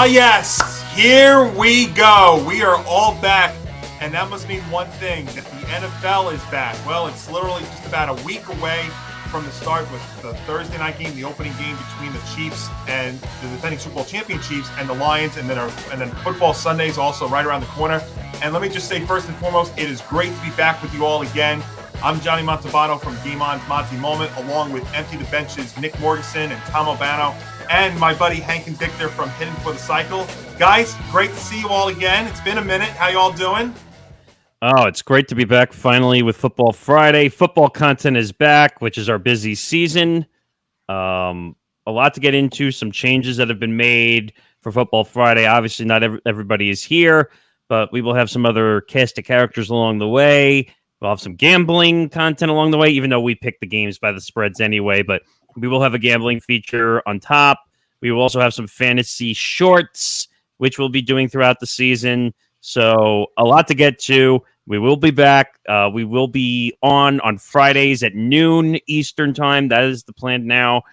yes, here we go. We are all back, and that must mean one thing, that the NFL is back. Well, it's literally just about a week away from the start with the Thursday night game, the opening game between the Chiefs and the defending Super Bowl champion Chiefs and the Lions, and then football Sundays also right around the corner. And let me just say, first and foremost, it is great to be back with you all again. I'm Johnny Montalbano from Game On's Montie Moments, along with Empty the Benches, Nick Morgasen and Tom Albano, and my buddy Hank Indictor from Hidden for the Cycle. Guys, great to see you all again. It's been a minute. How you all doing? Oh, it's great to be back finally with Football Friday. Football content is back, which is our busy season. A lot to get into, some changes that have been made for Football Friday. Obviously, not everybody is here, but we will have some other cast of characters along the way. We'll have some gambling content along the way, even though we pick the games by the spreads anyway, but we will have a gambling feature on top. We will also have some fantasy shorts, which we'll be doing throughout the season. So a lot to get to. We will be back. We will be on Fridays at noon Eastern time. That is the plan now.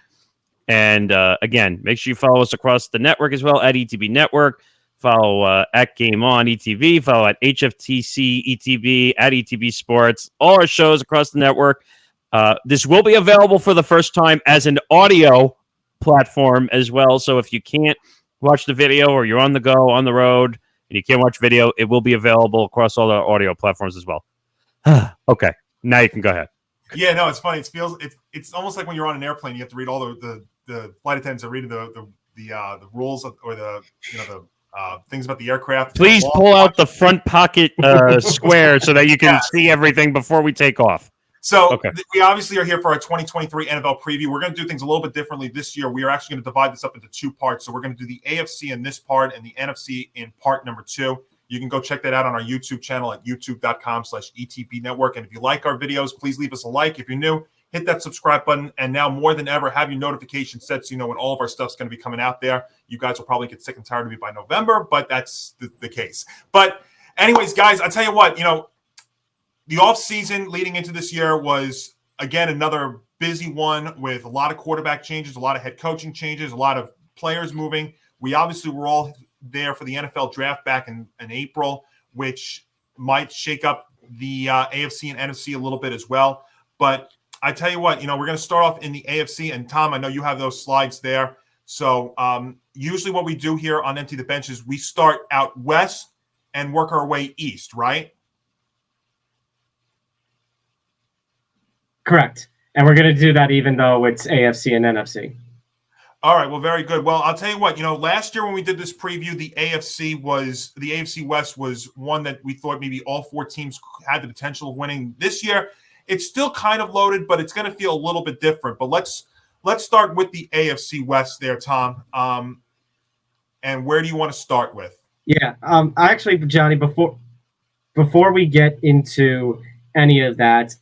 And again, make sure you follow us across the network as well at ETB Network. Follow at Game On ETV. Follow at HFTC ETB, at ETB Sports. All our shows across the network. This will be available for the first time as an audio platform as well. So if you can't watch the video or you're on the go, on the road, and you can't watch video, it will be available across all our audio platforms as well. Okay, now you can go ahead. Yeah, no, it's funny. It's almost like when you're on an airplane, you have to read all the flight attendants are reading the rules or the things about the aircraft. Please pull out the front pocket square so that you can see everything before we take off. So we obviously are here for our 2023 NFL preview. We're going to do things a little bit differently this year. We are actually going to divide this up into two parts. So we're going to do the AFC in this part and the NFC in part number 2. You can go check that out on our YouTube channel at youtube.com/ETB Network. And if you like our videos, please leave us a like. If you're new, hit that subscribe button. And now more than ever, have your notifications set so you know when all of our stuff's going to be coming out there. You guys will probably get sick and tired of me by November, but that's the case. But anyways, guys, I'll tell you what, the offseason leading into this year was, again, another busy one with a lot of quarterback changes, a lot of head coaching changes, a lot of players moving. We obviously were all there for the NFL draft back in April, which might shake up the AFC and NFC a little bit as well. But I tell you what, we're going to start off in the AFC. And, Tom, I know you have those slides there. So usually what we do here on Empty the Bench is we start out west and work our way east, right? Correct. And we're going to do that even though it's AFC and NFC. All right. Well, very good. Well, I'll tell you what, last year when we did this preview, the AFC West was one that we thought maybe all 4 teams had the potential of winning. This year, it's still kind of loaded, but it's going to feel a little bit different. But let's start with the AFC West there, Tom. And where do you want to start with? Yeah. Actually, Johnny, before we get into any of that,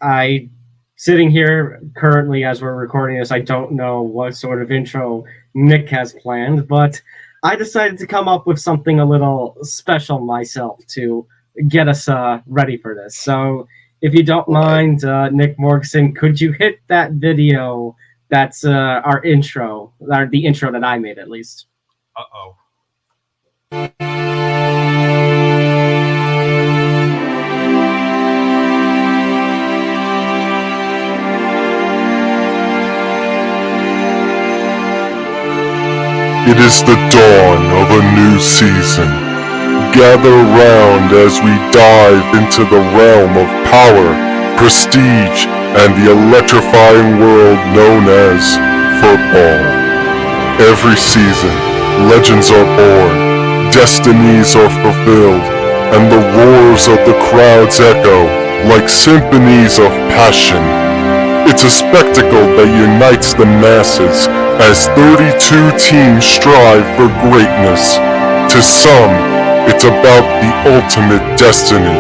sitting here currently as we're recording this, I don't know what sort of intro Nick has planned, but I decided to come up with something a little special myself to get us ready for this. So if you don't mind, Nick Morgasen, could you hit that video that's our intro, or the intro that I made at least? Uh-oh. It is the dawn of a new season. Gather round as we dive into the realm of power, prestige, and the electrifying world known as football. Every season, legends are born, destinies are fulfilled, and the roars of the crowds echo like symphonies of passion. It's a spectacle that unites the masses as 32 teams strive for greatness. To some, it's about the ultimate destiny.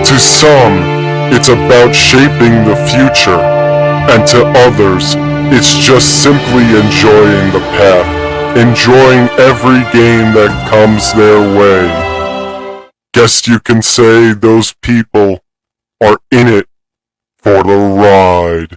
To some, it's about shaping the future. And to others, it's just simply enjoying the path, enjoying every game that comes their way. Guess you can say those people are in it for the ride.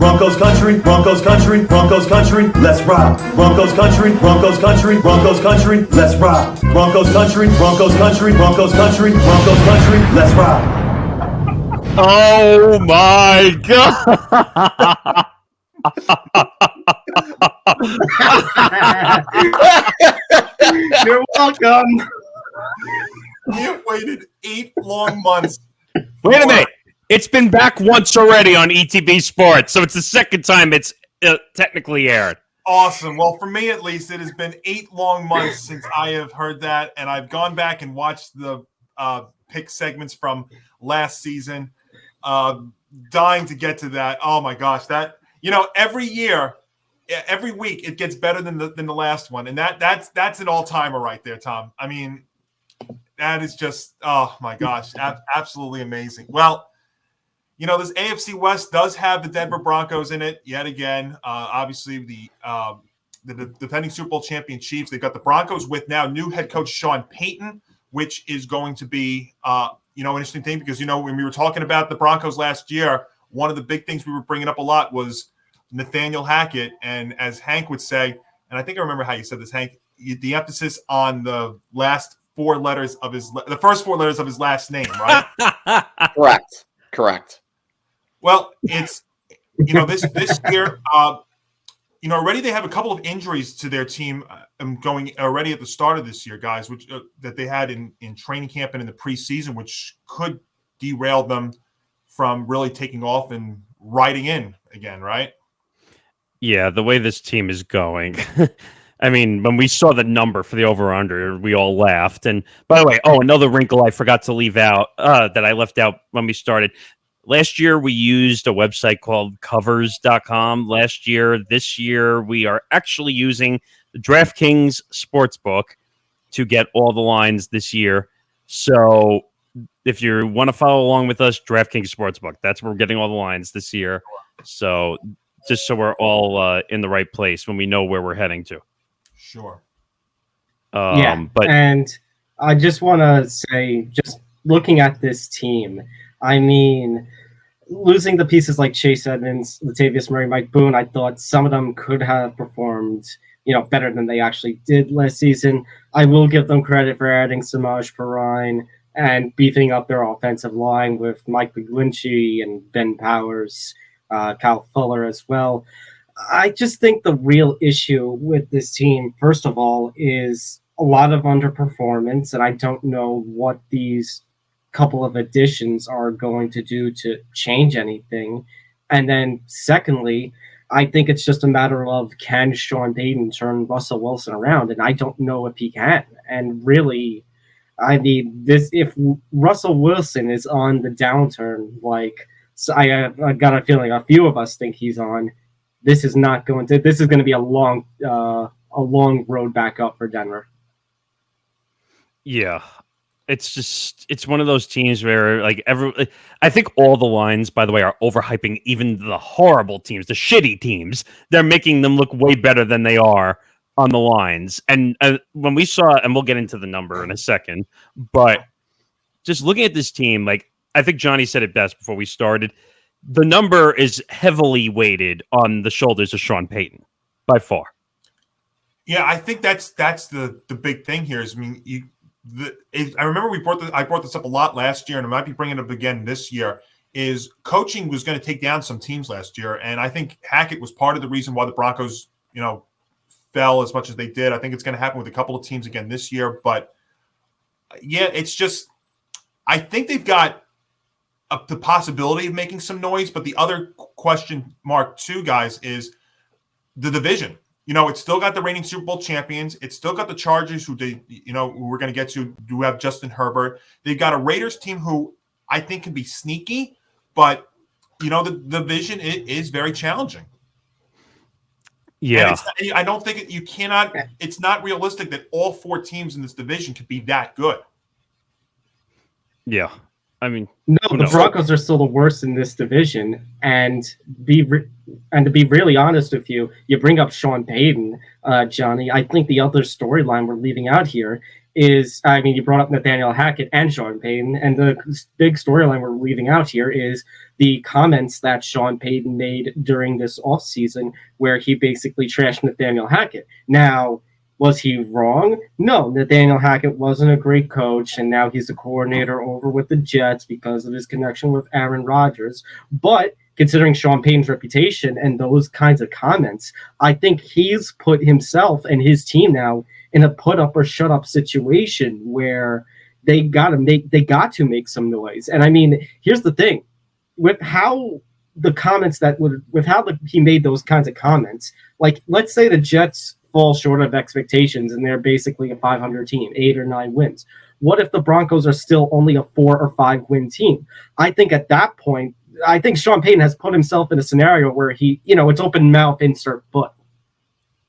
Broncos country, Broncos country, Broncos country, let's rock. Broncos country, Broncos country, Broncos country, let's rock. Broncos country, Broncos country, Broncos country, Broncos country, let's rock. Oh my God. You're welcome. We have waited 8 long months. Wait a minute. It's been back once already on ETB Sports, so it's the second time it's technically aired. Awesome. Well, for me at least, it has been 8 long months since I have heard that, and I've gone back and watched the pick segments from last season. Dying to get to that. Oh my gosh, that every year, every week it gets better than the last one, and that's an all-timer right there, Tom. I mean, that is just my gosh, absolutely amazing. Well, this AFC West does have the Denver Broncos in it yet again. Obviously, the defending Super Bowl champion Chiefs. They've got the Broncos with now new head coach Sean Payton, which is going to be an interesting thing because when we were talking about the Broncos last year, one of the big things we were bringing up a lot was Nathaniel Hackett, and as Hank would say, and I think I remember how you said this, Hank, the emphasis on the last 4 letters of the first 4 letters of his last name, right? Correct. Well, it's this year. Already they have a couple of injuries to their team going already at the start of this year, guys, which that they had in training camp and in the preseason, which could derail them from really taking off and riding in again, right? Yeah, the way this team is going. I mean, when we saw the number for the over-under, we all laughed. And by the way, another wrinkle I forgot to leave out that I left out when we started. Last year, we used a website called covers.com last year. This year, we are actually using the DraftKings Sportsbook to get all the lines this year. So if you want to follow along with us, DraftKings Sportsbook, that's where we're getting all the lines this year. So just so we're all in the right place when we know where we're heading to. Sure. And I just want to say, just looking at this team, I mean, losing the pieces like Chase Edmonds, Latavius Murray, Mike Boone, I thought some of them could have performed, better than they actually did last season. I will give them credit for adding Samaj Perrine and beefing up their offensive line with Mike McGlinchey and Ben Powers, Kyle Fuller as well. I just think the real issue with this team, first of all, is a lot of underperformance, and I don't know what these couple of additions are going to do to change anything. And then secondly, I think it's just a matter of, can Sean Payton turn Russell Wilson around? And I don't know if he can. And really, I mean, if Russell Wilson is on the downturn, I got a feeling a few of us think he's on, this is going to be a long road back up for Denver. Yeah. It's one of those teams where I think all the lines, by the way, are overhyping even the horrible teams, the shitty teams. They're making them look way better than they are on the lines. And when we saw, and we'll get into the number in a second, but just looking at this team, I think Johnny said it best before we started. The number is heavily weighted on the shoulders of Sean Payton by far. Yeah, I think that's the big thing here. I remember I brought this up a lot last year, and I might be bringing it up again this year, is coaching was going to take down some teams last year. And I think Hackett was part of the reason why the Broncos, fell as much as they did. I think it's going to happen with a couple of teams again this year. But, yeah, it's just – I think they've got the possibility of making some noise. But the other question mark, too, guys, is the division. It's still got the reigning Super Bowl champions. It's still got the Chargers, who we're going to get to, do have Justin Herbert. They've got a Raiders team who I think can be sneaky, but the division is very challenging. Yeah, I don't think you cannot. It's not realistic that all 4 teams in this division could be that good. Yeah, I mean, the Broncos are still the worst in this division, and to be really honest with you, you bring up Sean Payton, Johnny. I think the other storyline we're leaving out here is, I mean, you brought up Nathaniel Hackett and Sean Payton, and the big storyline we're leaving out here is the comments that Sean Payton made during this offseason where he basically trashed Nathaniel Hackett. Now, was he wrong? No, Nathaniel Hackett wasn't a great coach, and now he's a coordinator over with the Jets because of his connection with Aaron Rodgers. But considering Sean Payton's reputation and those kinds of comments, I think he's put himself and his team now in a put up or shut up situation where they got to make some noise. And I mean, here's the thing, with how the comments he made those kinds of comments, like let's say the Jets fall short of expectations and they're basically a 500 team, 8 or 9 wins. What if the Broncos are still only a 4 or 5 win team? I think at that point, I think Sean Payton has put himself in a scenario where he, it's open mouth, insert foot.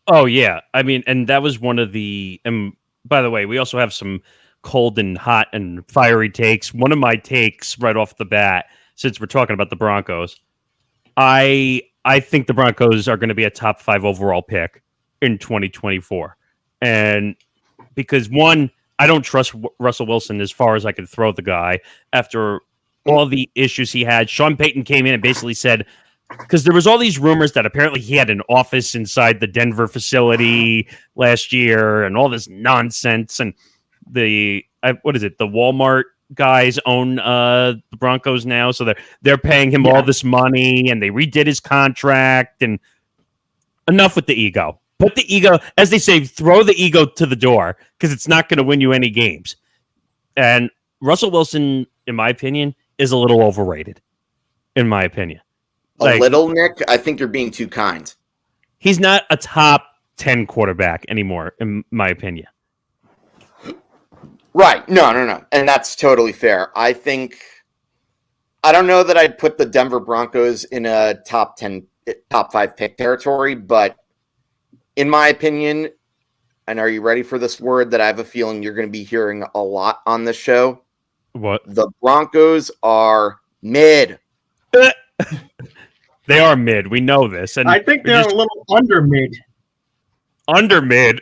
Oh, yeah. I mean, and that was one of the, and by the way, we also have some cold and hot and fiery takes. One of my takes right off the bat, since we're talking about the Broncos, I think the Broncos are going to be a top 5 overall pick in 2024. And because one, I don't trust Russell Wilson as far as I could throw the guy after all the issues he had. Sean Payton came in and basically said, because there was all these rumors that apparently he had an office inside the Denver facility last year and all this nonsense. And the Walmart guys own the Broncos now. So they're paying him all this money and they redid his contract. And enough with the ego. Put the ego, as they say, throw the ego to the door because it's not going to win you any games. And Russell Wilson, in my opinion, is a little overrated, in my opinion. A little, Nick? I think you're being too kind. He's not a top 10 quarterback anymore, in my opinion. Right. No. And that's totally fair. I don't know that I'd put the Denver Broncos in a top 5 pick territory, but in my opinion, and are you ready for this word that I have a feeling you're going to be hearing a lot on this show? What? The Broncos are mid. They are mid. We know this. And I think they're a little under mid. Under mid.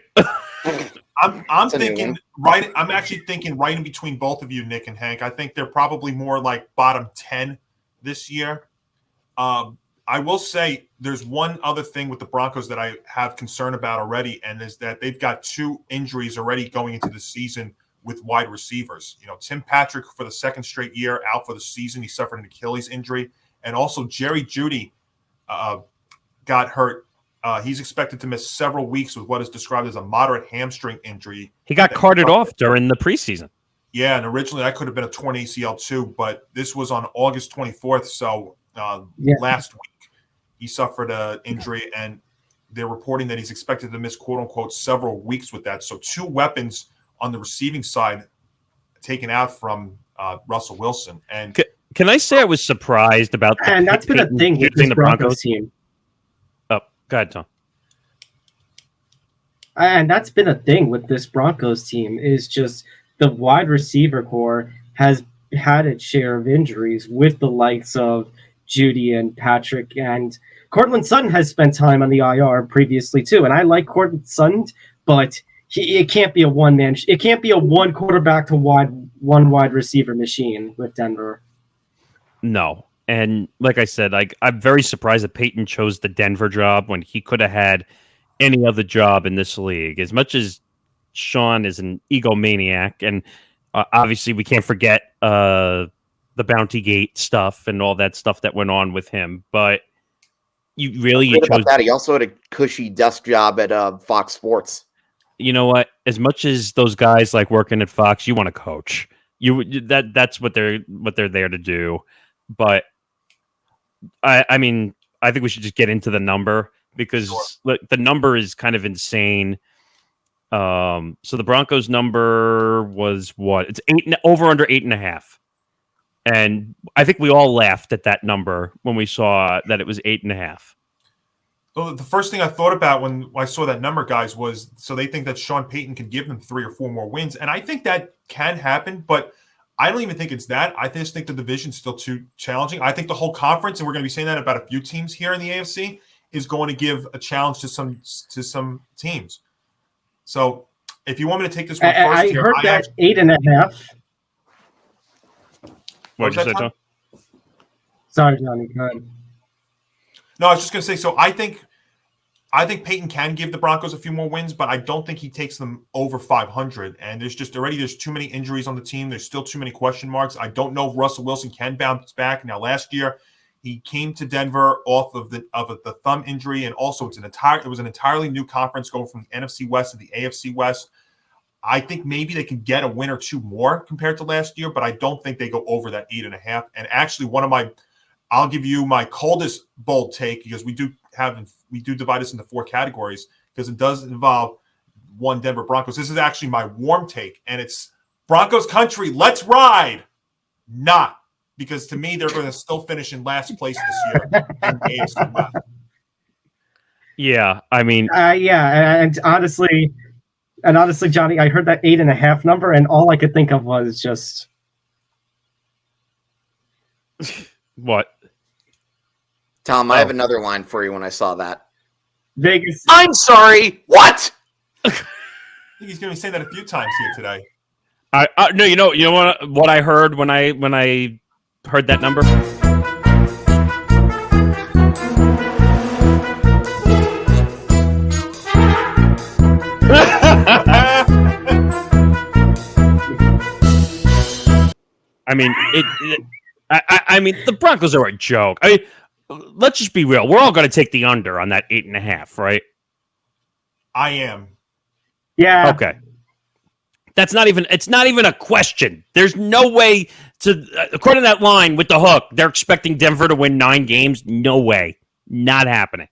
I'm thinking right. I'm actually thinking right in between both of you, Nick and Hank. I think they're probably more like bottom 10 this year. I will say there's one other thing with the Broncos that I have concern about already, and is that they've got 2 injuries already going into the season with wide receivers. Tim Patrick for the 2nd straight year out for the season. He suffered an Achilles injury. And also Jerry Jeudy got hurt. He's expected to miss several weeks with what is described as a moderate hamstring injury. He got carted off during the preseason. Yeah, and originally that could have been a torn ACL too, but this was on August 24th, so last week he suffered an injury, and they're reporting that he's expected to miss, quote-unquote, several weeks with that. So 2 weapons on the receiving side taken out from Russell Wilson. And can I say I was surprised about that? And that's been a thing with this Broncos team. Oh, go ahead, Tom. And that's been a thing with this Broncos team is just the wide receiver core has had its share of injuries with the likes of Jeudy and Patrick, and Cortland Sutton has spent time on the IR previously too. And I like Cortland Sutton, but it can't be a one-man. It can't be a one quarterback to one wide receiver machine with Denver. No. And like I said, I'm very surprised that Peyton chose the Denver job when he could have had any other job in this league. As much as Sean is an egomaniac, and obviously we can't forget the Bounty Gate stuff and all that stuff that went on with him. But you chose about that. He also had a cushy desk job at Fox Sports. You know what? As much as those guys like working at Fox, you want to coach. That's what they're there to do. But I mean, I think we should just get into the number because the number is kind of insane. So the Broncos number was what? It's over under 8.5. And I think we all laughed at that number when we saw that it was 8.5. Well, the first thing I thought about when I saw that number, guys, was so they think that Sean Payton can give them 3 or 4 more wins. And I think that can happen, but I don't even think it's that. I just think the division's still too challenging. I think the whole conference, and we're going to be saying that about a few teams here in the AFC, is going to give a challenge to some teams. So if you want me to take this one first, I heard that 8.5. What did you say, Tom? Sorry, Johnny. Go ahead. No, I was just going to say, so I think Peyton can give the Broncos a few more wins, but I don't think he takes them over 500. And there's too many injuries on the team. There's still too many question marks. I don't know if Russell Wilson can bounce back. Now, last year he came to Denver off of the thumb injury, and also it was an entirely new conference going from the NFC West to the AFC West. I think maybe they can get a win or two more compared to last year, but I don't think they go over that 8.5. And actually, I'll give you my coldest bold take, because we do divide this into 4 categories, because it does involve one Denver Broncos. This is actually my warm take, and it's Broncos country. Let's ride. Not, because to me, they're going to still finish in last place this year in the AFC West. Yeah, I mean, and honestly, Johnny, I heard that 8.5 number, and all I could think of was just what? Tom, I have another line for you when I saw that. Vegas. I'm sorry. What? I think he's going to be saying that a few times here today. No, you know what I heard when I heard that number. I mean, I mean, the Broncos are a joke. I mean, let's just be real. We're all going to take the under on that 8.5, right? I am. Yeah. Okay. It's not even a question. There's no way to, according to that line with the hook, they're expecting Denver to win 9 games. No way. Not happening.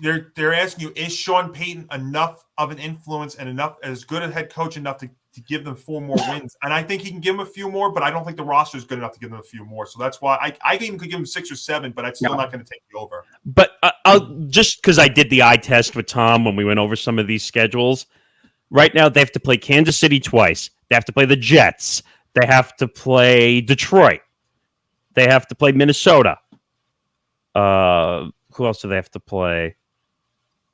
They're asking you, is Sean Payton enough of an influence and enough as good a head coach enough to give them 4 more wins? And I think he can give them a few more, but I don't think the roster is good enough to give them a few more. So that's why I even could give them 6 or 7, but I'm still not going to take the over. But I'll just because I did the eye test with Tom when we went over some of these schedules. Right now, they have to play Kansas City twice. They have to play the Jets. They have to play Detroit. They have to play Minnesota. Who else do they have to play?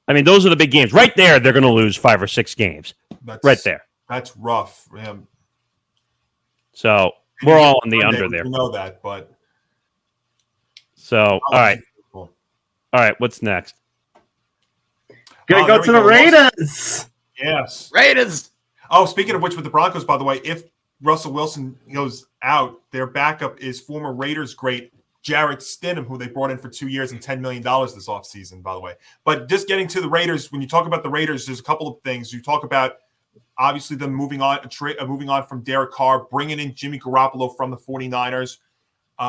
I mean, those are the big games. Right there, they're going to lose 5 or 6 games. Right there. That's rough for him. So we're all on the under there. You know that, but so all right. All right, what's next? Gonna go to the Raiders. Yes. Raiders. Oh, speaking of which, with the Broncos, by the way, if Russell Wilson goes out, their backup is former Raiders great Jarrett Stidham, who they brought in for 2 years and $10 million this offseason, by the way. But just getting to the Raiders, when you talk about the Raiders, there's a couple of things. You talk about, obviously, them moving on from Derek Carr, bringing in Jimmy Garoppolo from the 49ers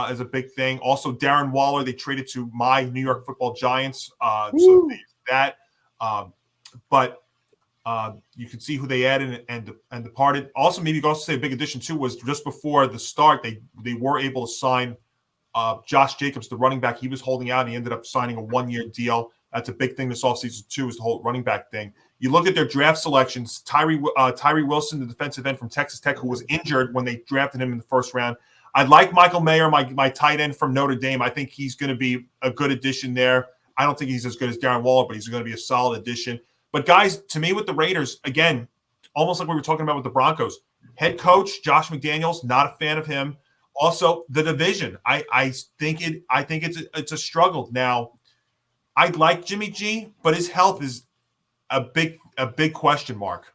is a big thing. Also, Darren Waller, they traded to my New York Football Giants. So that. But you can see who they added and departed. Also, maybe you could also say a big addition, too, was just before the start, they were able to sign Josh Jacobs, the running back. He was holding out, and he ended up signing a 1-year deal. That's a big thing this offseason, too, is the whole running back thing. You look at their draft selections, Tyree Wilson, the defensive end from Texas Tech, who was injured when they drafted him in the first round. I like Michael Mayer, my tight end from Notre Dame. I think he's going to be a good addition there. I don't think he's as good as Darren Waller, but he's going to be a solid addition. But, guys, to me with the Raiders, again, almost like we were talking about with the Broncos, head coach Josh McDaniels, not a fan of him. Also, the division, I think it's a struggle. Now, I like Jimmy G, but his health is a big question mark.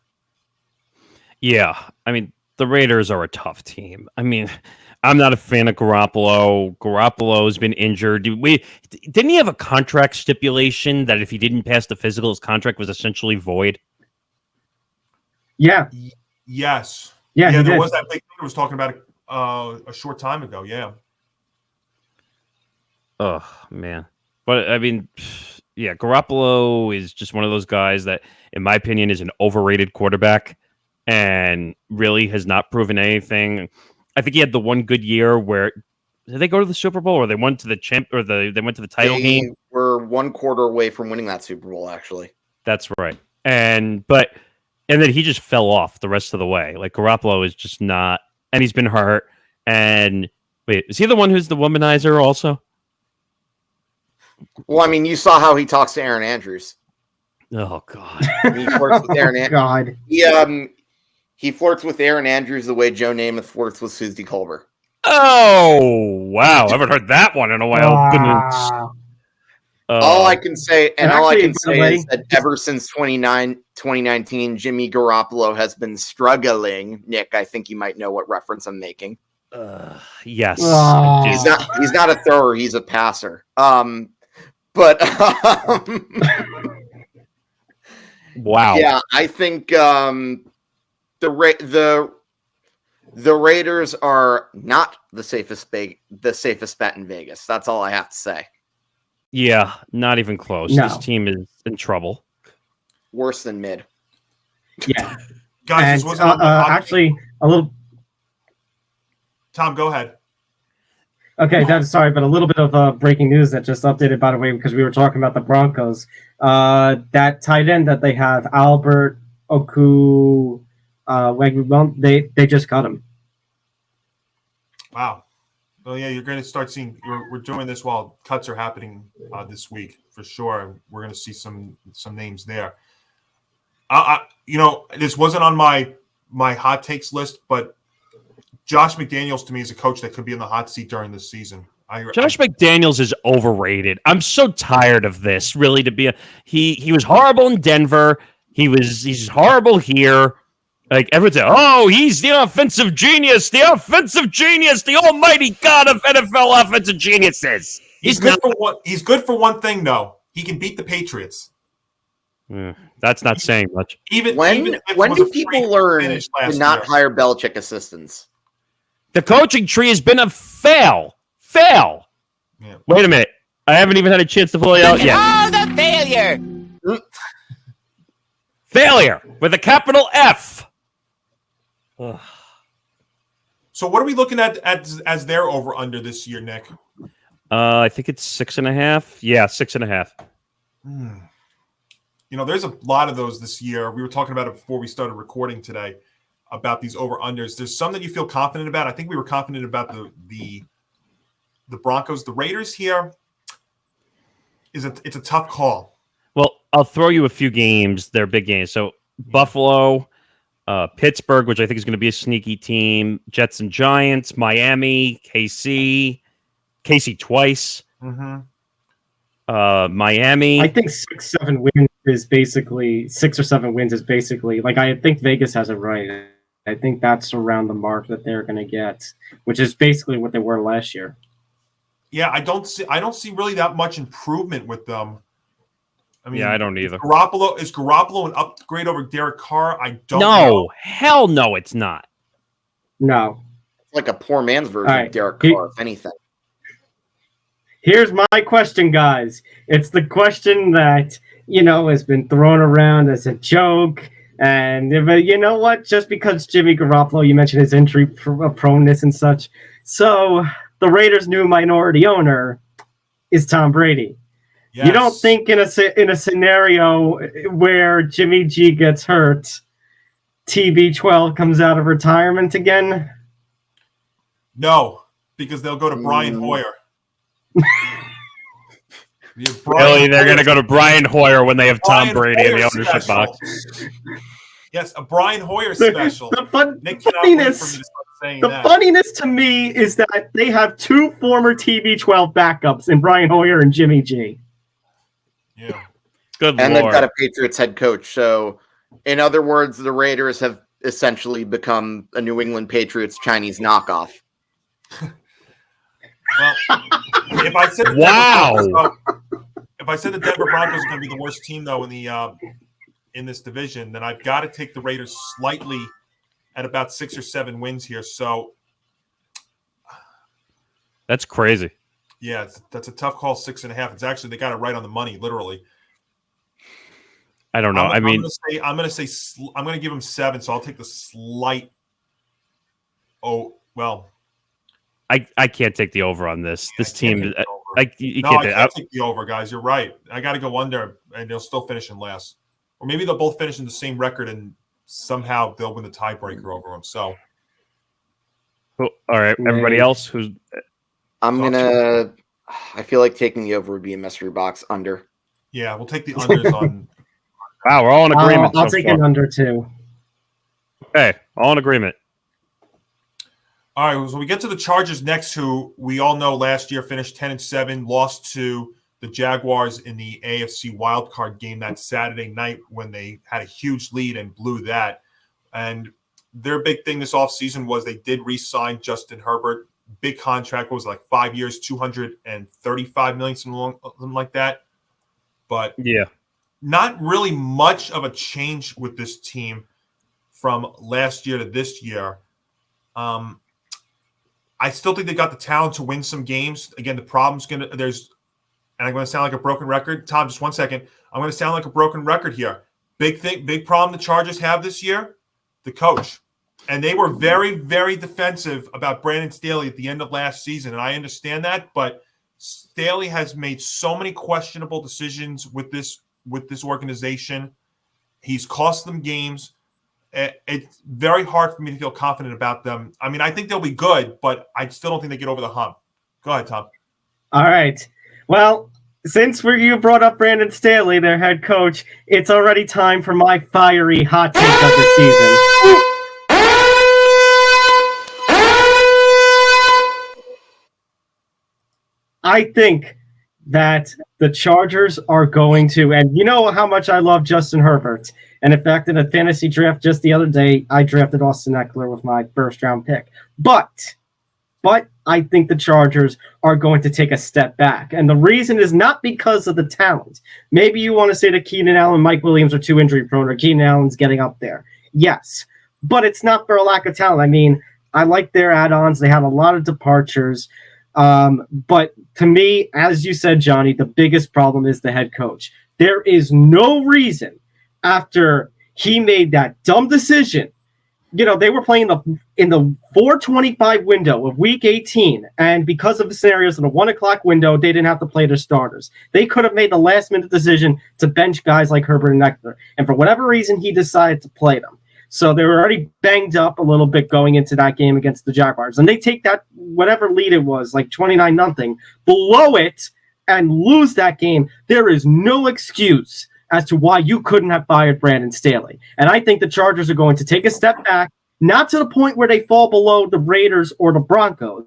Yeah, I mean, the Raiders are a tough team. I mean, I'm not a fan of Garoppolo. Garoppolo's been injured. Didn't he have a contract stipulation that if he didn't pass the physical, his contract was essentially void? Yeah. Yes. Yeah, there was that big thing I was talking about a short time ago. Yeah. Oh, man. But, I mean, yeah, Garoppolo is just one of those guys that, in my opinion, is an overrated quarterback and really has not proven anything. I think he had the one good year where did they go to the Super Bowl or they went to the they went to the title game? They were 1 quarter away from winning that Super Bowl, actually. That's right. And then he just fell off the rest of the way. Like Garoppolo is just not, and he's been hurt. And wait, is he the one who's the womanizer also? Well, I mean, you saw how he talks to Aaron Andrews. Oh God. He flirts with Aaron. God. He flirts with Aaron Andrews the way Joe Namath flirts with Susie Colbert. Oh wow! I haven't heard that one in a while. Goodness. All I can say, and all I actually, can by the say way, is that ever since 2019, Jimmy Garoppolo has been struggling. Nick, I think you might know what reference I'm making. Yes. He's not a thrower, he's a passer. But wow. Yeah, I think the Raiders are not the safest bet in Vegas. That's all I have to say. Yeah, not even close. No. This team is in trouble. Worse than mid. Yeah. Guys, And, this wasn't on the actually a little. Tom, go ahead. Okay, sorry, but a little bit of breaking news that just updated, by the way, because we were talking about the Broncos. That tight end that they have, Albert Oku, they just cut him. Wow. Well, yeah, you're going to start seeing. We're doing this while cuts are happening this week for sure. We're going to see some names there. This wasn't on my hot takes list, but Josh McDaniels to me is a coach that could be in the hot seat during this season. Josh McDaniels is overrated. I'm so tired of this. Really, he was horrible in Denver. He's horrible here. Like everyone said, oh, he's the offensive genius, the almighty god of NFL offensive geniuses. He's good for one thing, though. He can beat the Patriots. That's not saying much. When do people learn to not hire Belichick assistants? The coaching tree has been a fail. Yeah. Wait a minute. I haven't even had a chance to pull it out yet. Oh, the failure. Failure with a capital F. So what are we looking at as their over-under this year, Nick? I think it's 6.5. Yeah, 6.5. There's a lot of those this year. We were talking about it before we started recording today about these over-unders. There's some that you feel confident about. I think we were confident about the Broncos. The Raiders here it's a tough call. Well, I'll throw you a few games. They're big games. So Buffalo, Pittsburgh, which I think is going to be a sneaky team, Jets and Giants, Miami, KC twice, Miami. I think 6 or 7 wins is basically like I think Vegas has it right. I think that's around the mark that they're going to get, which is basically what they were last year. Yeah, I don't see really that much improvement with them. I mean, yeah, I don't either. Is Garoppolo an upgrade over Derek Carr? I don't know. No, hell no, it's not. No. It's like a poor man's version of Derek Carr, if anything. Here's my question, guys. It's the question that, has been thrown around as a joke. And you know what? Just because Jimmy Garoppolo, you mentioned his injury proneness and such. So the Raiders' new minority owner is Tom Brady. Yes. You don't think in a scenario where Jimmy G gets hurt, TB12 comes out of retirement again? No, because they'll go to Brian Hoyer. Really, they're going to go to Brian Hoyer when they have Tom Brady in the ownership box. Yes, a Brian Hoyer special. The funniness to me is that they have 2 former TB12 backups in Brian Hoyer and Jimmy G. Yeah. Good and Lord. They've got a Patriots head coach. So, in other words, the Raiders have essentially become a New England Patriots Chinese knockoff. Well, if I said the Denver Broncos are going to be the worst team though in this division, then I've got to take the Raiders slightly at about 6 or 7 wins here. So that's crazy. Yeah, that's a tough call. 6.5. It's actually they got it right on the money, literally. I don't know. I'm going to give them 7, so I'll take the slight. Oh well. I can't take the over on this. This team, I can't take the over, guys. You're right. I got to go under, and they'll still finish in last, or maybe they'll both finish in the same record, and somehow they'll win the tiebreaker over them. So, all right, everybody else who's. I feel like taking the over would be a mystery box under. Yeah, we'll take the unders on. Wow, we're all in agreement. I'll so take far. an under 2. Okay, all in agreement. All right, so we get to the Chargers next, who we all know last year finished 10-7, lost to the Jaguars in the AFC wildcard game that Saturday night when they had a huge lead and blew that. And their big thing this offseason was they did re-sign Justin Herbert. Big contract, was like 5 years, $235 million, something like that. But Yeah. not really much of a change with this team from last year to this year. I still think they got the talent to win some games. Again, the problem's and I'm going to sound like a broken record. Tom, just 1 second. I'm going to sound like a broken record here. Big problem the Chargers have this year, the coach. And they were very, very defensive about Brandon Staley at the end of last season. And I understand that, but Staley has made so many questionable decisions with this organization. He's cost them games. It's very hard for me to feel confident about them. I mean, I think they'll be good, but I still don't think they get over the hump. Go ahead, Tom. All right. Well, since you brought up Brandon Staley, their head coach, it's already time for my fiery hot take of the season. I think that the Chargers are going to, and you know how much I love Justin Herbert. And in fact, in a fantasy draft just the other day, I drafted Austin Eckler with my first-round pick. But I think the Chargers are going to take a step back. And the reason is not because of the talent. Maybe you want to say that Keenan Allen and Mike Williams are too injury-prone, or Keenan Allen's getting up there. Yes, but it's not for a lack of talent. I mean, I like their add-ons. They have a lot of departures. But to me, as you said, Johnny, the biggest problem is the head coach. There is no reason after he made that dumb decision. You know, they were playing in the 4:25 window of Week 18, and because of the scenarios in the 1 o'clock window, they didn't have to play their starters. They could have made the last-minute decision to bench guys like Herbert and Eckler, and for whatever reason, he decided to play them. So they were already banged up a little bit going into that game against the Jaguars. And they take that, whatever lead it was, like 29-0, below it and lose that game. There is no excuse as to why you couldn't have fired Brandon Staley. And I think the Chargers are going to take a step back, not to the point where they fall below the Raiders or the Broncos,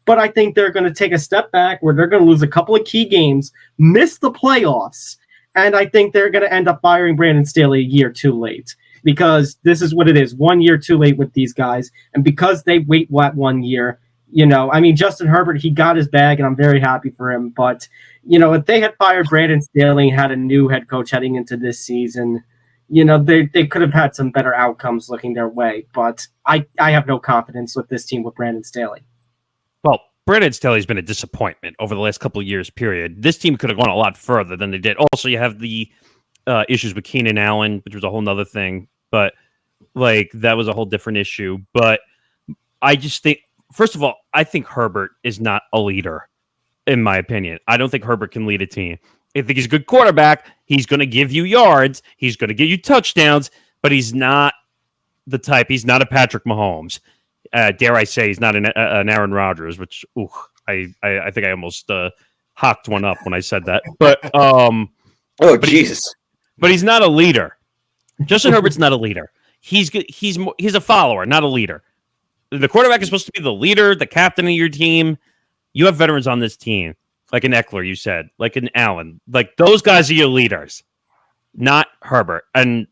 but I think they're going to take a step back where they're going to lose a couple of key games, miss the playoffs, and I think they're going to end up firing Brandon Staley a year too late. Because this is what it is, 1 year too late with these guys. And because they wait 1 year, you know, I mean, Justin Herbert, he got his bag, and I'm very happy for him. But, you know, if they had fired Brandon Staley and had a new head coach heading into this season, you know, they could have had some better outcomes looking their way. But I have no confidence with this team with Brandon Staley. Well, Brandon Staley's been a disappointment over the last couple of years, period. This team could have gone a lot further than they did. Also, you have the issues with Keenan Allen, which was a whole nother thing, but like that was a whole different issue. But I just think, first of all, I think Herbert is not a leader, in my opinion. I don't think Herbert can lead a team. I think he's a good quarterback. He's going to give you yards. He's going to give you touchdowns, but he's not the type. He's not a Patrick Mahomes. Dare I say he's not an Aaron Rodgers, which I think I almost hocked one up when I said that. But oh, Jesus. But he's not a leader. Justin Herbert's not a leader. He's a follower, not a leader. The quarterback is supposed to be the leader, the captain of your team. You have veterans on this team, like an Eckler, you said, like an Allen. Like those guys are your leaders, not Herbert. And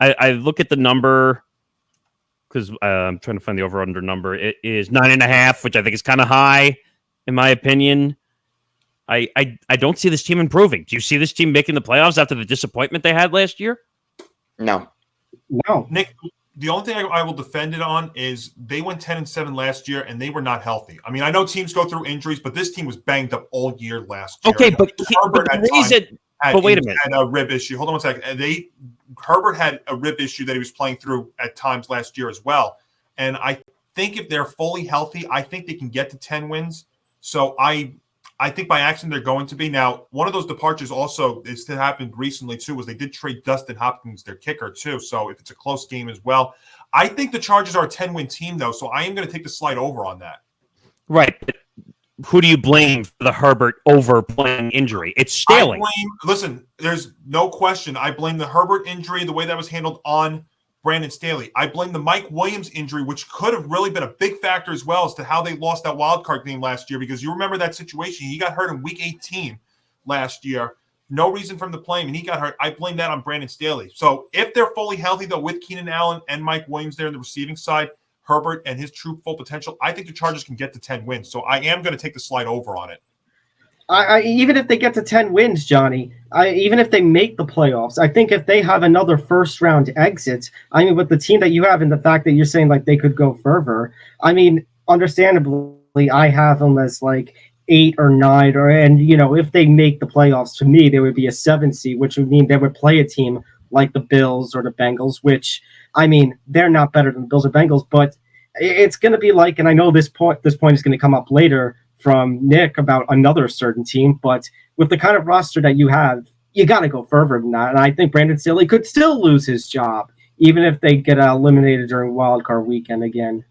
I look at the number because I'm trying to find the over-under number. It is 9.5, which I think is kind of high, in my opinion. I don't see this team improving. Do you see this team making the playoffs after the disappointment they had last year? No. Nick, the only thing I will defend it on is they went 10-7 last year, and they were not healthy. I mean, I know teams go through injuries, but this team was banged up all year last year. Okay, but wait a minute. Had a rib issue. Hold on 1 second. Herbert had a rib issue that he was playing through at times last year as well. And I think if they're fully healthy, I think they can get to 10 wins. So I think by accident they're going to be. Now, one of those departures also is that happened recently too, was they did trade Dustin Hopkins, their kicker too. So if it's a close game as well, I think the Chargers are a 10-win team though. So I am going to take the slight over on that. Right. who do you blame for the Herbert overplaying injury? It's Staley. Listen, there's no question. I blame the Herbert injury, the way that was handled on Brandon Staley. I blame the Mike Williams injury, which could have really been a big factor as well as to how they lost that wild card game last year, because you remember that situation. He got hurt in week 18 last year. No reason for him to play him, and he got hurt. I blame that on Brandon Staley. So if they're fully healthy, though, with Keenan Allen and Mike Williams there in the receiving side, Herbert and his true full potential, I think the Chargers can get to 10 wins. So I am going to take the slide over on it. Even if they get to 10 wins, Johnny, even if they make the playoffs, I think if they have another first-round exit, I mean, with the team that you have and the fact that you're saying, like, they could go further, I mean, understandably, I have them as, like, 8 or 9, and, you know, if they make the playoffs, to me, they would be a 7 seed, which would mean they would play a team like the Bills or the Bengals, which, I mean, they're not better than the Bills or Bengals, but it's going to be like, and I know this point is going to come up later from Nick about another certain team, but with the kind of roster that you have, you got to go further than that. And I think Brandon Staley could still lose his job, even if they get eliminated during wild card weekend again.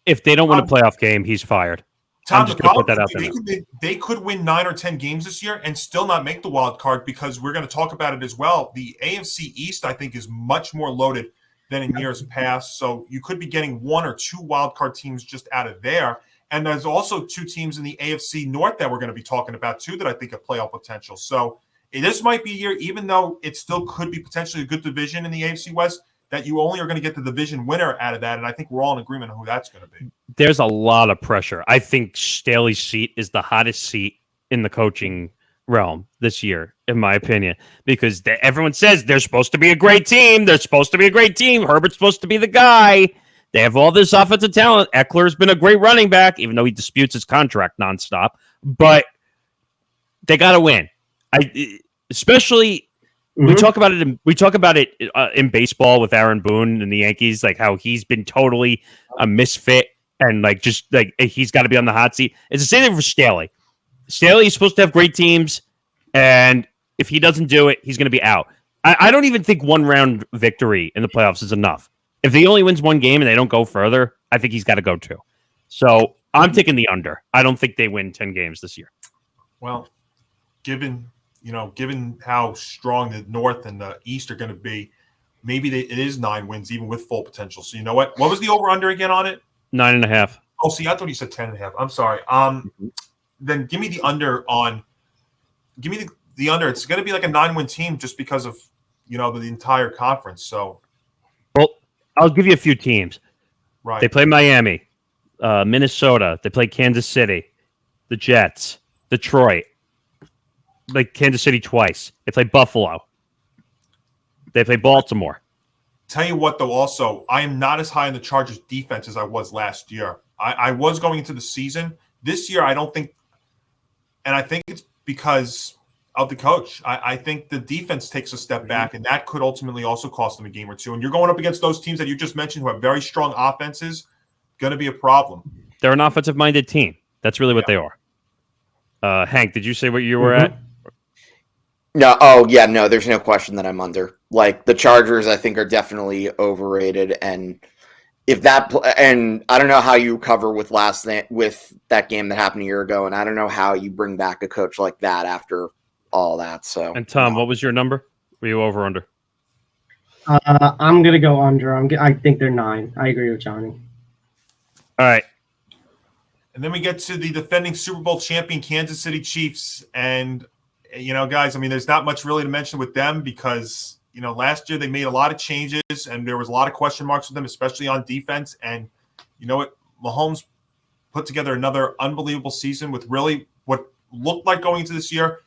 If they don't win a playoff game, he's fired. Tom, I'm just going to put that out there. They could win 9 or 10 games this year and still not make the wild card, because we're going to talk about it as well. The AFC East, I think, is much more loaded than in years past. So you could be getting 1 or 2 wild card teams just out of there. And there's also 2 teams in the AFC North that we're going to be talking about, too, that I think have playoff potential. So this might be a year, even though it still could be potentially a good division in the AFC West, that you only are going to get the division winner out of that. And I think we're all in agreement on who that's going to be. There's a lot of pressure. I think Staley's seat is the hottest seat in the coaching realm this year, in my opinion, because everyone says they're supposed to be a great team. They're supposed to be a great team. Herbert's supposed to be the guy. They have all this offensive talent. Eckler's been a great running back, even though he disputes his contract nonstop. But they got to win. We talk about it. We talk about it in baseball with Aaron Boone and the Yankees, like how he's been totally a misfit and he's got to be on the hot seat. It's the same thing for Staley. Staley is supposed to have great teams, and if he doesn't do it, he's going to be out. I don't even think 1-round victory in the playoffs is enough. If he only wins 1 game and they don't go further, I think he's got to go 2. So I'm taking the under. I don't think they win 10 games this year. Well, given how strong the North and the East are going to be, maybe it is 9 wins, even with full potential. So you know what? What was the over-under again on it? 9.5. Oh, see, I thought you said 10.5. I'm sorry. Then give me the under on. Give me the under. It's going to be like a 9-win team just because of the entire conference. So, well, I'll give you a few teams. Right. They play Miami, Minnesota. They play Kansas City, the Jets, Detroit. Like Kansas City twice. They play Buffalo. They play Baltimore. Tell you what, though, also, I am not as high in the Chargers defense as I was last year. I was going into the season. This year, I don't think, and I think it's because of the coach. I think the defense takes a step back, and that could ultimately also cost them a game or 2. And you're going up against those teams that you just mentioned who have very strong offenses, going to be a problem. They're an offensive-minded team. That's really what they are. Hank, did you say what you were at? No. Oh, yeah. No, there's no question that I'm under. Like, the Chargers, I think, are definitely overrated. And and I don't know how you cover with that game that happened a year ago. And I don't know how you bring back a coach like that after all that. So, and Tom, what was your number? Were you over or under? I'm going to go under. I think they're 9. I agree with Johnny. All right. And then we get to the defending Super Bowl champion Kansas City Chiefs. And, guys, I mean, there's not much really to mention with them because, last year they made a lot of changes and there was a lot of question marks with them, especially on defense. And you know what? Mahomes put together another unbelievable season with really what looked like going into this year,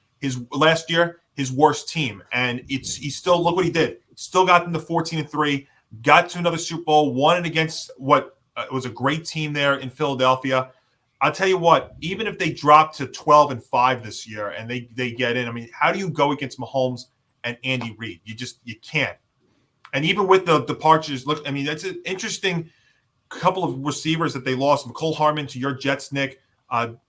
last year, his worst team. And he still, look what he did. Still got them to 14-3, got to another Super Bowl, won it against what was a great team there in Philadelphia. I'll tell you what, even if they drop to 12-5 this year and they get in, I mean, how do you go against Mahomes and Andy Reid? You can't. And even with the departures, look, I mean, that's an interesting couple of receivers that they lost. McCole Hardman to your Jets, Nick,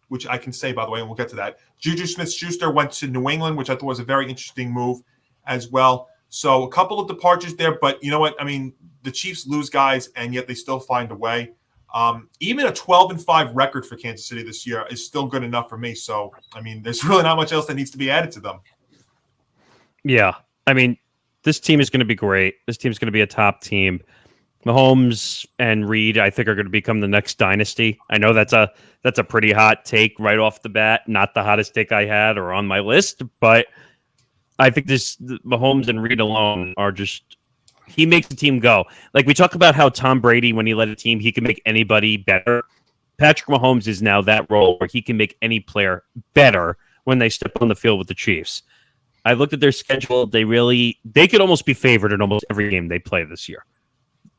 which I can say, by the way, and we'll get to that. Juju Smith-Schuster went to New England, which I thought was a very interesting move as well. So a couple of departures there, but you know what? I mean, the Chiefs lose guys, and yet they still find a way. Even a 12-5 record for Kansas City this year is still good enough for me. So, I mean, there's really not much else that needs to be added to them. Yeah. I mean, this team is going to be great. This team's going to be a top team. Mahomes and Reed, I think, are going to become the next dynasty. I know that's a pretty hot take right off the bat. Not the hottest take I had or on my list, but I think Mahomes and Reed alone are just, he makes the team go. Like we talk about how Tom Brady, when he led a team, he can make anybody better. Patrick Mahomes is now that role where he can make any player better when they step on the field with the Chiefs. I looked at their schedule. They could almost be favored in almost every game they play this year.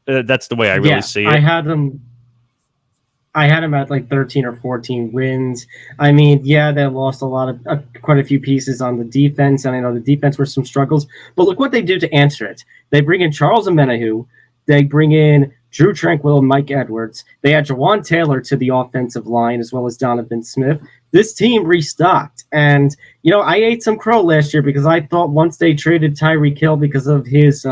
That's the way I really see it. I had them at like 13 or 14 wins. I mean, yeah, they lost quite a few pieces on the defense, and I know the defense were some struggles. But look what they do to answer it. They bring in Charles Omenihu. They bring in Drew Tranquill and Mike Edwards. They add Jawan Taylor to the offensive line as well as Donovan Smith. This team restocked. And, I ate some crow last year because I thought once they traded Tyreek Hill because of his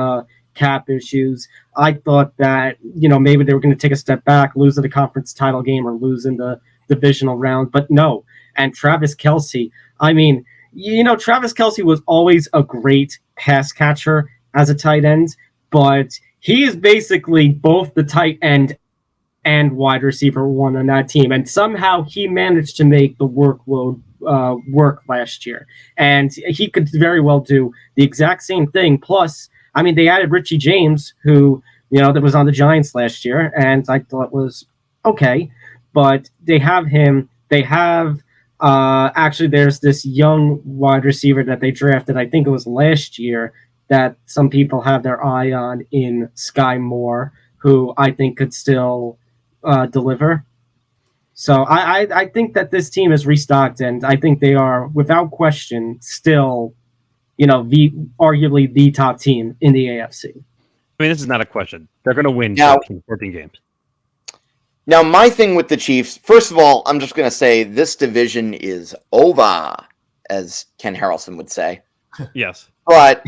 cap issues, I thought that, maybe they were going to take a step back, lose in the conference title game or lose in the divisional round. But no. And Travis Kelce, I mean, Travis Kelce was always a great pass catcher as a tight end, but he is basically both the tight end and wide receiver one on that team. And somehow he managed to make the workload work last year. And he could very well do the exact same thing. Plus, I mean, they added Richie James, who, that was on the Giants last year, and I thought was okay. But they have him. They have, actually, there's this young wide receiver that they drafted, I think it was last year, that some people have their eye on in Sky Moore, who I think could still deliver. So I think that this team is restocked, and I think they are, without question, still, arguably the top team in the AFC. I mean, this is not a question. They're going to win 14 games. Now, my thing with the Chiefs, first of all, I'm just going to say this division is over, as Ken Harrelson would say. Yes. But,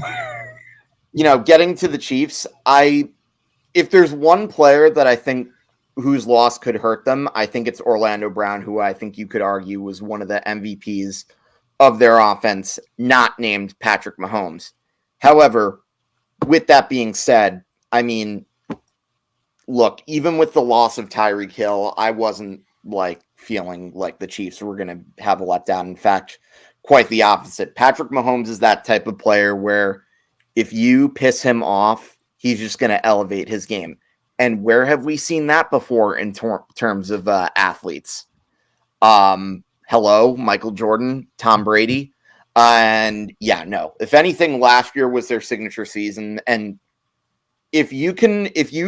getting to the Chiefs, if there's one player that I think whose loss could hurt them, I think it's Orlando Brown, who I think you could argue was one of the MVPs of their offense, not named Patrick Mahomes. However, with that being said, I mean, look, even with the loss of Tyreek Hill, I wasn't feeling like the Chiefs were going to have a letdown. In fact, quite the opposite. Patrick Mahomes is that type of player where if you piss him off, he's just going to elevate his game. And where have we seen that before in terms of athletes? Hello, Michael Jordan, Tom Brady. And yeah, no. If anything, last year was their signature season. And if you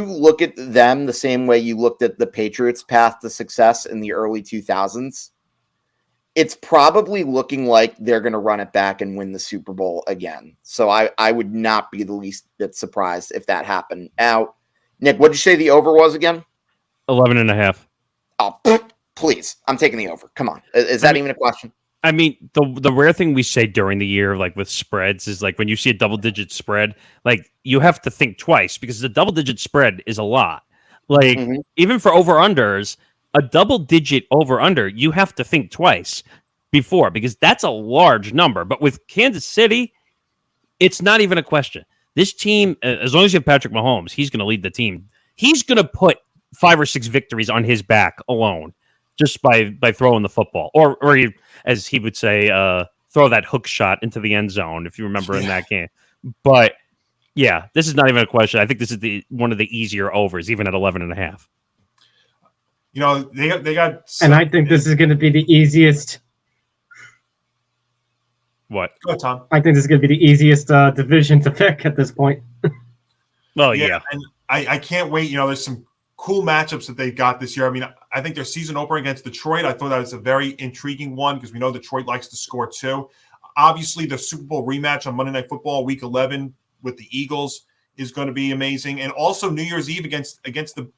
look at them the same way you looked at the Patriots' path to success in the early 2000s, it's probably looking like they're going to run it back and win the Super Bowl again. So I would not be the least bit surprised if that happened. Now, Nick, what did you say the over was again? 11.5. Oh, please. I'm taking the over. Come on. Is that even a question? I mean, the rare thing we say during the year, with spreads, is when you see a double-digit spread, you have to think twice because the double-digit spread is a lot. Even for over-unders, a double-digit over-under, you have to think twice before because that's a large number. But with Kansas City, it's not even a question. This team, as long as you have Patrick Mahomes, he's going to lead the team. He's going to put 5 or 6 victories on his back alone just by throwing the football. Or as he would say, throw that hook shot into the end zone, if you remember in that game. But, yeah, this is not even a question. I think this is one of the easier overs, even at 11.5. They got... And I think this is going to be the easiest... What? Go ahead, Tom. I think this is going to be the easiest division to pick at this point. Well, yeah. And I can't wait. There's some cool matchups that they got this year. I mean, I think their season opener against Detroit, I thought that was a very intriguing one because we know Detroit likes to score too. Obviously, the Super Bowl rematch on Monday Night Football, Week 11 with the Eagles is going to be amazing. And also New Year's Eve against the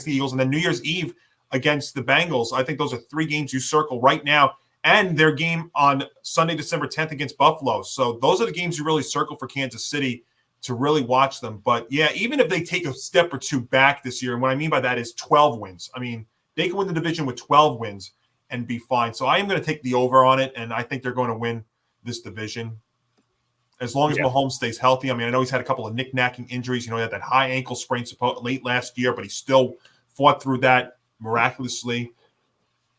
Eagles, and then New Year's Eve against the Bengals. I think those are 3 games you circle right now. And their game on Sunday, December 10th against Buffalo. So those are the games you really circle for Kansas City to really watch them. But yeah, even if they take a step or two back this year, and what I mean by that is 12 wins. I mean, they can win the division with 12 wins and be fine. So I am going to take the over on it, and I think they're going to win this division. As long as Mahomes stays healthy. I mean, I know he's had a couple of knick-knacking injuries. You know, he had that high ankle sprain late last year, but he still fought through that miraculously.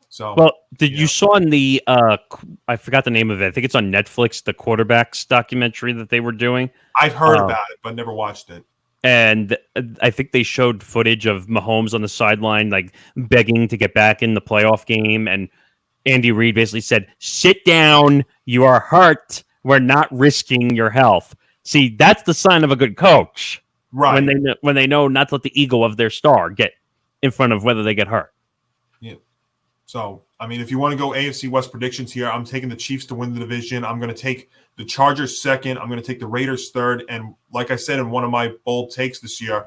So, well, you saw in the I forgot the name of it. I think it's on Netflix, the quarterbacks documentary that they were doing. I've heard about it, but never watched it. And I think they showed footage of Mahomes on the sideline, like begging to get back in the playoff game. And Andy Reid basically said, "Sit down. You are hurt. We're not risking your health." See, that's the sign of a good coach, right? When they know not to let the ego of their star get in front of whether they get hurt. Yeah. So, I mean, if you want to go AFC West predictions here, I'm taking the Chiefs to win the division. I'm going to take the Chargers second. I'm going to take the Raiders third. And like I said in one of my bold takes this year,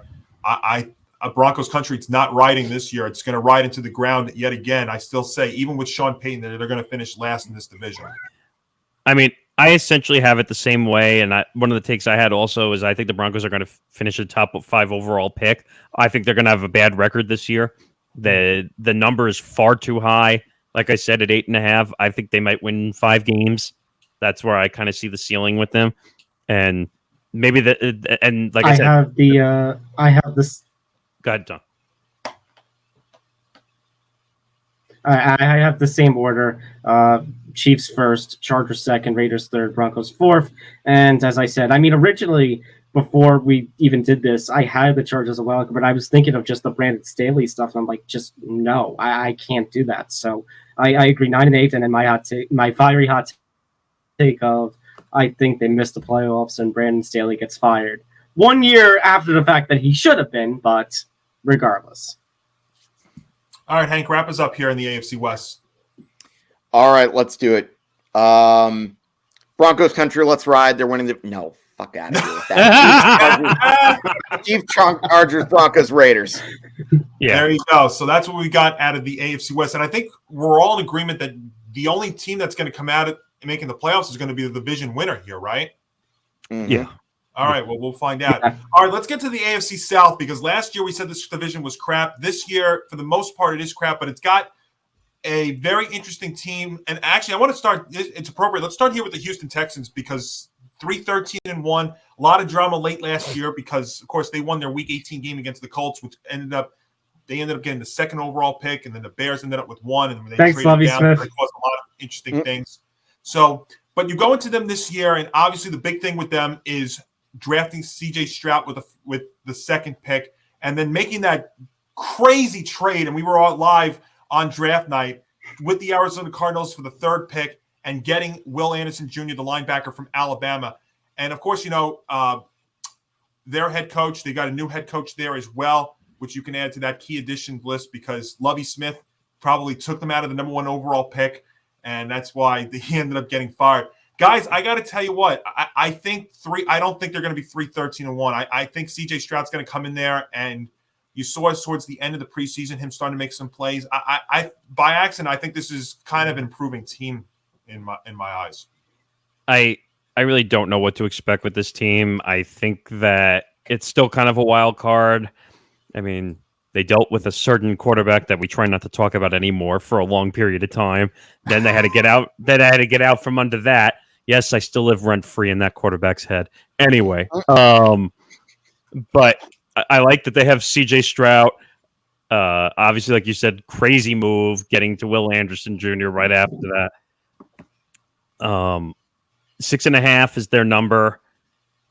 Broncos country, it's not riding this year. It's going to ride into the ground yet again. I still say, even with Sean Payton, they're going to finish last in this division. I mean, I essentially have it the same way. And one of the takes I had also is I think the Broncos are going to finish the top 5 overall pick. I think they're going to have a bad record this year. The number is far too high. Like I said, at 8.5, I think they might win 5 games. That's where I kind of see the ceiling with them. And maybe I said, I have this. Go ahead, Tom. I have the same order. Chiefs first, Chargers second, Raiders third, Broncos fourth. And as I said, I mean, originally, before we even did this, I had the Chargers as well, but I was thinking of just the Brandon Staley stuff, and I'm like, just no, I can't do that. So I agree, 9-8, and then my fiery hot take of I think they missed the playoffs and Brandon Staley gets fired 1 year after the fact that he should have been, but regardless. All right, Hank, wrap us up here in the AFC West. All right, let's do it. Broncos country, let's ride. They're winning the... No, fuck out of here with that. Chiefs, Chargers, Broncos, Raiders. Yeah. There you go. So that's what we got out of the AFC West. And I think we're all in agreement that the only team that's going to come out of making the playoffs is going to be the division winner here, right? Mm-hmm. Yeah. All right, well, we'll find out. All right, let's get to the AFC South, because last year we said this division was crap. This year, for the most part, it is crap, but it's got a very interesting team. And actually, I want to start – it's appropriate. Let's start here with the Houston Texans, because 3-13-1, a lot of drama late last year because, of course, they won their Week 18 game against the Colts, which ended up getting the second overall pick, and then the Bears ended up with 1, and they Thanks, traded Lovie down. Smith. It caused a lot of interesting things. So, but you go into them this year, and obviously the big thing with them is – drafting C.J. Stroud with the second pick, and then making that crazy trade. And we were all live on draft night with the Arizona Cardinals for the third pick and getting Will Anderson Jr., the linebacker from Alabama. And of course, you know, their head coach, they got a new head coach there as well, which you can add to that key addition list, because Lovie Smith probably took them out of the number 1 overall pick. And that's why he ended up getting fired. Guys, I got to tell you what, I don't think they're going to be 3-13-1. I think C.J. Stroud's going to come in there, and you saw towards the end of the preseason him starting to make some plays. I by accident, I think this is kind of an improving team in my eyes. I really don't know what to expect with this team. I think that it's still kind of a wild card. I mean, they dealt with a certain quarterback that we try not to talk about anymore for a long period of time. Then they had to get out. Then I had to get out from under that. Yes, I still live rent-free in that quarterback's head. Anyway, but I like that they have C.J. Stroud. Obviously, like you said, crazy move, getting to Will Anderson Jr. right after that. 6.5 is their number.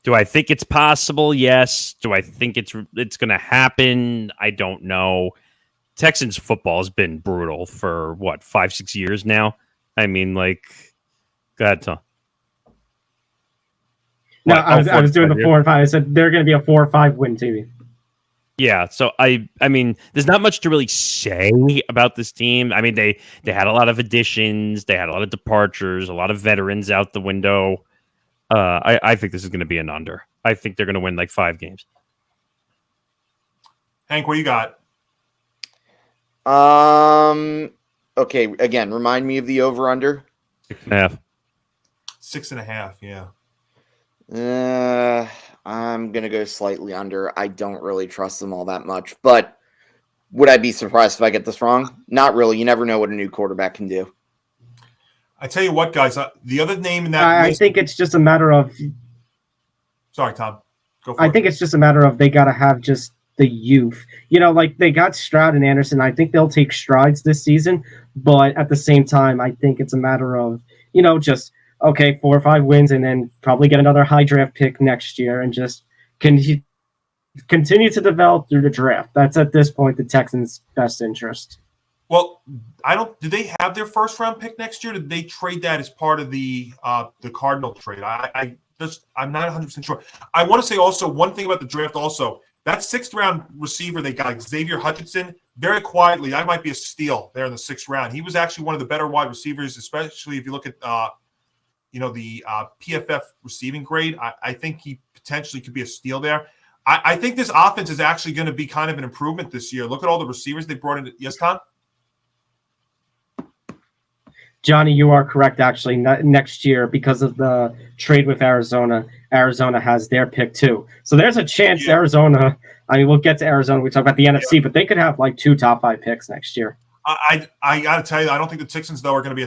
Do I think it's possible? Yes. Do I think it's going to happen? I don't know. Texans football has been brutal for, 5-6 years now? I mean, go ahead, Tom. No, I was doing the 4 and 5. I said they're going to be a 4 or 5 win team. Yeah, so I mean, there's not much to really say about this team. I mean, they had a lot of additions, they had a lot of departures, a lot of veterans out the window. I think this is going to be an under. I think they're going to win 5 games. Hank, what you got? Okay, again, remind me of the over-under. 6.5. 6.5, yeah. I'm going to go slightly under. I don't really trust them all that much, but would I be surprised if I get this wrong? Not really. You never know what a new quarterback can do. I tell you what, guys, the other name in that I list, think it's just a matter of. sorry, Tom. Go for I it. think it's just a matter of they got to have just the youth. You know, like they got Stroud and Anderson. I think they'll take strides this season, but at the same time, I think it's a matter of, you know, just, okay, 4 or 5 wins and then probably get another high draft pick next year and just continue to develop through the draft. That's at this point the Texans' best interest. Well, did they have their first round pick next year? Did they trade that as part of the Cardinal trade? I'm not 100% sure. I want to say also one thing about the draft also. That 6th round receiver they got, Xavier Hutchinson, very quietly, that might be a steal there in the 6th round. He was actually one of the better wide receivers, especially if you look at the PFF receiving grade. I think he potentially could be a steal there. I think this offense is actually going to be kind of an improvement this year. Look at all the receivers they brought in. Yes, Tom? Johnny, you are correct, actually. Next year, because of the trade with Arizona, Arizona has their pick too. So there's a chance Arizona, I mean, we'll get to Arizona. We talk about the NFC, but they could have like 2 top 5 picks next year. I got to tell you, I don't think the Texans, though, are going to be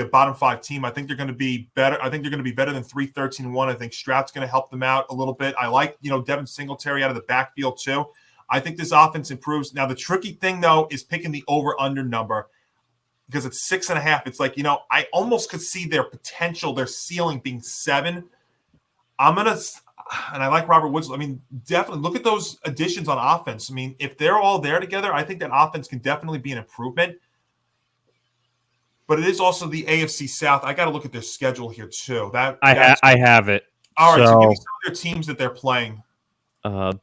a bottom 5 team. I think they're going to be better. I think they're going to be better than 3-13-1. I think Stroud's going to help them out a little bit. I like, Devin Singletary out of the backfield too. I think this offense improves. Now, the tricky thing, though, is picking the over-under number. Because it's 6.5. It's like, I almost could see their potential, their ceiling being 7. And I like Robert Woods. I mean, definitely look at those additions on offense. I mean, if they're all there together, I think that offense can definitely be an improvement. But it is also the AFC South. I got to look at their schedule here too. I have it. All right, so give me some of their teams that they're playing.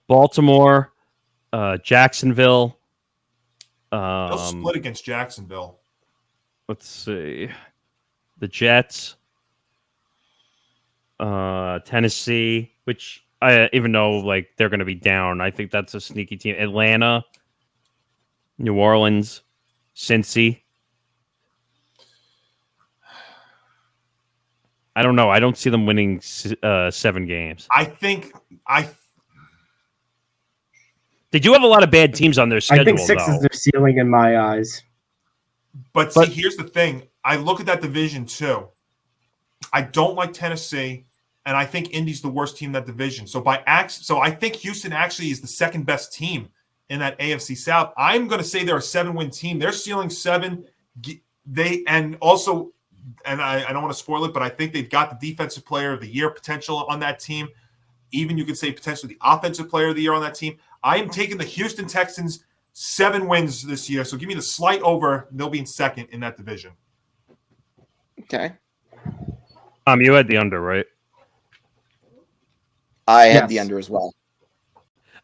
Baltimore, Jacksonville. They'll split against Jacksonville. Let's see. The Jets, Tennessee, which even though like they're going to be down, I think that's a sneaky team. Atlanta, New Orleans, Cincy. I don't know. I don't see them winning 7 games. They do have a lot of bad teams on their schedule. I think 6 is their ceiling in my eyes. But see, here's the thing. I look at that division too. I don't like Tennessee, and I think Indy's the worst team in that division. So I think Houston actually is the second best team in that AFC South. I'm going to say they're a 7-win team. They're ceiling 7. I don't want to spoil it, but I think they've got the defensive player of the year potential on that team. Even you could say potentially the offensive player of the year on that team. I am taking the Houston Texans 7 wins this year. So give me the slight over. They'll be in second in that division. Okay. You had the under, right? I had the under as well.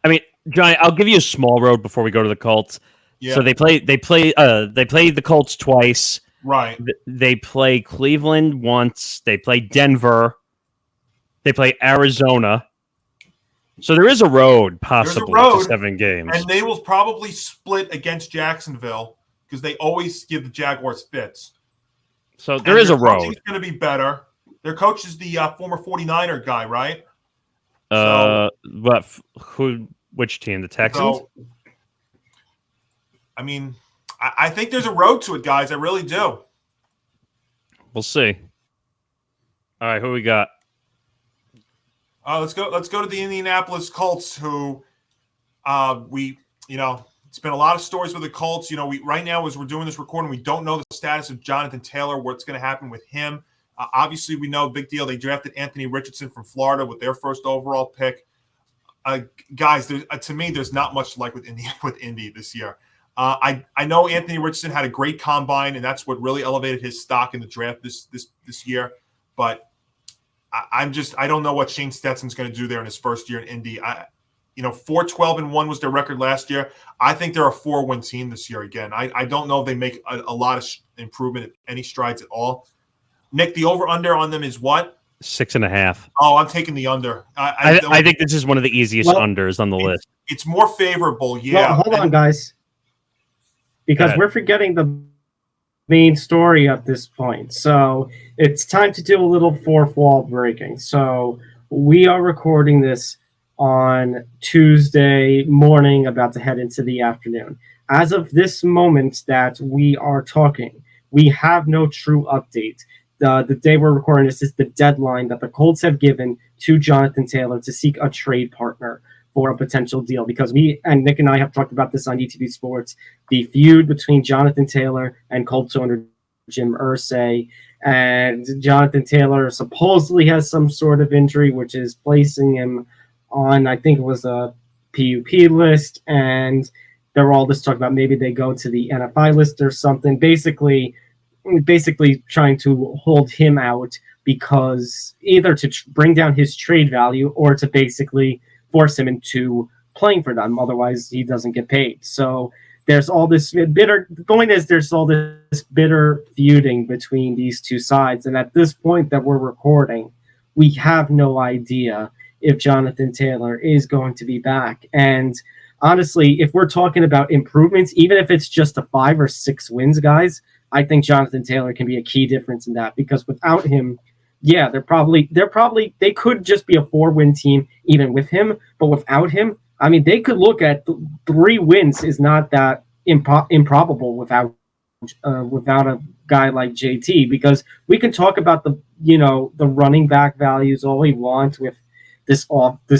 I mean, Johnny, I'll give you a small road before we go to the Colts. Yeah. So they play the Colts twice. Right. They play Cleveland once. They play Denver. They play Arizona. So there is a road possible to 7 games. And they will probably split against Jacksonville because they always give the Jaguars fits. So there is a road. It's going to be better. Their coach is the former 49er guy, right? Which team? The Texans? So, I mean, I think there's a road to it, guys. I really do. We'll see. All right, who we got? Let's go to the Indianapolis Colts, who it's been a lot of stories with the Colts. Right now as we're doing this recording, we don't know the status of Jonathan Taylor, what's going to happen with him. Obviously, we know big deal. They drafted Anthony Richardson from Florida with their first overall pick. Guys, to me, there's not much like with Indy this year. I know Anthony Richardson had a great combine, and that's what really elevated his stock in the draft this year. But I don't know what Shane Stetson's going to do there in his first year in Indy. 4-12-1 was their record last year. I think they're a 4-win team this year again. I don't know if they make a lot of improvement, any strides at all. Nick, the over-under on them is what? 6.5. Oh, I'm taking the under. I think this is one of the easiest unders on the list. It's more favorable, yeah. Well, hold on, guys. Because we're forgetting the main story at this point. So it's time to do a little fourth wall breaking. So we are recording this on Tuesday morning, about to head into the afternoon. As of this moment that we are talking, we have no true update. The day we're recording this is the deadline that the Colts have given to Jonathan Taylor to seek a trade partner for a potential deal, because we and Nick and I have talked about this on ETB Sports, the feud between Jonathan Taylor and Colts owner Jim Irsay. And Jonathan Taylor supposedly has some sort of injury, which is placing him on, I think it was a PUP list, and they're all just talking about maybe they go to the NFI list or something. Basically trying to hold him out, because either to bring down his trade value or to basically force him into playing for them. Otherwise, he doesn't get paid. So there's all this bitter. The point is, there's all this bitter feuding between these two sides. And at this point that we're recording, we have no idea if Jonathan Taylor is going to be back. And honestly, if we're talking about improvements, even if it's just a 5 or 6 wins, guys, I think Jonathan Taylor can be a key difference in that, because without him, yeah, they could just be a 4-win team even with him, but without him, I mean, they could look at 3 wins is not that improbable without a guy like JT, because we can talk about the running back values all we want with this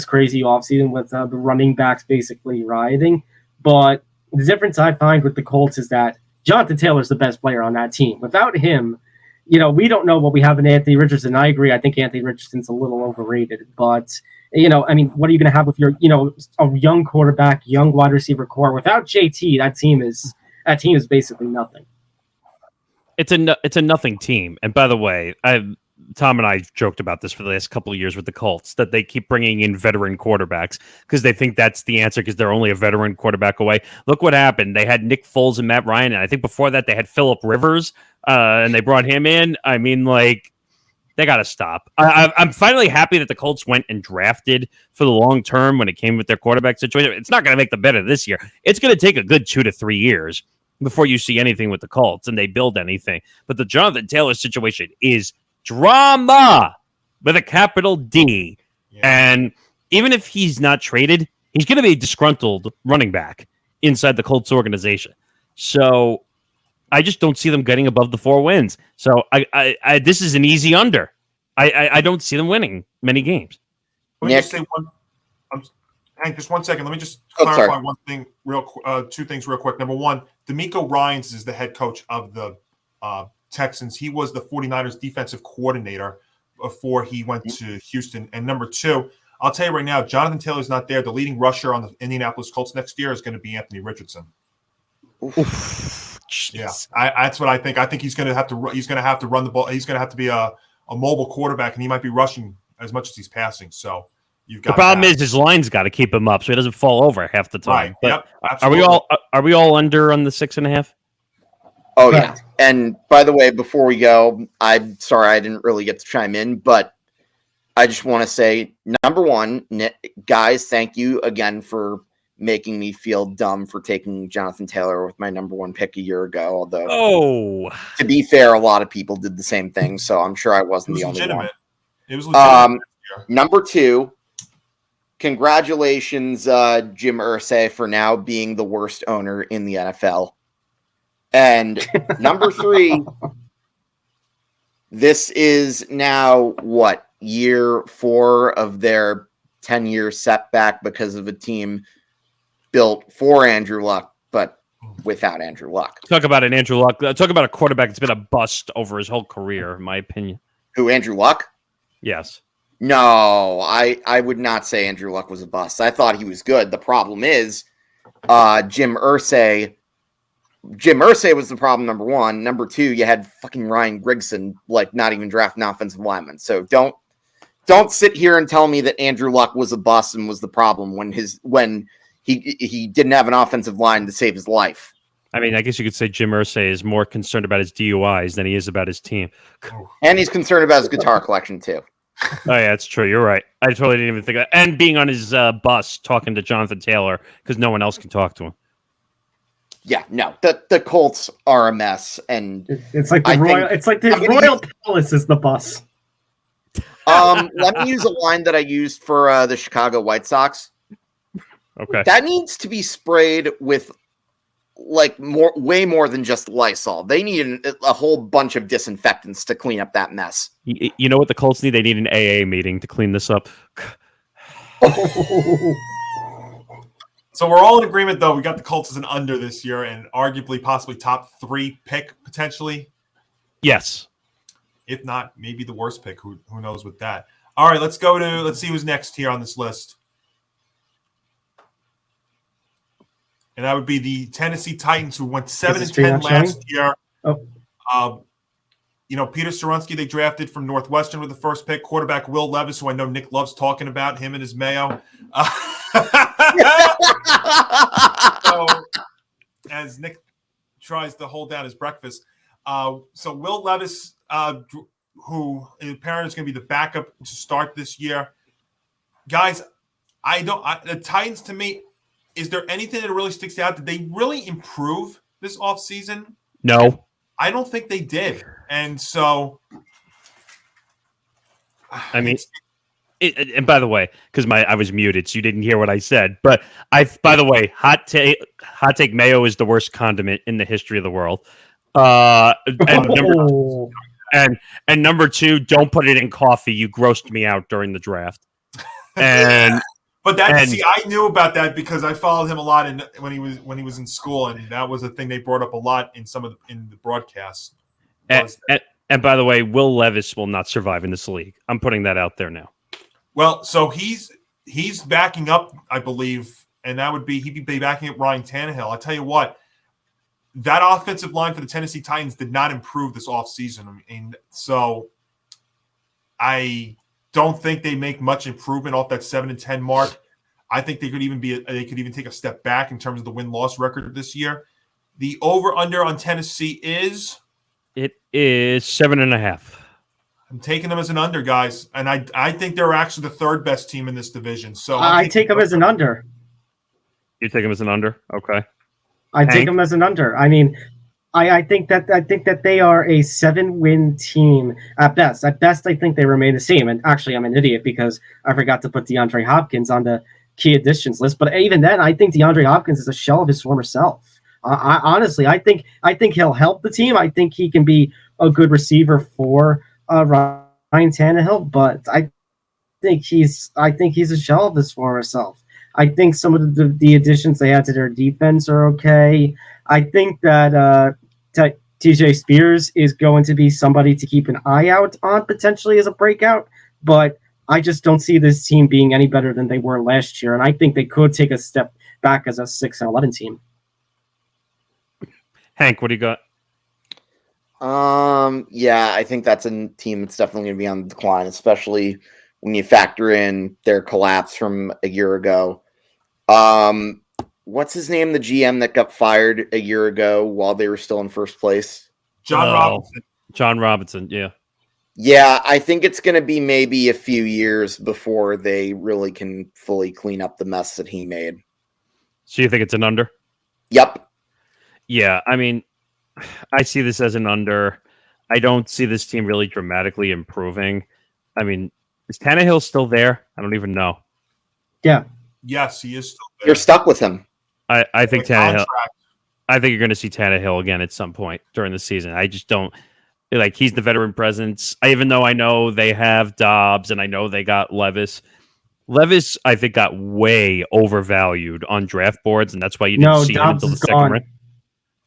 crazy offseason with the running backs basically rioting, but the difference I find with the Colts is that Jonathan Taylor's the best player on that team. Without him, we don't know what we have in Anthony Richardson. I agree. I think Anthony Richardson's a little overrated, but I mean, what are you going to have with your, a young quarterback, young wide receiver core? Without JT, that team is basically nothing. It's a nothing team. And by the way, Tom and I joked about this for the last couple of years with the Colts, that they keep bringing in veteran quarterbacks because they think that's the answer, because they're only a veteran quarterback away. Look what happened. They had Nick Foles and Matt Ryan, and I think before that they had Phillip Rivers, and they brought him in. I mean, they got to stop. I'm finally happy that the Colts went and drafted for the long term when it came with their quarterback situation. It's not going to make them better this year. It's going to take a good 2 to 3 years before you see anything with the Colts and they build anything. But the Jonathan Taylor situation is drama with a capital D. Yeah. And even if he's not traded, he's going to be a disgruntled running back inside the Colts organization. So I just don't see them getting above the 4 wins. So I this is an easy under. I don't see them winning many games. Let me just say Hank, just 1 second. Let me just clarify one thing, two things real quick. Number one, DeMeco Ryans is the head coach of the Texans. He was the 49ers defensive coordinator before he went to Houston. And number two, I'll tell you right now, Jonathan Taylor's not there. The leading rusher on the Indianapolis Colts next year is going to be Anthony Richardson. Oof. Yeah, that's what I think. I think he's going to have to. He's going to have to run the ball. He's going to have to be a mobile quarterback, and he might be rushing as much as he's passing. So you've got the problem is his line's got to keep him up so he doesn't fall over half the time. Right. But yep. Absolutely. Are we all under on the 6.5? Oh yeah. And by the way, before we go, I'm sorry I didn't really get to chime in, but I just want to say, number one, guys, thank you again for making me feel dumb for taking Jonathan Taylor with my number 1 pick a year ago. Although, to be fair, a lot of people did the same thing, so I'm sure I wasn't the only one. It was legitimate. Number 2, congratulations, Jim Irsay, for now being the worst owner in the NFL. And number 3, this is now year 4 of their 10-year setback because of a team built for Andrew Luck, but without Andrew Luck. Talk about an Andrew Luck. Talk about a quarterback that's been a bust over his whole career, in my opinion. Who, Andrew Luck? Yes. No, I would not say Andrew Luck was a bust. I thought he was good. The problem is Jim Irsay. Jim Irsay was the problem, number 1. Number 2, you had fucking Ryan Grigson, not even drafting offensive lineman. So don't sit here and tell me that Andrew Luck was a bust and was the problem when he didn't have an offensive line to save his life. I mean, I guess you could say Jim Irsay is more concerned about his DUIs than he is about his team. And he's concerned about his guitar collection, too. Oh, yeah, that's true. You're right. I totally didn't even think of that. And being on his bus talking to Jonathan Taylor because no one else can talk to him. Yeah, no. The Colts are a mess. And it's like the Royal Palace is the bus. Let me use a line that I used for the Chicago White Sox. Okay. That needs to be sprayed with way more than just Lysol. They need a whole bunch of disinfectants to clean up that mess. You know what the Colts need? They need an AA meeting to clean this up. So we're all in agreement, though. We got the Colts as an under this year and arguably possibly top 3 pick potentially. Yes. If not, maybe the worst pick. Who knows with that? All right, let's see who's next here on this list. And that would be the Tennessee Titans, who went 7-10 last year. Oh. Peter Skoronsky, they drafted from Northwestern with the first pick. Quarterback Will Levis, who I know Nick loves talking about, him and his Mayo. So, as Nick tries to hold down his breakfast. So Will Levis, who apparently is going to be the backup to start this year. Guys, the Titans, to me, is there anything that really sticks out? Did they really improve this offseason? No. I don't think they did. And so, I mean, and by the way, because I was muted, so you didn't hear what I said. But by the way, hot take, mayo is the worst condiment in the history of the world. And number 2, don't put it in coffee. You grossed me out during the draft. And I knew about that because I followed him a lot when he was in school, and that was a thing they brought up a lot in the broadcasts. And by the way, Will Levis will not survive in this league. I'm putting that out there now. Well, so he's backing up, I believe, and he'd be backing up Ryan Tannehill. I'll tell you what, that offensive line for the Tennessee Titans did not improve this offseason. I mean, so I don't think they make much improvement off that 7-10 mark. I think they could even take a step back in terms of the win-loss record this year. The over/under on Tennessee is 7.5. I'm taking them as an under, guys, and I think they're actually the 3rd best team in this division. So I take them as an under. You take them as an under, okay? I take them as an under. I mean, I think that they are a 7-win team at best. At best, I think they remain the same. And actually, I'm an idiot because I forgot to put DeAndre Hopkins on the key additions list. But even then, I think DeAndre Hopkins is a shell of his former self. Honestly, I think he'll help the team. I think he can be a good receiver for Ryan Tannehill. But I think he's a shell of his former self. I think some of the additions they had to their defense are okay. I think that TJ Spears is going to be somebody to keep an eye out on potentially as a breakout, but I just don't see this team being any better than they were last year, and I think they could take a step back as a 6-11 team. Hank, what do you got? Yeah, I think that's a team that's definitely going to be on the decline, especially when you factor in their collapse from a year ago. What's his name? The GM that got fired a year ago while they were still in first place? John Robinson. John Robinson, yeah. Yeah, I think it's going to be maybe a few years before they really can fully clean up the mess that he made. So you think it's an under? Yep. Yeah, I mean, I see this as an under. I don't see this team really dramatically improving. I mean, is Tannehill still there? I don't even know. Yeah. Yes, he is still there. You're stuck with him. I think Tannehill. I think you're going to see Tannehill again at some point during the season. I just don't like he's the veteran presence. Even though I know they have Dobbs and I know they got Levis. Levis, I think, got way overvalued on draft boards, and that's why you didn't see him until the second round.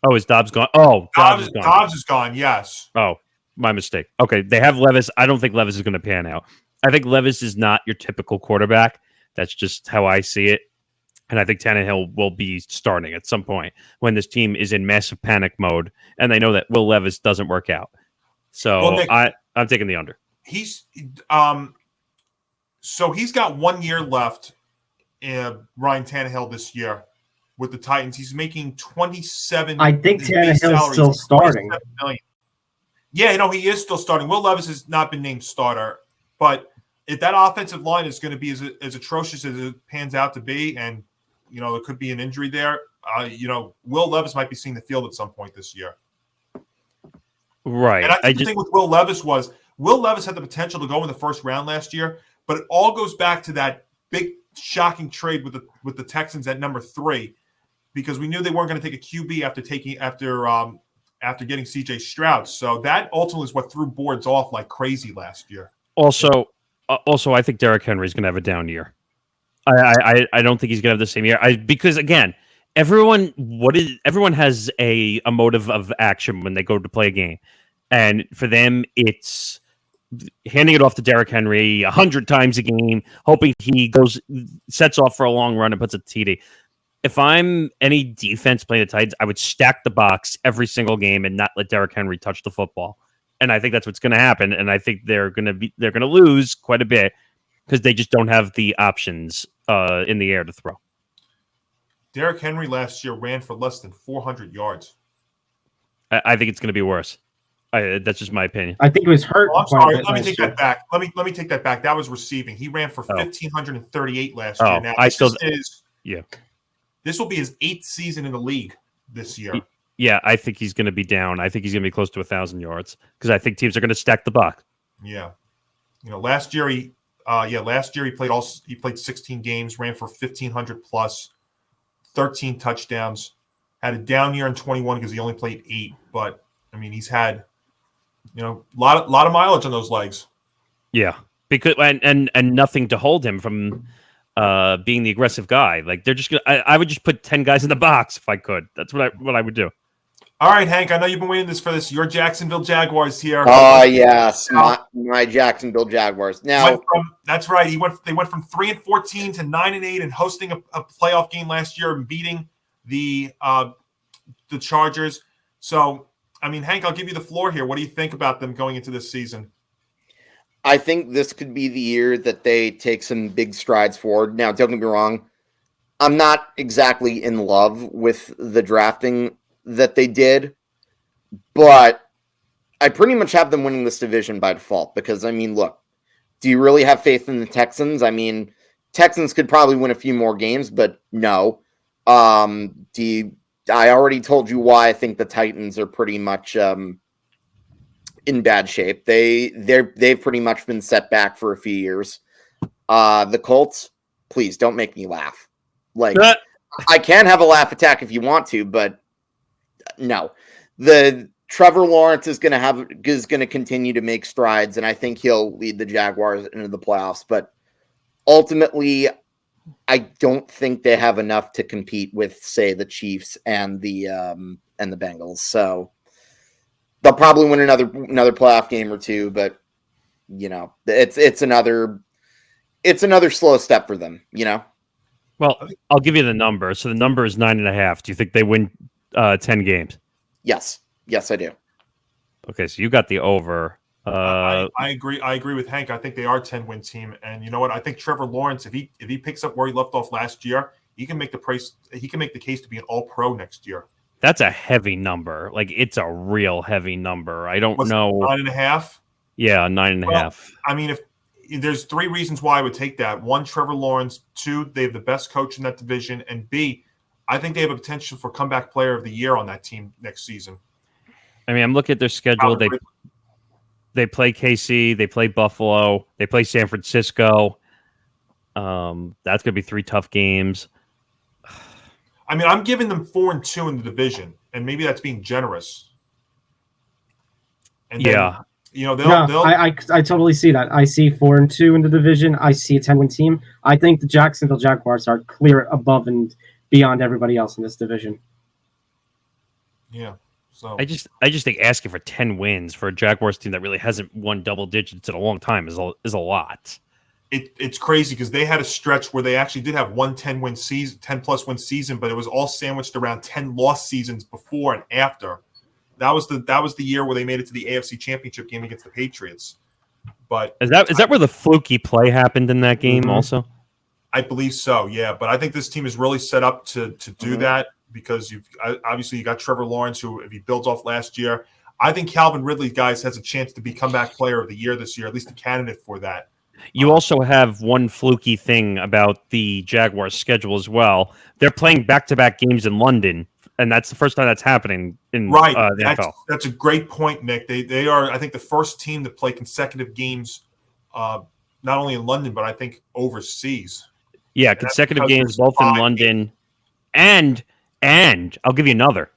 Oh, is Dobbs gone? Oh, Dobbs is gone. Dobbs is gone. Yes. Oh, my mistake. Okay, they have Levis. I don't think Levis is going to pan out. I think Levis is not your typical quarterback. That's just how I see it. And I think Tannehill will be starting at some point when this team is in massive panic mode and they know that Will Levis doesn't work out. So Nick, I'm taking the under. So he's got 1 year left in Ryan Tannehill this year with the Titans. He's making 27. I think Tannehill's still starting. Yeah, he is still starting. Will Levis has not been named starter, but if that offensive line is going to be as atrocious as it pans out to be, and there could be an injury there, Will Levis might be seeing the field at some point this year. Right. And I think the thing with Will Levis was Will Levis had the potential to go in the first round last year, but it all goes back to that big shocking trade with the Texans at number 3, because we knew they weren't going to take a QB after getting CJ Stroud. So that ultimately is what threw boards off like crazy last year. Also, I think Derrick Henry is going to have a down year. I don't think he's going to have the same year. Because again, everyone has a motive of action when they go to play a game, and for them, it's handing it off to Derrick Henry 100 times a game, hoping he sets off for a long run and puts a TD. If I'm any defense playing the Titans, I would stack the box every single game and not let Derrick Henry touch the football. And I think that's what's going to happen. And I think they're going to lose quite a bit because they just don't have the options in the air to throw. Derrick Henry last year ran for less than 400 yards. I think it's going to be worse. That's just my opinion. I think it was hurt. I'm sorry. Let me take that back. Let me take that back. That was receiving. He ran for 1,538 last year. Now, this will be his 8th season in the league this year. Yeah, I think he's going to be down. I think he's going to be close to 1,000 yards because I think teams are going to stack the box. Yeah, last year he played 16 games, ran for 1,500 plus, 13 touchdowns. Had a down year in 21 because he only played 8. But I mean, he's had a lot of mileage on those legs. Yeah, because and nothing to hold him from being the aggressive guy. Like they're just gonna. I would just put 10 guys in the box if I could. That's what I would do. All right, Hank. I know you've been waiting for this. Your Jacksonville Jaguars here. Oh yes, my Jacksonville Jaguars. Now that's right. They went from 3-14 to 9-8 and hosting a playoff game last year and beating the Chargers. So I mean, Hank, I'll give you the floor here. What do you think about them going into this season? I think this could be the year that they take some big strides forward. Now, don't get me wrong. I'm not exactly in love with the drafting that they did, but I pretty much have them winning this division by default because, I mean, look, do you really have faith in the Texans? I mean, Texans could probably win a few more games, but no. I already told you why I think the Titans are pretty much in bad shape. They've pretty much been set back for a few years. The Colts, please don't make me laugh. Like I can have a laugh attack if you want to, but no. The Trevor Lawrence is going to continue to make strides, and I think he'll lead the Jaguars into the playoffs. But ultimately, I don't think they have enough to compete with, say, the Chiefs and the Bengals. So they'll probably win another playoff game or two, but it's another slow step for them. Well, I'll give you the number. So the number is 9.5. Do you think they win 10 games? Yes, I do. Okay, so you got the over. I agree with Hank. I think they are a 10-win team, and you know what? I think Trevor Lawrence, if he picks up where he left off last year, he can make the case to be an All-Pro next year. That's a heavy number. Like it's a real heavy number. I don't know. 9.5. Yeah, 9.5. Well, I mean, if there's 3 reasons why I would take that: 1, Trevor Lawrence; 2, they have the best coach in that division; and B, I think they have a potential for comeback player of the year on that team next season. I mean, I'm looking at their schedule. They play KC, they play Buffalo, they play San Francisco. That's going to be 3 tough games. I mean, I'm giving them 4-2 in the division, and maybe that's being generous. And then, I totally see that. I see 4-2 in the division. I see a 10-win team. I think the Jacksonville Jaguars are clear above and beyond everybody else in this division. Yeah. So I just think asking for 10 wins for a Jaguars team that really hasn't won double digits in a long time is a lot. It's crazy because they had a stretch where they actually did have one 10-win season, 10+ win season, but it was all sandwiched around 10 loss seasons before and after. That was the year where they made it to the AFC Championship game against the Patriots. But is that where the fluky play happened in that game? Also, I believe so. Yeah, but I think this team is really set up to do that because you got Trevor Lawrence, who if he builds off last year, I think Calvin Ridley, guys, has a chance to be comeback player of the year this year, at least a candidate for that. You also have one fluky thing about the Jaguars' schedule as well. They're playing back-to-back games in London and that's the first time that's happening in Right. the NFL. That's a great point, Nick. They are, I think, the first team to play consecutive games, not only in London, but I think overseas. Yeah, And that's consecutive because games there's both in 5 London, and I'll give you another.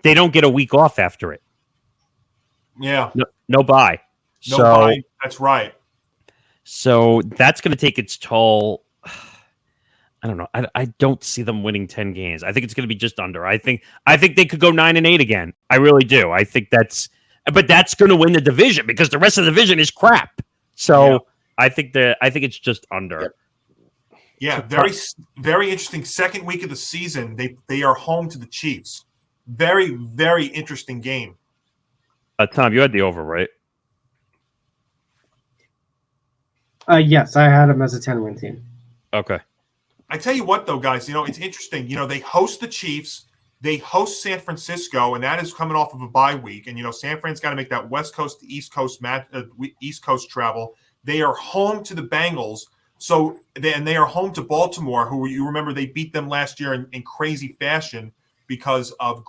They don't get a week off after it. Yeah. No bye. No bye. That's right. So that's going to take its toll. I don't know. I don't see them winning 10 games. I think it's going to be just under. I think they could go 9-8 again. I really do. I think but that's going to win the division because the rest of the division is crap. So yeah. I think it's just under. Yeah, very very interesting. Second week of the season, they are home to the Chiefs. Very very interesting game. Tom, you had the over, right? Yes, I had them as a 10-win team. Okay. I tell you what, though, guys, it's interesting. They host the Chiefs, they host San Francisco, and that is coming off of a bye week. And San Fran's got to make that West Coast to East Coast East Coast travel. They are home to the Bengals, they are home to Baltimore, who you remember they beat them last year in crazy fashion because of a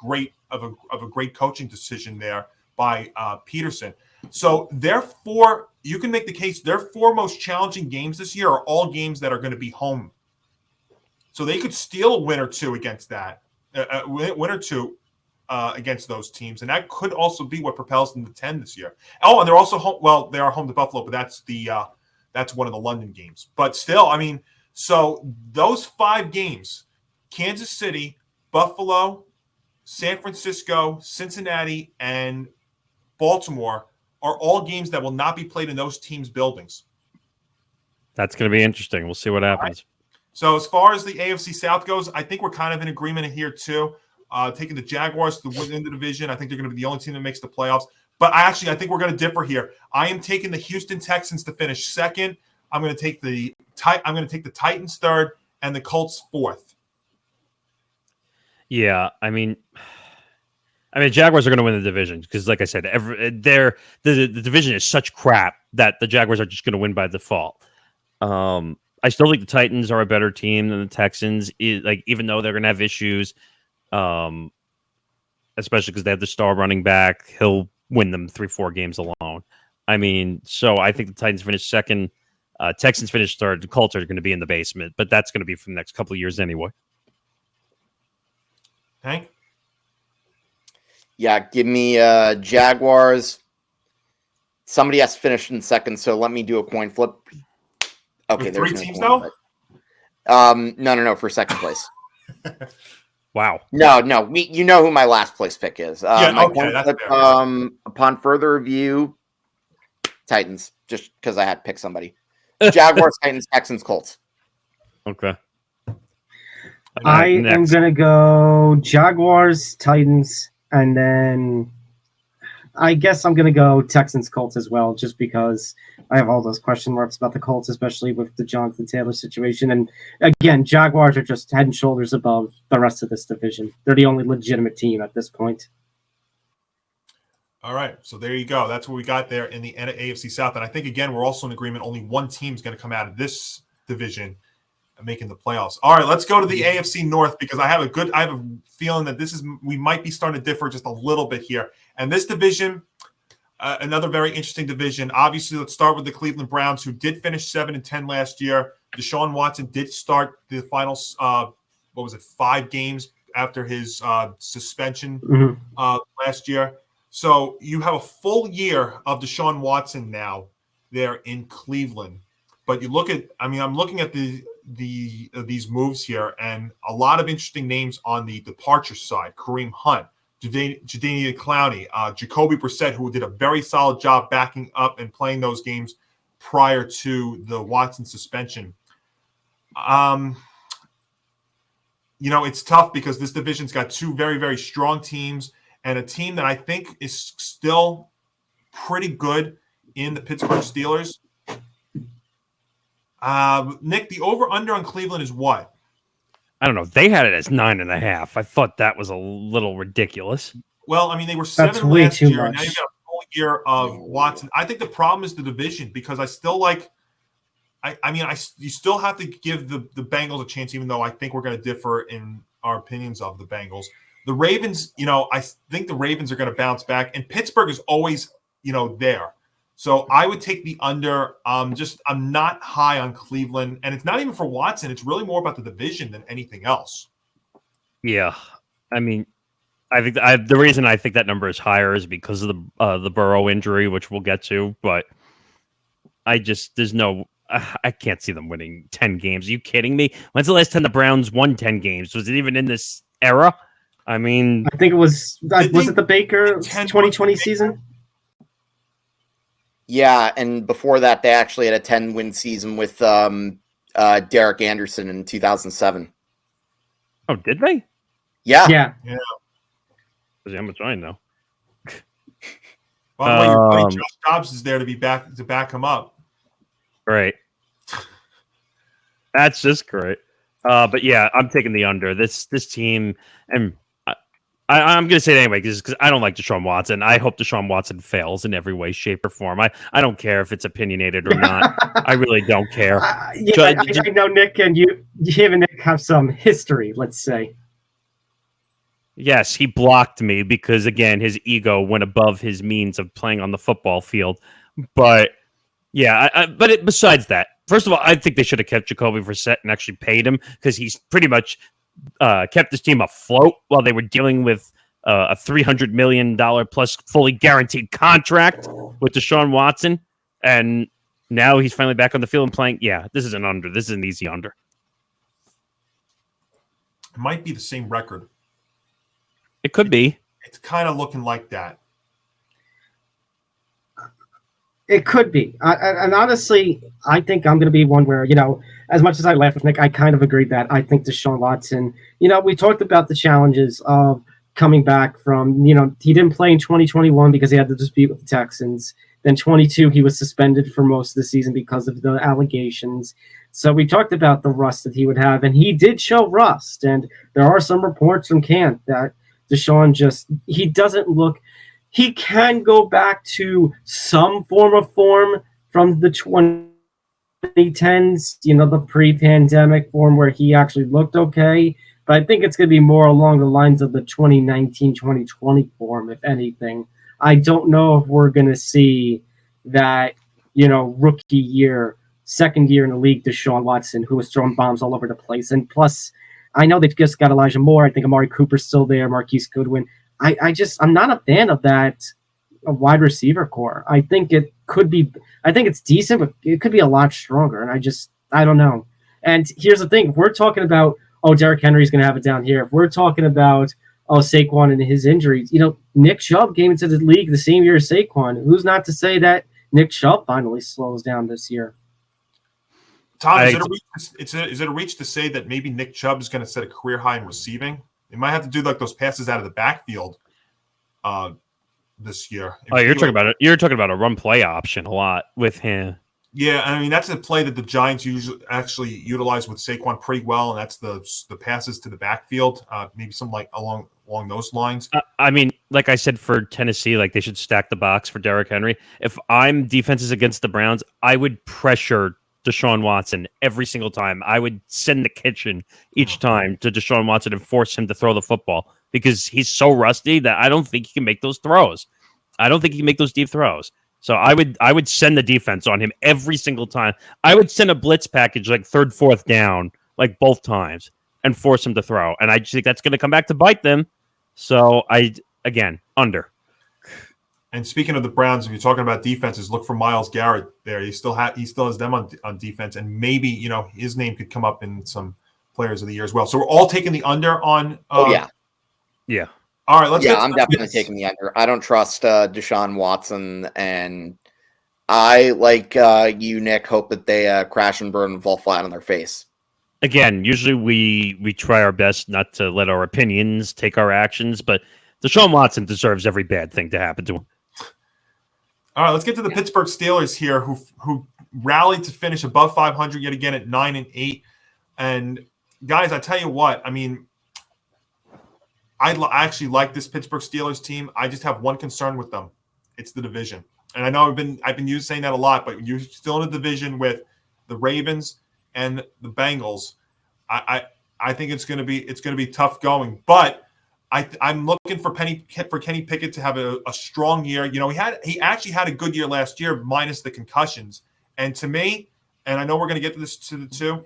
great coaching decision there by Peterson. So therefore, you can make the case their 4 most challenging games this year are all games that are going to be home. So they could steal a win or two against that, against those teams, and that could also be what propels them to 10 this year. Oh, and they're also home. Well, they are home to Buffalo, but that's one of the London games. But still, so those 5 games: Kansas City, Buffalo, San Francisco, Cincinnati, and Baltimore are all games that will not be played in those teams' buildings. That's going to be interesting. We'll see what happens. So as far as the AFC South goes, I think we're kind of in agreement here too. Taking the Jaguars to win the division, I think they're going to be the only team that makes the playoffs. But I think we're going to differ here. I am taking the Houston Texans to finish second. I'm going to take the Titans third and the Colts fourth. Yeah, Jaguars are going to win the division because, like I said, the division is such crap that the Jaguars are just going to win by default. I still think the Titans are a better team than the Texans, even though they're going to have issues, especially because they have the star running back. He'll win them 3-4 games alone. So I think the Titans finish second, Texans finish third. The Colts are going to be in the basement, but that's going to be for the next couple of years anyway. Hank? Yeah, give me Jaguars. Somebody has to finish in second, so let me do a coin flip. Okay, with there's 3 no teams coin, though? No, for second place. Wow. No, you know who my last place pick is. My okay, that's flip, fair. upon further review, Titans, just because I had to pick somebody. Jaguars, Titans, Texans, Colts. Okay. I am going to go Jaguars, Titans, and then I guess I'm going to go Texans, Colts as well, just because I have all those question marks about the Colts, especially with the Jonathan Taylor situation. And again, Jaguars are just head and shoulders above the rest of this division. They're the only legitimate team at this point. All right, so there you go. That's what we got there in the AFC South. And I think, again, we're also in agreement. Only one team is going to come out of this division making the playoffs. All right, let's go to the AFC North because I have a feeling that we might be starting to differ just a little bit here. And this division, another very interesting division. Obviously, let's start with the Cleveland Browns, who did finish 7-10 last year. Deshaun Watson did start the final, 5 games after his suspension last year. So you have a full year of Deshaun Watson now there in Cleveland. But you look at, I'm looking at these moves here, and a lot of interesting names on the departure side. Kareem Hunt, Jadeveon Clowney, Jacoby Brissett, who did a very solid job backing up and playing those games prior to the Watson suspension. It's tough because this division's got 2 very, very strong teams and a team that I think is still pretty good in the Pittsburgh Steelers. Nick, the over-under on Cleveland is what? I don't know. They had it as 9.5. I thought that was a little ridiculous. Well, they were 7 last year, and now you've got a full year of Watson. I think the problem is the division because I still you still have to give the Bengals a chance, even though I think we're going to differ in our opinions of the Bengals. The Ravens, I think the Ravens are going to bounce back, and Pittsburgh is always, there. So I would take the under. I'm not high on Cleveland, and it's not even for Watson. It's really more about the division than anything else. Yeah, I mean, I think the reason I think that number is higher is because of the Burrow injury, which we'll get to. But I can't see them winning 10 games. Are you kidding me? When's the last time the Browns won 10 games? Was it even in this era? I mean, I think it was it the Baker 2020 season? Yeah, and before that, they actually had a 10-win season with Derek Anderson in 2007. Oh, did they? Yeah. Yeah. How much I know. By the way, your buddy Josh Dobbs is there to back him up. Right. That's just great. But yeah, I'm taking the under. This team, and I'm going to say it anyway because I don't like Deshaun Watson. I hope Deshaun Watson fails in every way, shape, or form. I don't care if it's opinionated or not. I really don't care. I know Nick and you and Nick have some history, let's say. Yes, he blocked me because, again, his ego went above his means of playing on the football field. But, yeah, besides that, first of all, I think they should have kept Jacoby Brissett and actually paid him because he's pretty much kept this team afloat while they were dealing with a $300 million plus fully guaranteed contract with Deshaun Watson. And now he's finally back on the field and playing. Yeah, this is an under. This is an easy under. It might be the same record. It could be. It's kind of looking like that. It could be. And honestly, I think I'm going to be one where, as much as I laugh with Nick, I kind of agree that I think Deshaun Watson, we talked about the challenges of coming back from, he didn't play in 2021 because he had the dispute with the Texans. Then 22, he was suspended for most of the season because of the allegations. So we talked about the rust that he would have, and he did show rust. And there are some reports from camp that Deshaun he doesn't look, he can go back to some form from the 2010s, the pre-pandemic form where he actually looked okay. But I think it's going to be more along the lines of the 2019-2020 form, if anything. I don't know if we're going to see that, rookie year, second year in the league, Deshaun Watson, who was throwing bombs all over the place. And plus, I know they just got Elijah Moore. I think Amari Cooper's still there, Marquise Goodwin. I'm not a fan of that wide receiver core. I think it's decent, but it could be a lot stronger. And I don't know. And here's the thing. If we're talking about, Derrick Henry's going to have it down here. If we're talking about, Saquon and his injuries, Nick Chubb came into the league the same year as Saquon. Who's not to say that Nick Chubb finally slows down this year? Tom, is it a reach to say that maybe Nick Chubb is going to set a career high in receiving? They might have to do like those passes out of the backfield this year. You're talking about a run play option a lot with him. Yeah, I mean that's a play that the Giants usually actually utilize with Saquon pretty well, and that's the passes to the backfield. Maybe something like along those lines. I mean, like I said for Tennessee, like they should stack the box for Derrick Henry. If I'm defenses against the Browns, I would pressure Deshaun Watson every single time. I would send the kitchen each time to Deshaun Watson and force him to throw the football because he's so rusty that I don't think he can make those throws. I don't think he can make those deep throws. So I would send the defense on him every single time. I would send a blitz package like third, fourth down, like both times, and force him to throw. And I just think that's going to come back to bite them. So under. And speaking of the Browns, if you're talking about defenses, look for Myles Garrett there. He still has them on defense, and maybe his name could come up in some players of the year as well. So we're all taking the under on. Yeah. All right, let's. I'm definitely taking the under. I don't trust Deshaun Watson, and I, like you, Nick, hope that they crash and burn and fall flat on their face. Again, usually we try our best not to let our opinions take our actions, but Deshaun Watson deserves every bad thing to happen to him. All right, let's get to the Pittsburgh Steelers here, who rallied to finish above 500 yet again at 9-8. And guys, I tell you what, I mean, I actually like this Pittsburgh Steelers team. I just have one concern with them. It's the division. And I know I've been saying that a lot, but you're still in a division with the Ravens and the Bengals. I think it's going to be tough going. But I'm looking for Kenny Pickett to have a strong year. You know, he actually had a good year last year, minus the concussions. And to me, and I know we're going to get to this to the two.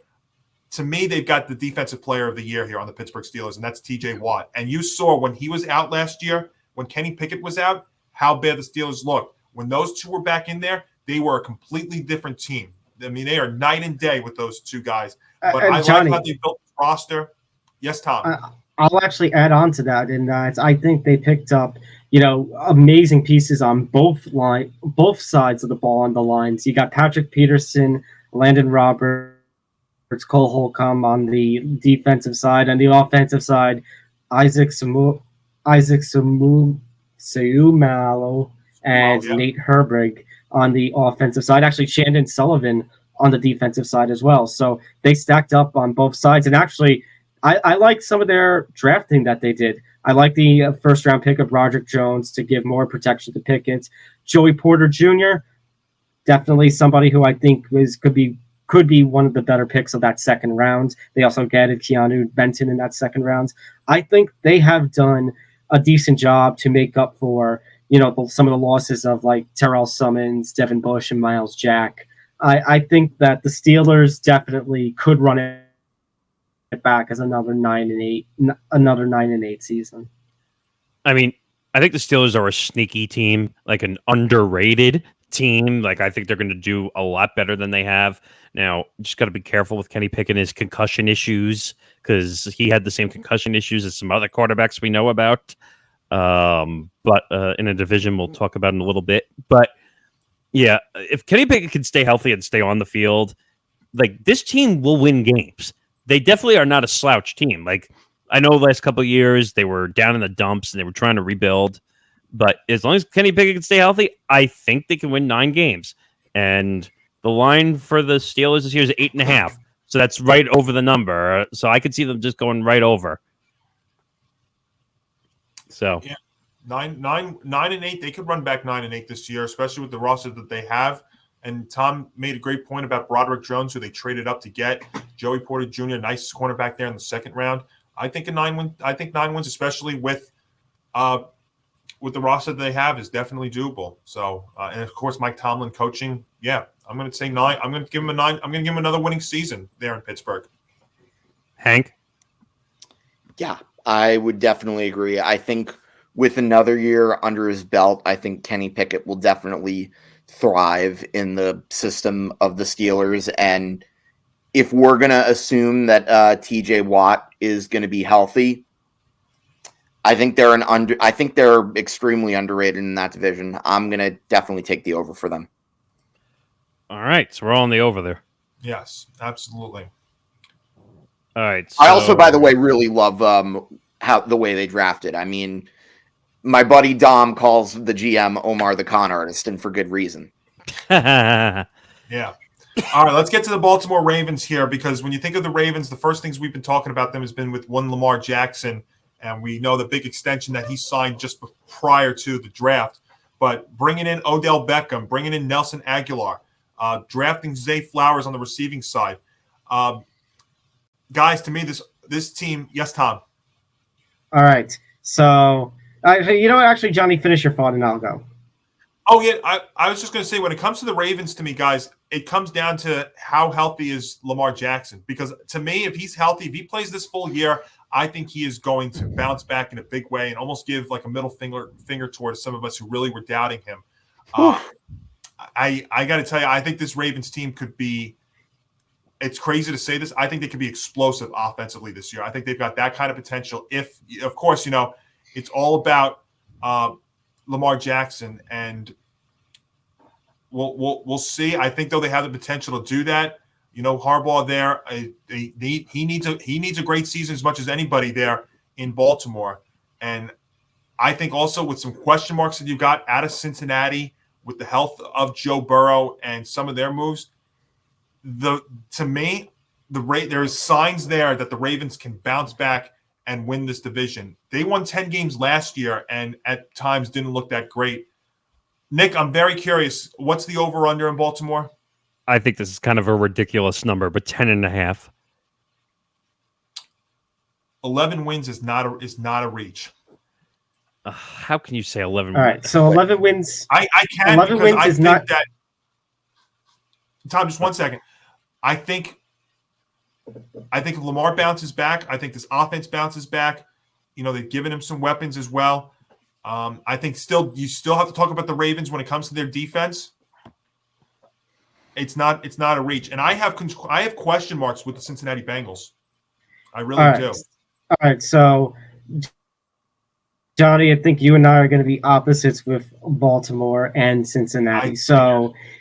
To me, they've got the defensive player of the year here on the Pittsburgh Steelers, and that's T.J. Watt. And you saw when he was out last year, when Kenny Pickett was out, how bad the Steelers looked. When those two were back in there, they were a completely different team. I mean, they are night and day with those two guys. But I Johnny, like how they built the roster. Yes, Tom. I'll actually add on to that in that I think they picked up, amazing pieces on both sides of the ball on the lines. You got Patrick Peterson, Landon Roberts, Cole Holcomb on the defensive side. On the offensive side, Isaac Seumalo and Nate Herbig on the offensive side. Actually, Shandon Sullivan on the defensive side as well. So they stacked up on both sides. And actually, I like some of their drafting that they did. I like the first-round pick of Roderick Jones to give more protection to Pickett. Joey Porter Jr., definitely somebody who I think could be one of the better picks of that second round. They also added Keanu Benton in that second round. I think they have done a decent job to make up for, some of the losses of like Terrell Summons, Devin Bush, and Miles Jack. I think that the Steelers definitely could run it back as another 9-8 season. I mean, I think the Steelers are a sneaky team, like an underrated team. Like, I think they're going to do a lot better than they have. Now, just got to be careful with Kenny Pickett and his concussion issues, because he had the same concussion issues as some other quarterbacks we know about. But in a division we'll talk about in a little bit. But yeah, if Kenny Pickett can stay healthy and stay on the field, like, this team will win games. They definitely are not a slouch team. Like, I know the last couple of years they were down in the dumps and they were trying to rebuild. But as long as Kenny Pickett can stay healthy, I think they can win 9 games. And the line for the Steelers this year is 8.5. So that's right over the number. So I could see them just going right over. So yeah, 9-8. They could run back 9-8 this year, especially with the roster that they have. And Tom made a great point about Broderick Jones, who they traded up to get. Joey Porter Jr., nice cornerback there in the second round. I think 9 wins, especially with the roster that they have, is definitely doable. So, and of course, Mike Tomlin coaching. Yeah, I'm going to say 9. I'm going to give him a 9. I'm going to give him another winning season there in Pittsburgh. Hank? Yeah, I would definitely agree. I think with another year under his belt, I think Kenny Pickett will definitely thrive in the system of the Steelers. And if we're going to assume that TJ Watt is going to be healthy, I think they're extremely underrated in that division. I'm going to definitely take the over for them. All right, so we're all on the over there. Yes, absolutely. All right. So... I also, by the way, really love how the way they drafted. I mean, my buddy Dom calls the GM Omar the con artist, and for good reason. Yeah. All right, let's get to the Baltimore Ravens here, because when you think of the Ravens, the first things we've been talking about them has been with one Lamar Jackson, and we know the big extension that he signed just prior to the draft. But bringing in Odell Beckham, bringing in Nelson Aguilar, drafting Zay Flowers on the receiving side. Guys, to me, this team, yes, Tom. All right. So, actually, Johnny, finish your thought and I'll go. Oh, yeah. I was just going to say, when it comes to the Ravens, to me, guys, it comes down to how healthy is Lamar Jackson. Because to me, if he's healthy, if he plays this full year, I think he is going to bounce back in a big way and almost give like a middle finger towards some of us who really were doubting him. I got to tell you, I think this Ravens team could be – it's crazy to say this. I think they could be explosive offensively this year. I think they've got that kind of potential. If, of course, it's all about Lamar Jackson, and we'll see. I think, though, they have the potential to do that. Harbaugh there, he needs a great season as much as anybody there in Baltimore. And I think also with some question marks that you got out of Cincinnati with the health of Joe Burrow and some of their moves, to me, there is signs there that the Ravens can bounce back and win this division. They won 10 games last year and at times didn't look that great. Nick, I'm very curious. What's the over-under in Baltimore? I think this is kind of a ridiculous number, but 10.5. 11 wins is not a reach. How can you say 11? All right, so 11 wins. I can 11 because wins I is think not. that Tom, just 1 second. I think if Lamar bounces back, I think this offense bounces back. They've given him some weapons as well. I think you still have to talk about the Ravens when it comes to their defense. It's not a reach, and I have question marks with the Cincinnati Bengals. I really do. All right, so Johnny, I think you and I are going to be opposites with Baltimore and Cincinnati.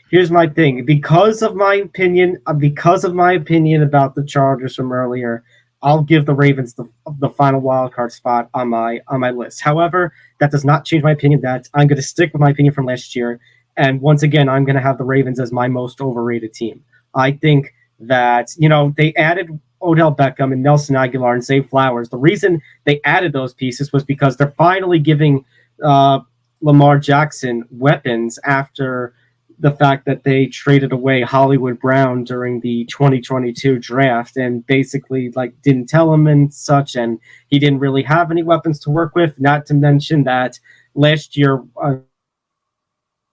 Here's my thing: because of my opinion about the Chargers from earlier, I'll give the Ravens the final wild card spot on my list. However, that does not change my opinion. That I'm going to stick with my opinion from last year. And once again, I'm going to have the Ravens as my most overrated team. I think that, they added Odell Beckham and Nelson Aguilar and Zay Flowers. The reason they added those pieces was because they're finally giving Lamar Jackson weapons after the fact that they traded away Hollywood Brown during the 2022 draft and basically didn't tell him and such. And he didn't really have any weapons to work with, not to mention that last year,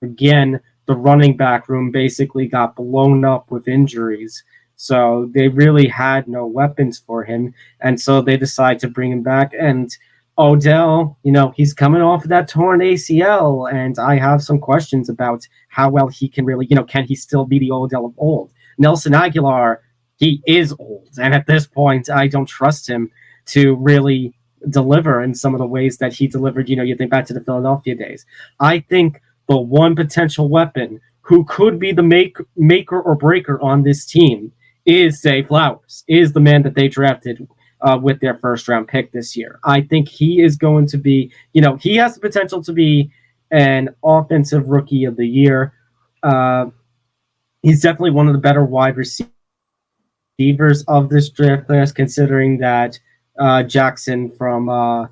again, the running back room basically got blown up with injuries. So they really had no weapons for him. And so they decide to bring him back. And Odell, he's coming off of that torn ACL. And I have some questions about how well he can really, can he still be the Odell of old? Nelson Aguilar, he is old. And at this point, I don't trust him to really deliver in some of the ways that he delivered. You think back to the Philadelphia days. I think the one potential weapon who could be the maker or breaker on this team is Zay Flowers, is the man that they drafted with their first-round pick this year. I think he is going to be, he has the potential to be an offensive rookie of the year. He's definitely one of the better wide receivers of this draft class, considering that Jackson from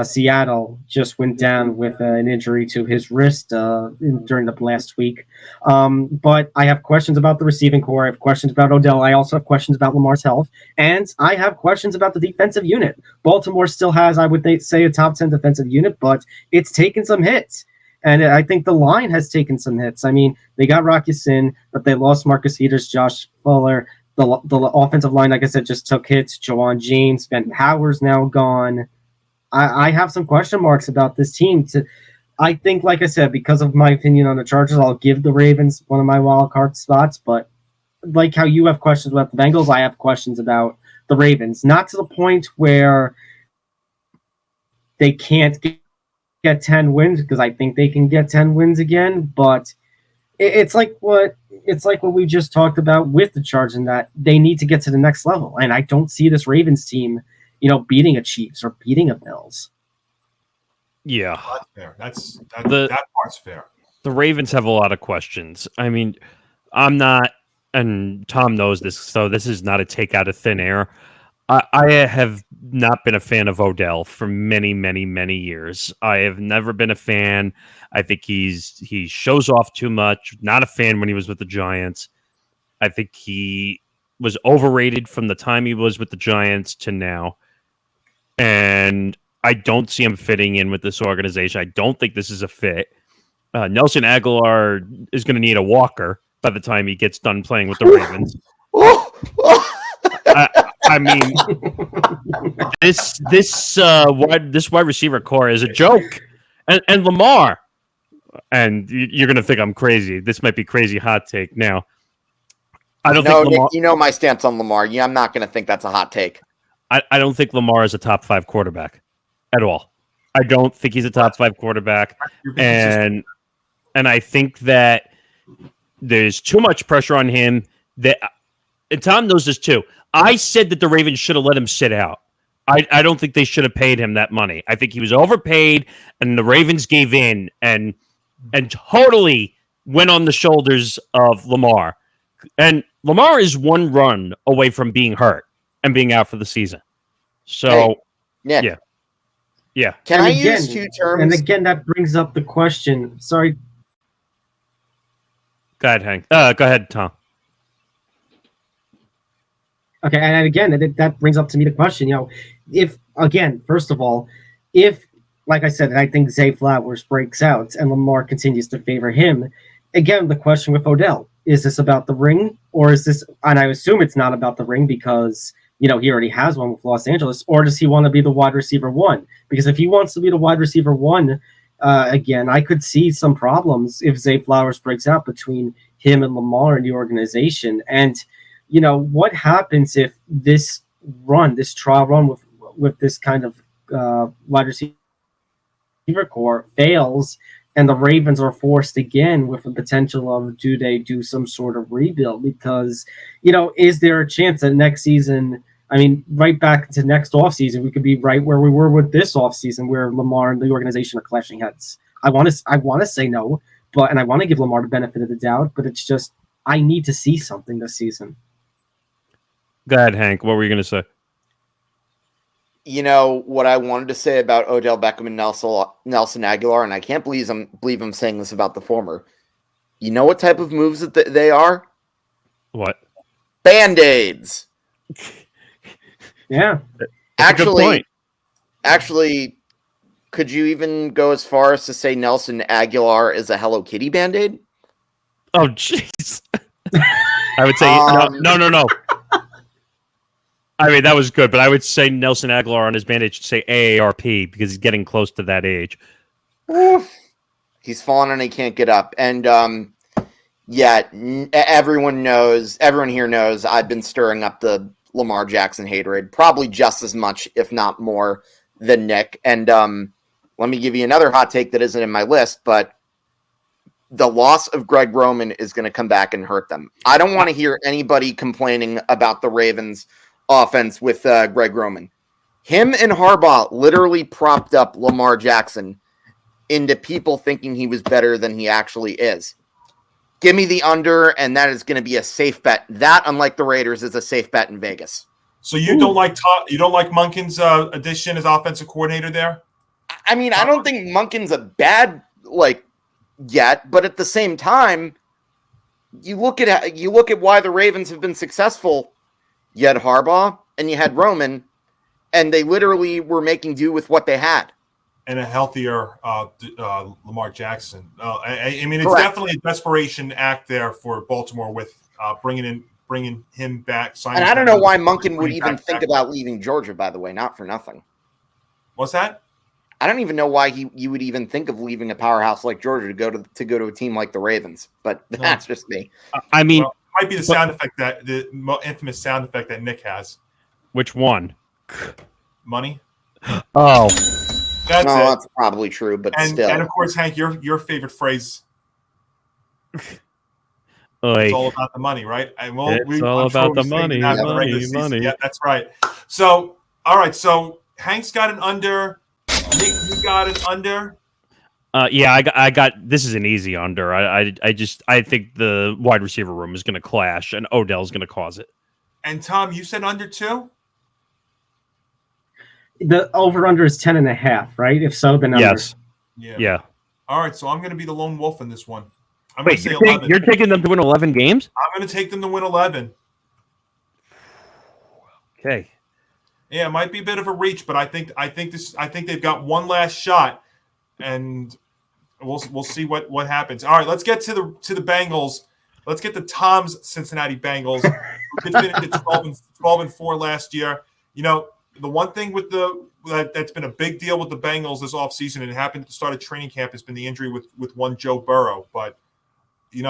Seattle just went down with an injury to his wrist during the last week. But I have questions about the receiving core. I have questions about Odell. I also have questions about Lamar's health. And I have questions about the defensive unit. Baltimore still has, I would say, a top 10 defensive unit, but it's taken some hits. And I think the line has taken some hits. I mean, they got Rocky Sin, but they lost Marcus Peters, Josh Fuller. The offensive line, like I said, just took hits. Jawan James, Ben Howard's now gone. I have some question marks about this team. I think, like I said, because of my opinion on the Chargers, I'll give the Ravens one of my wild card spots. But like how you have questions about the Bengals, I have questions about the Ravens. Not to the point where they can't get 10 wins, because I think they can get 10 wins again. But it's like what we just talked about with the Chargers, in that they need to get to the next level. And I don't see this Ravens team beating a Chiefs or beating a Bills. Yeah. That's fair. That part's fair. The Ravens have a lot of questions. I mean, I'm not, and Tom knows this, so this is not a take out of thin air. I have not been a fan of Odell for many, many, many years. I have never been a fan. I think he shows off too much. Not a fan when he was with the Giants. I think he was overrated from the time he was with the Giants to now. And I don't see him fitting in with this organization. I don't think this is a fit. Nelson Aguilar is going to need a walker by the time he gets done playing with the Ravens. I mean, this wide receiver core is a joke. And Lamar, and you're going to think I'm crazy. This might be crazy hot take now. I don't think Lamar, Nick, my stance on Lamar. Yeah, I'm not going to think that's a hot take. I don't think Lamar is a top 5 quarterback at all. I don't think he's a top 5 quarterback. And I think that there's too much pressure on him. And Tom knows this too. I said that the Ravens should have let him sit out. I don't think they should have paid him that money. I think he was overpaid, and the Ravens gave in and totally went on the shoulders of Lamar. And Lamar is one run away from being hurt and being out for the season. So, Nick, yeah. Can I use two terms? And again, that brings up the question. Sorry. Go ahead, Hank. Go ahead, Tom. Okay, and again, that brings up to me the question, if, again, first of all, if like I said, I think Zay Flowers breaks out and Lamar continues to favor him. Again, the question with Odell, is this about the ring, or is this, and I assume it's not about the ring because, he already has one with Los Angeles, or does he want to be the wide receiver one? Because if he wants to be the wide receiver one, again, I could see some problems if Zay Flowers breaks out between him and Lamar in the organization. And, what happens if this trial run with this kind of wide receiver core fails and the Ravens are forced again with the potential of do they do some sort of rebuild? Because, is there a chance that next season, right back to next offseason, we could be right where we were with this offseason where Lamar and the organization are clashing heads? I want to say no, and I want to give Lamar the benefit of the doubt, but it's just I need to see something this season. Go ahead, Hank. What were you going to say? What I wanted to say about Odell Beckham and Nelson Aguilar, and I can't believe I'm saying this about the former. You know what type of moves that they are? What? Band-Aids. Yeah. Actually, could you even go as far as to say Nelson Aguilar is a Hello Kitty Band-Aid? Oh, jeez. I would say no. That was good, but I would say Nelson Aguilar on his Band-Aid should say AARP because he's getting close to that age. He's fallen and he can't get up. And everyone here knows I've been stirring up the Lamar Jackson haterade probably just as much, if not more, than Nick. And let me give you another hot take that isn't in my list, but the loss of Greg Roman is going to come back and hurt them. I don't want to hear anybody complaining about the Ravens offense with Greg Roman. Him and Harbaugh literally propped up Lamar Jackson into people thinking he was better than he actually is. Give me the under, and that is going to be a safe bet. That, unlike the Raiders, is a safe bet in Vegas. So you don't like Monken's addition as offensive coordinator there? I don't think Monken's a bad yet, but at the same time, you look at why the Ravens have been successful. You had Harbaugh and you had Roman, and they literally were making do with what they had. And a healthier Lamar Jackson. It's Correct. Definitely a desperation act there for Baltimore with bringing him back. And I don't know why Monken would even think about leaving Georgia, by the way, not for nothing. What's that? I don't even know wwhy you would even think of leaving a powerhouse like Georgia to go to a team like the Ravens, but that's just me. Might be the sound effect the infamous sound effect that Nick has. Which one? Money. Oh, that's probably true, but still. And of course, Hank, your favorite phrase. It's all about the money, right? It's all about the money. Money. Yeah, that's right. So, all right. So Hank's got an under. Nick, you got an under. I got. This is an easy under. I think the wide receiver room is going to clash, and Odell's going to cause it. And Tom, you said under too. The over/under is 10.5, right? If so, then yes. Yeah. All right, so I'm going to be the lone wolf in this one. I'm Wait, going to say 11. You're taking them to win 11 games? I'm going to take them to win 11. Okay. Yeah, it might be a bit of a reach, but I think they've got one last shot, and we'll see what happens. All right, let's get to the Bengals. Let's get to Tom's Cincinnati Bengals. Who did finish at 12-4 last year. The one thing with that's been a big deal with the Bengals this offseason, and it happened at the start of training camp, has been the injury with one Joe Burrow. But we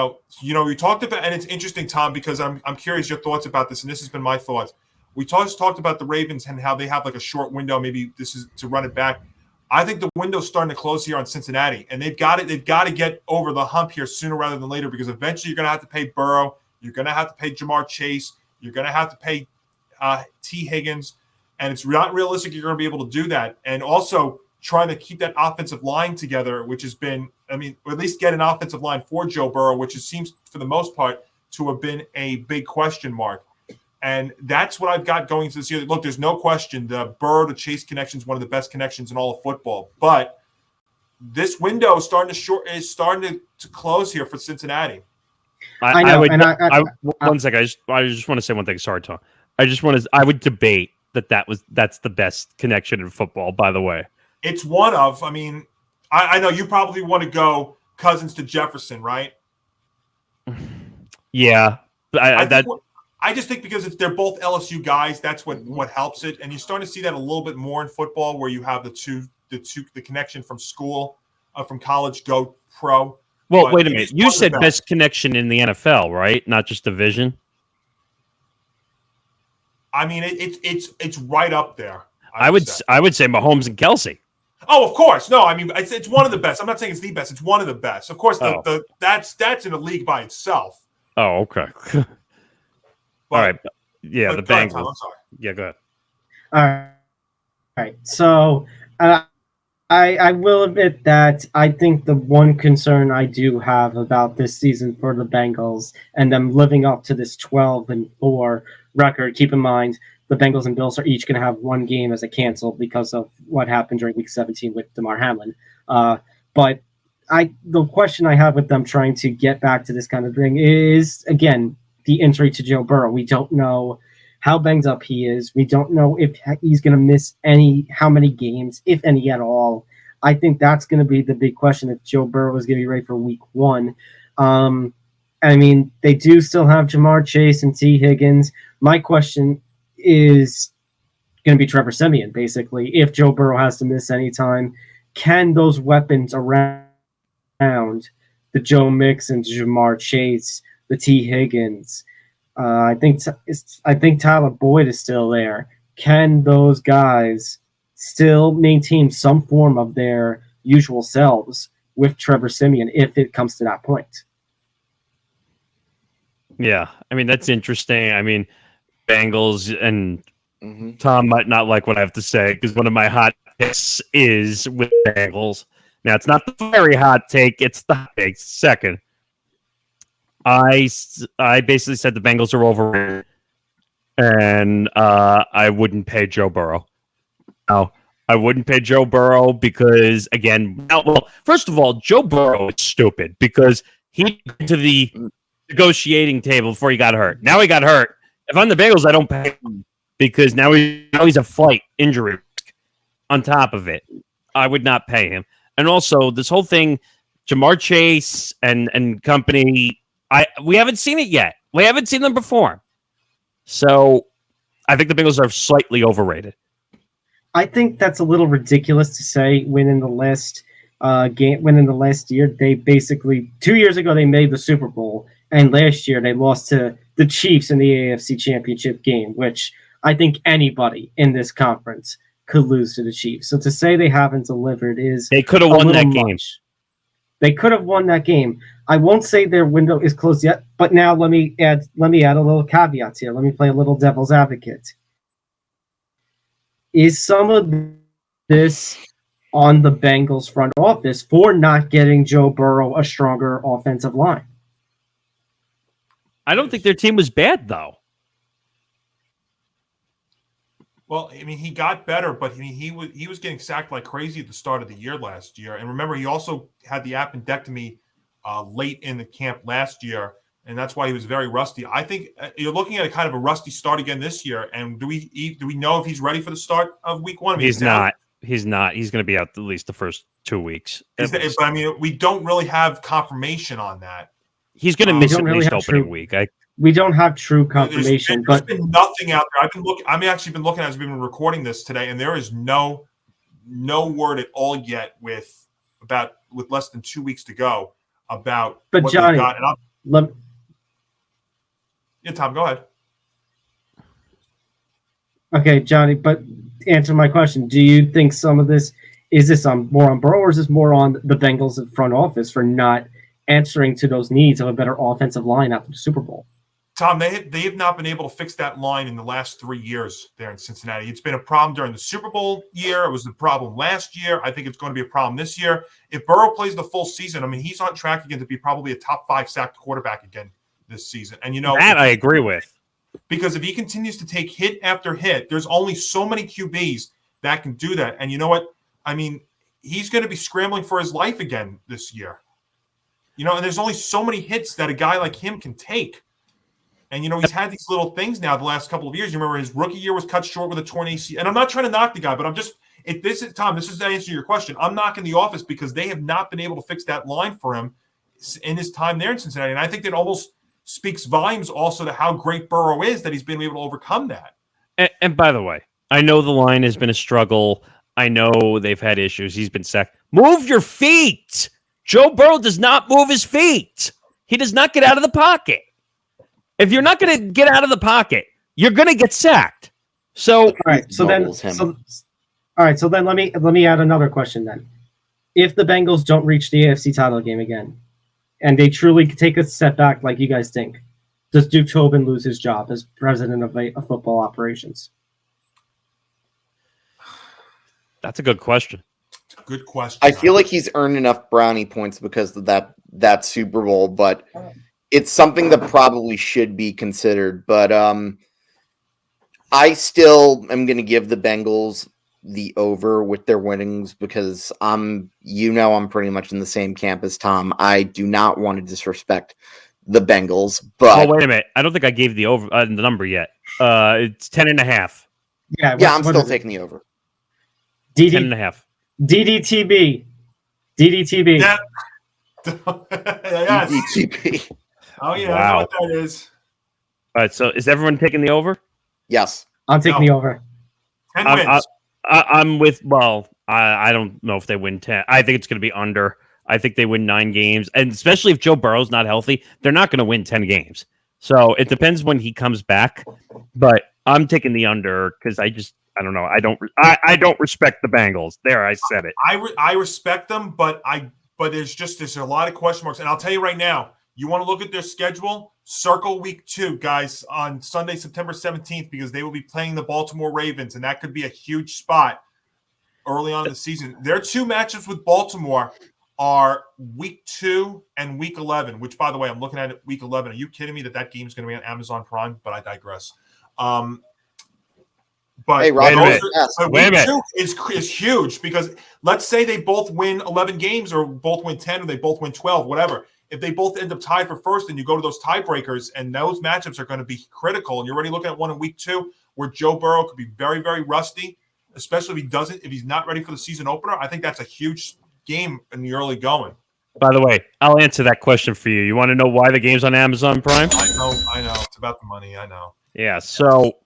talked about, and it's interesting, Tom, because I'm curious your thoughts about this, and this has been my thoughts. We talked about the Ravens and how they have like a short window. Maybe this is to run it back. I think the window's starting to close here on Cincinnati, and they've got to get over the hump here sooner rather than later, because eventually you're going to have to pay Burrow, you're going to have to pay Jamar Chase, you're going to have to pay T. Higgins, and it's not realistic you're going to be able to do that. And also trying to keep that offensive line together, which has been, or at least get an offensive line for Joe Burrow, which seems for the most part to have been a big question mark. And that's what I've got going into this year. Look, there's no question the Burrow to Chase connection is one of the best connections in all of football. But this window is starting to close here for Cincinnati. One second. I just want to say one thing. Sorry, Tom. I would debate that's the best connection in football, by the way. It's one of. I mean, I know you probably want to go Cousins to Jefferson, right? Yeah, I just think because they're both LSU guys, that's what helps it, and you're starting to see that a little bit more in football, where you have the connection from school, from college go pro. Well, But wait a minute. You said best connection in the NFL, right? Not just division. I mean, it's right up there. I would say Mahomes and Kelsey. Oh, of course. No, I mean it's one of the best. I'm not saying it's the best. It's one of the best. Of course, that's in a league by itself. Oh, okay. All right. Yeah, the Bengals. I'm sorry. Yeah, go ahead. All right. So I will admit that I think the one concern I do have about this season for the Bengals and them living up to this 12-4 record. Keep in mind, the Bengals and Bills are each going to have one game as a cancel because of what happened during Week 17 with Damar Hamlin. But the question I have with them trying to get back to this kind of thing is, again, the injury to Joe Burrow. We don't know how banged up he is. We don't know if he's going to miss how many games, if any at all. I think that's going to be the big question if Joe Burrow is going to be ready for Week 1. I mean, they do still have Jamar Chase and T. Higgins. My question is going to be Trevor Siemian, basically. If Joe Burrow has to miss any time, can those weapons around the Joe Mixon, Jamar Chase, the T. Higgins, I think Tyler Boyd is still there. Can those guys still maintain some form of their usual selves with Trevor Siemian if it comes to that point? Yeah, I mean, that's interesting. I mean, Bengals and Tom might not like what I have to say because one of my hot takes is with Bengals. Now, it's not the very hot take. It's the hot take. Second, I basically said the Bengals are overrated, and I wouldn't pay Joe Burrow. Now, I wouldn't pay Joe Burrow because, again, first of all, Joe Burrow is stupid because he went to the negotiating table before he got hurt. Now he got hurt. If I'm the Bengals, I don't pay him because now he's a flight injury risk on top of it. I would not pay him. And also, this whole thing, Jamar Chase and company, we haven't seen it yet. We haven't seen them perform. So I think the Bengals are slightly overrated. I think that's a little ridiculous to say when in the last year, they basically 2 years ago they made the Super Bowl, and last year they lost to the Chiefs in the AFC Championship game, which I think anybody in this conference could lose to the Chiefs. So to say they haven't delivered is they could have won that game. They could have won that game. I won't say their window is closed yet, but now let me add a little caveat here. Let me play a little devil's advocate. Is some of this on the Bengals front office for not getting Joe Burrow a stronger offensive line? I don't think their team was bad, though. Well, I mean, he got better, but he was getting sacked like crazy at the start of the year last year. And remember, he also had the appendectomy late in the camp last year, and that's why he was very rusty. I think you're looking at a kind of a rusty start again this year. And do we know if he's ready for the start of Week 1? I mean, he's not. He's not. He's going to be out at least the first 2 weeks. But I mean, we don't really have confirmation on that. He's going to miss at least opening week. We don't have true confirmation. There's been nothing out there. I've actually been looking as we've been recording this today, and there is no word at all yet with less than 2 weeks to go about what Johnny, they've got. Yeah, Tom, go ahead. Okay, Johnny, but answer my question. Do you think some of this is more on Burrow, or is this more on the Bengals front office for not answering to those needs of a better offensive line after the Super Bowl? Tom, they have not been able to fix that line in the last 3 years there in Cincinnati. It's been a problem during the Super Bowl year. It was a problem last year. I think it's going to be a problem this year. If Burrow plays the full season, I mean, he's on track again to be probably a top 5 sacked quarterback again this season. And that I agree with. Because if he continues to take hit after hit, there's only so many QBs that can do that. And you know what? I mean, he's going to be scrambling for his life again this year. And there's only so many hits that a guy like him can take. And, he's had these little things now the last couple of years. You remember his rookie year was cut short with a torn ACL. And I'm not trying to knock the guy, but This is Tom. This is to answer your question. I'm knocking the office because they have not been able to fix that line for him in his time there in Cincinnati, and I think that almost speaks volumes also to how great Burrow is that he's been able to overcome that. And by the way, I know the line has been a struggle. I know they've had issues. He's been sacked. Move your feet. Joe Burrow does not move his feet. He does not get out of the pocket. If you're not going to get out of the pocket, you're going to get sacked. So, all right. So then let me add another question then. If the Bengals don't reach the AFC title game again, and they truly take a step back like you guys think, does Duke Tobin lose his job as president of football operations? That's a good question. Good question. I feel like he's earned enough brownie points because of that Super Bowl, but it's something that probably should be considered. But I still am going to give the Bengals the over with their winnings because I'm pretty much in the same camp as Tom. I do not want to disrespect the Bengals, but wait a minute. I don't think I gave the over the number yet. It's 10.5. Yeah, I'm still taking the over. 10.5. DDTB. Yeah. Yes. ETB. Oh yeah, Wow. I know what that is. All right, so is everyone taking the over? Yes. I'm taking the over. 10 wins. I'm with. Well, I don't know if they win 10. I think it's going to be under. I think they win 9 games, and especially if Joe Burrow's not healthy, they're not going to win 10 games. So it depends when he comes back. But I'm taking the under because I don't know. I don't respect the Bengals. There, I said it. I respect them, but there's a lot of question marks, and I'll tell you right now. You want to look at their schedule? Circle week 2, guys, on Sunday, September 17th, because they will be playing the Baltimore Ravens, and that could be a huge spot early on in the season. Their 2 matchups with Baltimore are week 2 and week 11, which, by the way, I'm looking at it week 11. Are you kidding me that game is going to be on Amazon Prime? But I digress. But hey, Rob, wait a minute. 2 is huge because let's say they both win 11 games or both win 10 or they both win 12, whatever. If they both end up tied for first and you go to those tiebreakers and those matchups are going to be critical and you're already looking at one in week 2 where Joe Burrow could be very, very rusty, especially if he's not ready for the season opener, I think that's a huge game in the early going. By the way, I'll answer that question for you. You want to know why the game's on Amazon Prime? I know. It's about the money. I know. Yeah, so,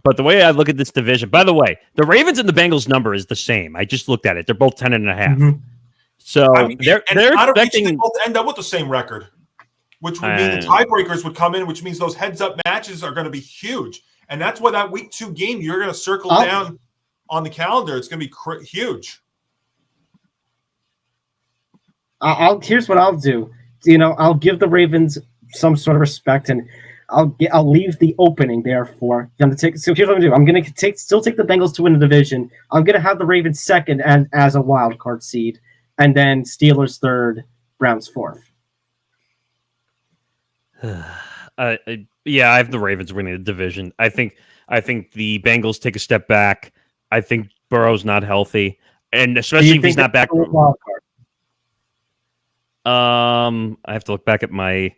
but the way I look at this division, by the way, the Ravens and the Bengals number is the same. I just looked at it. They're both 10.5. Mm-hmm. So they're expecting they both end up with the same record, which would mean the tiebreakers would come in, which means those heads-up matches are going to be huge. And that's why that week 2 game you're going to circle down on the calendar. It's going to be huge. Here's what I'll do. I'll give the Ravens some sort of respect, and I'll leave the opening there for them to take. So here's what I'm going to do. I'm going to still take the Bengals to win the division. I'm going to have the Ravens second and as a wild card seed, and then Steelers third, Browns fourth. Yeah, I have the Ravens winning the division. I think the Bengals take a step back. I think Burrow's not healthy, and especially if he's not back. I have to look back at my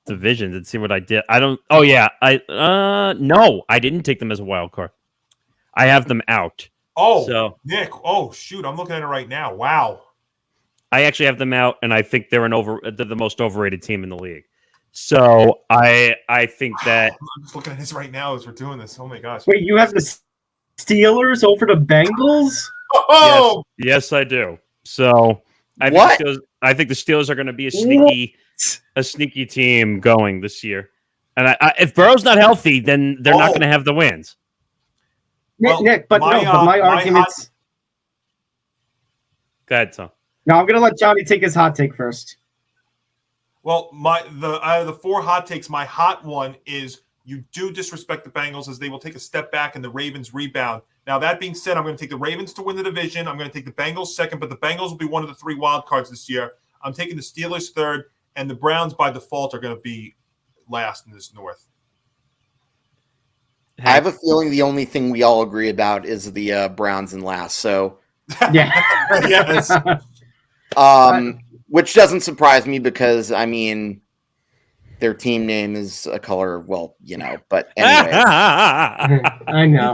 divisions and see what I did. I don't. Oh yeah, no, I didn't take them as a wild card. I have them out. Oh, so Nick. Oh shoot, I'm looking at it right now. Wow. I actually have them out, and I think they're the most overrated team in the league. So I think that I'm just looking at this right now as we're doing this. Oh my gosh. Wait, you have the Steelers over the Bengals? Oh, yes, I do. So I think the Steelers are going to be a sneaky team going this year. And if Burrow's not healthy, then they're not going to have the wins. Nick, but my argument's. Go ahead, Tom. No, I'm going to let Johnny take his hot take first. Well, the 4 hot takes. My hot one is you do disrespect the Bengals as they will take a step back and the Ravens rebound. Now, that being said, I'm going to take the Ravens to win the division. I'm going to take the Bengals second, but the Bengals will be one of the 3 wild cards this year. I'm taking the Steelers third, and the Browns by default are going to be last in this North. I have a feeling the only thing we all agree about is the Browns in last. So, yeah, yes. Which doesn't surprise me because their team name is a color. Well, but anyway, I know.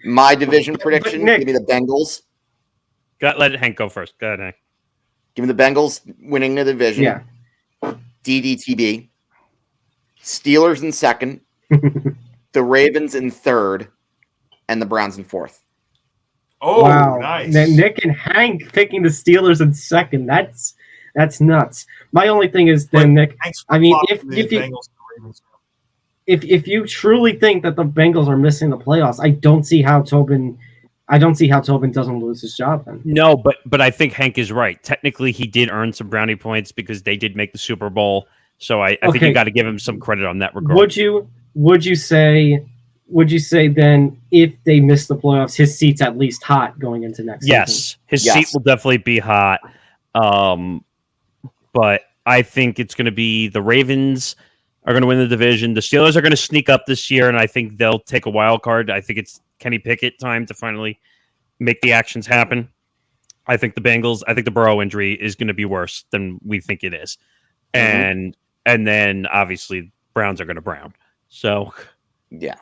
My division prediction, Nick, give me the Bengals. Let Hank go first. Go ahead, Hank. Give me the Bengals winning the division. Yeah. DDTB. Steelers in second. The Ravens in third. And the Browns in fourth. Oh, wow. nice. Nick and Hank picking the Steelers in second. That's nuts. My only thing is then, Nick, I mean, if you truly think that the Bengals are missing the playoffs, I don't see how Tobin doesn't lose his job then. No, but I think Hank is right. Technically, he did earn some brownie points because they did make the Super Bowl. So I think you got to give him some credit on that regard. Would you say then if they miss the playoffs, his seat's at least hot going into next season? Yes, his seat will definitely be hot. But I think it's going to be the Ravens are going to win the division. The Steelers are going to sneak up this year, and I think they'll take a wild card. I think it's Kenny Pickett time to finally make the actions happen. I think the Burrow injury is going to be worse than we think it is. Mm-hmm. And then obviously Browns are going to Brown. So yeah.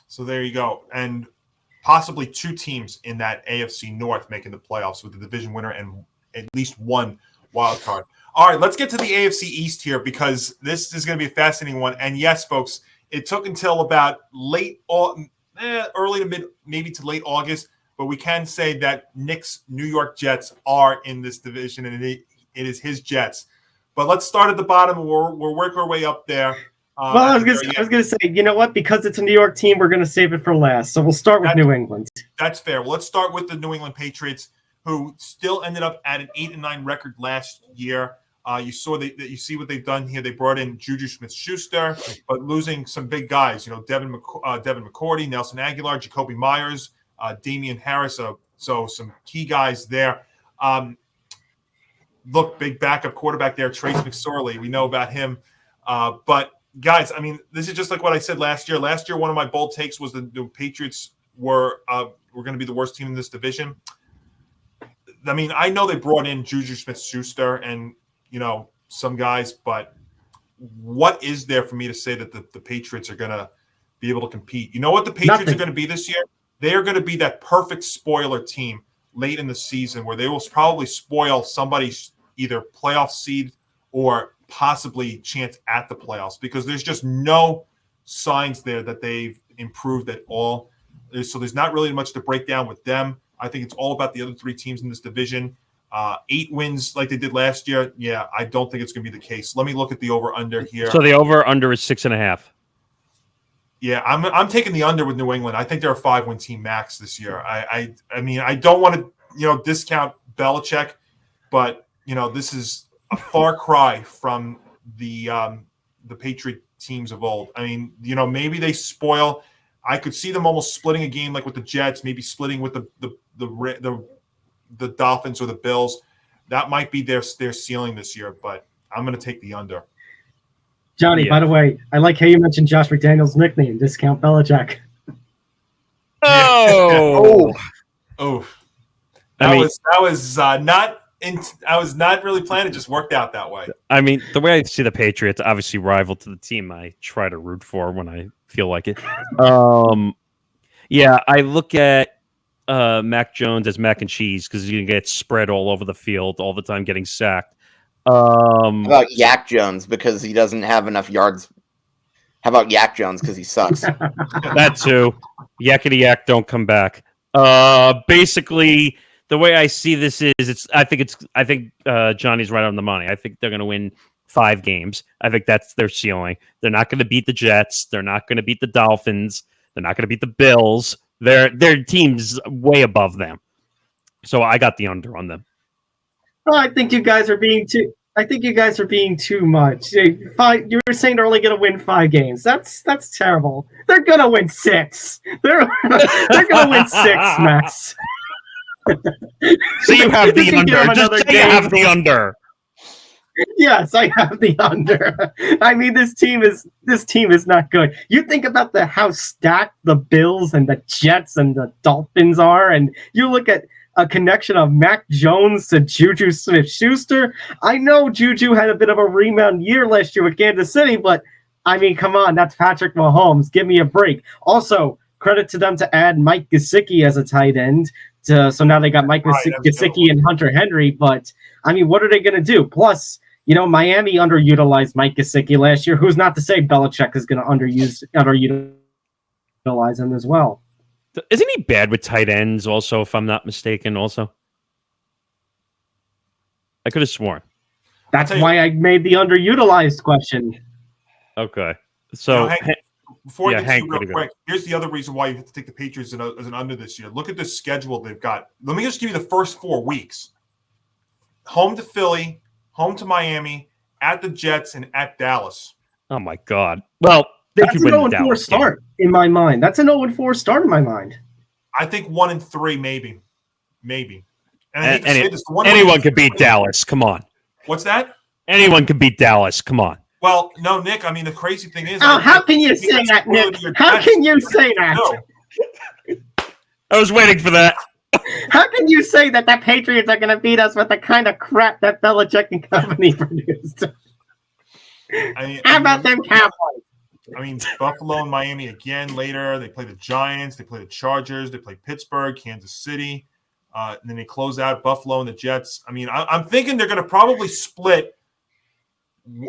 So there you go. And possibly two teams in that AFC North making the playoffs with the division winner and at least one wild card. All right, let's get to the AFC East here because this is going to be a fascinating one. And yes, folks, it took until about early to mid, maybe to late August, but we can say that Nick's New York Jets are in this division, and it is his Jets. But let's start at the bottom. We'll work our way up there. I was going to say, you know what? Because it's a New York team, we're going to save it for last. So we'll start with New England. That's fair. Well, let's start with the New England Patriots, who still ended up at an 8-9 record last year. You see what they've done here. They brought in Juju Smith-Schuster, but losing some big guys. Devin McCourty, Nelson Aguilar, Jacoby Myers, Damian Harris. So some key guys there. Look, big backup quarterback there, Trace McSorley. We know about him. But guys, I mean, this is just like what I said last year. Last year, one of my bold takes was the Patriots were going to be the worst team in this division. I mean, I know they brought in Juju Smith-Schuster and some guys, but what is there for me to say that the Patriots are going to be able to compete? You know what the Patriots are going to be this year? They are going to be that perfect spoiler team late in the season where they will probably spoil somebody's either playoff seed or possibly chance at the playoffs because there's just no signs there that they've improved at all. So there's not really much to break down with them. I think it's all about the other three teams in this division. 8 wins like they did last year. Yeah, I don't think it's going to be the case. Let me look at the over-under here. So the over-under is 6.5. Yeah, I'm taking the under with New England. I think they're a 5-win team max this year. I mean, I don't want to discount Belichick, but this is a far cry from the Patriot teams of old. I mean, maybe they spoil. I could see them almost splitting a game like with the Jets, maybe splitting with the Dolphins or the Bills. That might be their ceiling this year, but I'm going to take the under. Johnny, by the way, I like how you mentioned Josh McDaniels' nickname, Discount Belichick. Oh. That was not. I was not really planning. It just worked out that way. I mean, the way I see the Patriots, obviously rival to the team I try to root for when I feel like it. Yeah, I look at Mac Jones as mac and cheese because he's going to get spread all over the field all the time, getting sacked. How about Yak Jones because he doesn't have enough yards? How about Yak Jones because he sucks? That too. Yakety yak, don't come back. Basically, the way I see this is, I think Johnny's right on the money. I think they're going to win 5 games. I think that's their ceiling. They're not going to beat the Jets. They're not going to beat the Dolphins. They're not going to beat the Bills. Their team's way above them. So I got the under on them. Well, I think you guys are being too much. You were saying they're only going to win 5 games. That's terrible. They're going to win 6. They're going to win 6, Max. So you have the under. Just say you have the under. Yes, I have the under. I mean, this team is not good. You think about how stacked the Bills and the Jets and the Dolphins are, and you look at a connection of Mac Jones to Juju Smith-Schuster. I know Juju had a bit of a rebound year last year with Kansas City, but I mean, come on, that's Patrick Mahomes. Give me a break. Also, credit to them to add Mike Gesicki as a tight end. So now they got Mike Gesicki and Hunter Henry. But, I mean, what are they going to do? Plus, Miami underutilized Mike Gesicki last year. Who's not to say Belichick is going to underutilize him as well? Isn't he bad with tight ends also, if I'm not mistaken, also? I could have sworn. That's why I made the underutilized question. Okay. So, Hank, before I get Hank, real quick, here's the other reason why you have to take the Patriots as an under this year. Look at the schedule they've got. Let me just give you the first 4 weeks. Home to Philly, home to Miami, at the Jets, and at Dallas. Oh, my God. Well, that's an 0-4 start in my mind. That's an 0-4 start in my mind. I think 1-3, maybe. And anyone could beat Dallas. Come on. What's that? Anyone could beat Dallas. Come on. Well, no, Nick. I mean, the crazy thing is, how can you say that, Nick? How can you say that? No. I was waiting for that. How can you say that the Patriots are going to beat us with the kind of crap that Belichick and company produced? How about them Cowboys? I mean, Buffalo and Miami again later. They play the Giants. They play the Chargers. They play Pittsburgh, Kansas City. And then they close out Buffalo and the Jets. I mean, I'm thinking they're going to probably split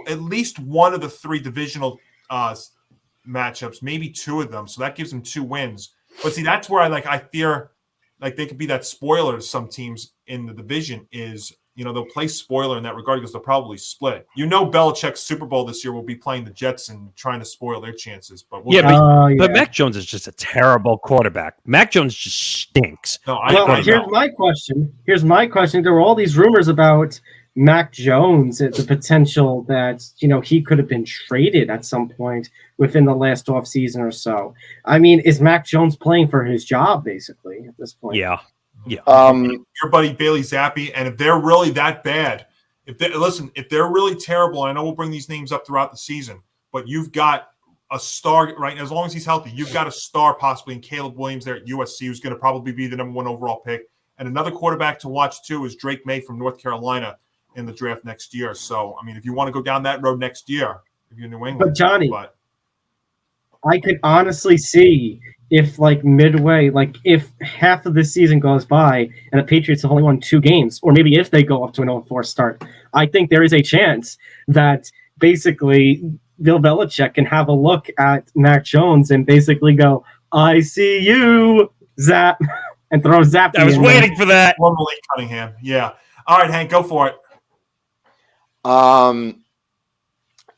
at least one of the 3 divisional matchups, maybe 2 of them. So that gives them 2 wins. But see, that's where I fear like they could be that spoiler to some teams in the division is, they'll play spoiler in that regard because they'll probably split. Belichick's Super Bowl this year will be playing the Jets and trying to spoil their chances. But but Mac Jones is just a terrible quarterback. Mac Jones just stinks. Here's my question. There were all these rumors about Mac Jones and the potential that, he could have been traded at some point within the last offseason or so. I mean, is Mac Jones playing for his job, basically, at this point? Yeah. Your buddy Bailey Zappi, and if they're really that bad, if they're really terrible, I know we'll bring these names up throughout the season, but you've got a star, right? As long as he's healthy, you've got a star possibly in Caleb Williams there at USC, who's going to probably be the number 1 overall pick. And another quarterback to watch, too, is Drake May from North Carolina in the draft next year. So, I mean, if you want to go down that road next year, if you're New England. But, Johnny, I could honestly see if, midway, if half of this season goes by and the Patriots have only won 2 games, or maybe if they go up to an 0-4 start, I think there is a chance that basically Bill Belichick can have a look at Mac Jones and basically go, I see you, Zap, and throw Zap. I was waiting for that. Formerly Cunningham. Yeah. All right, Hank, go for it. I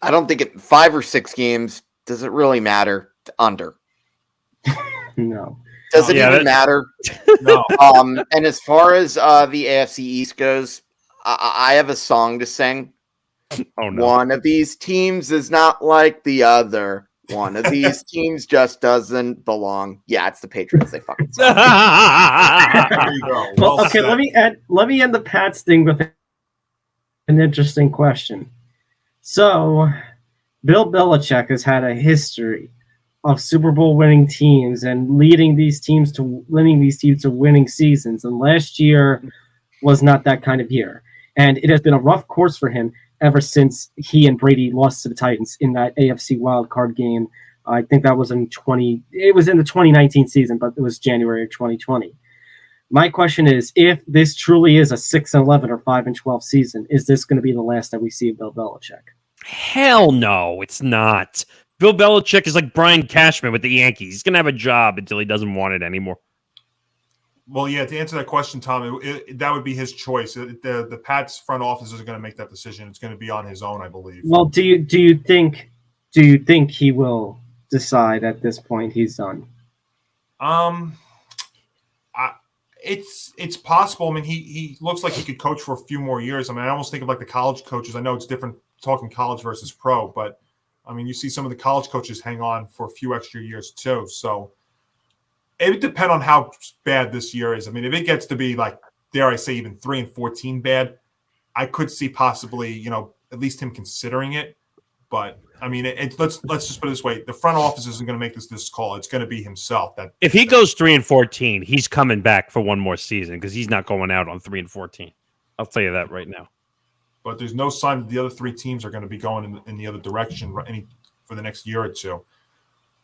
don't think 5 or 6 games, does it really matter? Under. No. Does it even matter? No. And as far as the AFC East goes, I have a song to sing. Oh, no. One of these teams is not like the other. One of these teams just doesn't belong. Yeah, it's the Patriots. They fucking suck. There you go. Well, okay, let me end the Pats thing with an interesting question. So, Bill Belichick has had a history of Super Bowl winning teams and leading these teams to winning seasons. And last year was not that kind of year. And it has been a rough course for him ever since he and Brady lost to the Titans in that AFC wildcard game. I think that was in the 2019 season, but it was January of 2020. My question is, if this truly is a 6-11 or 5-12 season, is this going to be the last that we see of Bill Belichick? Hell no, it's not. Bill Belichick is like Brian Cashman with the Yankees. He's going to have a job until he doesn't want it anymore. Well, yeah, to answer that question, Tom, that would be his choice. The Pats front office is going to make that decision. It's going to be on his own, I believe. Well, do you think he will decide at this point he's done? It's possible. I mean, he looks like he could coach for a few more years. I mean, I almost think of like the college coaches. I know it's different talking college versus pro, but I mean, you see some of the college coaches hang on for a few extra years too. So it would depend on how bad this year is. I mean, if it gets to be like, dare I say, even 3-14 bad, I could see possibly, at least him considering it. But I mean, let's just put it this way: the front office isn't going to make this call. It's going to be himself. If he goes 3-14, he's coming back for one more season because he's not going out on 3-14. I'll tell you that right now. But there's no sign that the other 3 teams are going to be going in the other direction for the next year or two.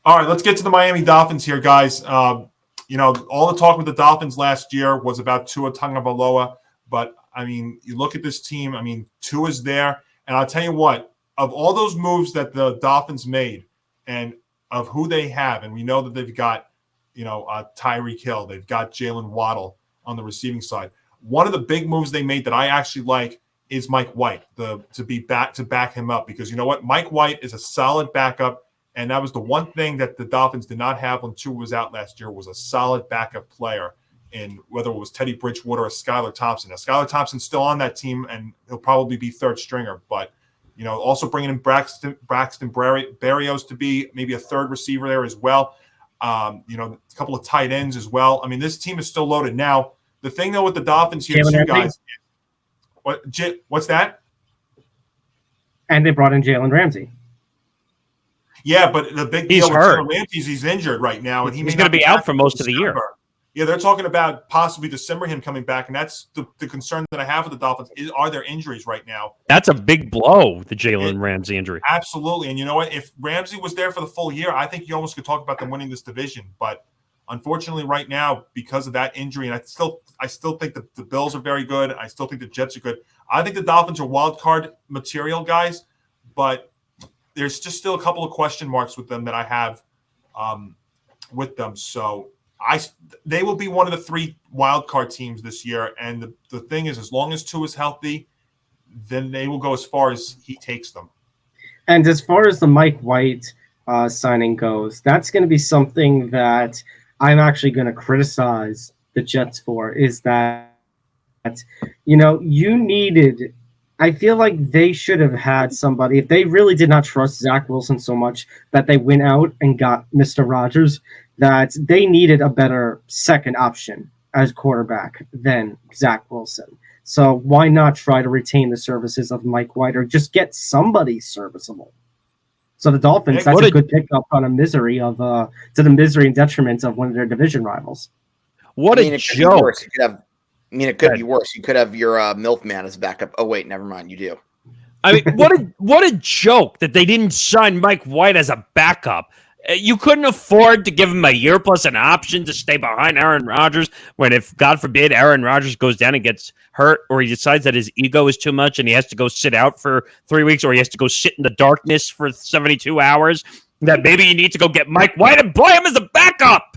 All right, let's get to the Miami Dolphins here, guys. All the talk with the Dolphins last year was about Tua Tagovailoa, but I mean, you look at this team. I mean, Tua's there, and I'll tell you what. Of all those moves that the Dolphins made, and of who they have, and we know that they've got, Tyreek Hill, they've got Jalen Waddle on the receiving side. One of the big moves they made that I actually like is Mike White, to back him up, because you know what, Mike White is a solid backup. And that was the one thing that the Dolphins did not have when Tua was out last year, was a solid backup player, in whether it was Teddy Bridgewater or Skylar Thompson. Now, Skylar Thompson's still on that team, and he'll probably be third stringer. But, also bringing in Braxton Berrios to be maybe a third receiver there as well. A couple of tight ends as well. I mean, this team is still loaded. Now, the thing, though, with the Dolphins here, too, guys. What's that? And they brought in Jalen Ramsey. Yeah, but the big deal with Jalen Ramsey is he's injured right now, and he's going to be out for most of the year. Yeah, they're talking about possibly December him coming back, and that's the concern that I have with the Dolphins. Are there injuries right now? That's a big blow, the Jalen Ramsey injury. Absolutely, and you know what? If Ramsey was there for the full year, I think you almost could talk about them winning this division. But unfortunately, right now, because of that injury, and I still think the Bills are very good. I still think the Jets are good. I think the Dolphins are wild card material, guys, but there's just still a couple of question marks with them that I have with them. So they will be one of the 3 wild card teams this year. And the thing is, as long as Tua is healthy, then they will go as far as he takes them. And as far as the Mike White signing goes, that's going to be something that I'm actually going to criticize the Jets for, is that, you needed – I feel like they should have had somebody, if they really did not trust Zach Wilson so much that they went out and got Mr. Rodgers, that they needed a better second option as quarterback than Zach Wilson. So why not try to retain the services of Mike White, or just get somebody serviceable? So the Dolphins, that's a good pickup on to the misery and detriment of one of their division rivals. What a joke. It could be worse. You could have your MILF man as backup. Oh, wait, never mind. You do. I mean, what a joke that they didn't sign Mike White as a backup. You couldn't afford to give him a year plus an option to stay behind Aaron Rodgers when, if, God forbid, Aaron Rodgers goes down and gets hurt, or he decides that his ego is too much and he has to go sit out for 3 weeks, or he has to go sit in the darkness for 72 hours, that maybe you need to go get Mike White and play him as a backup.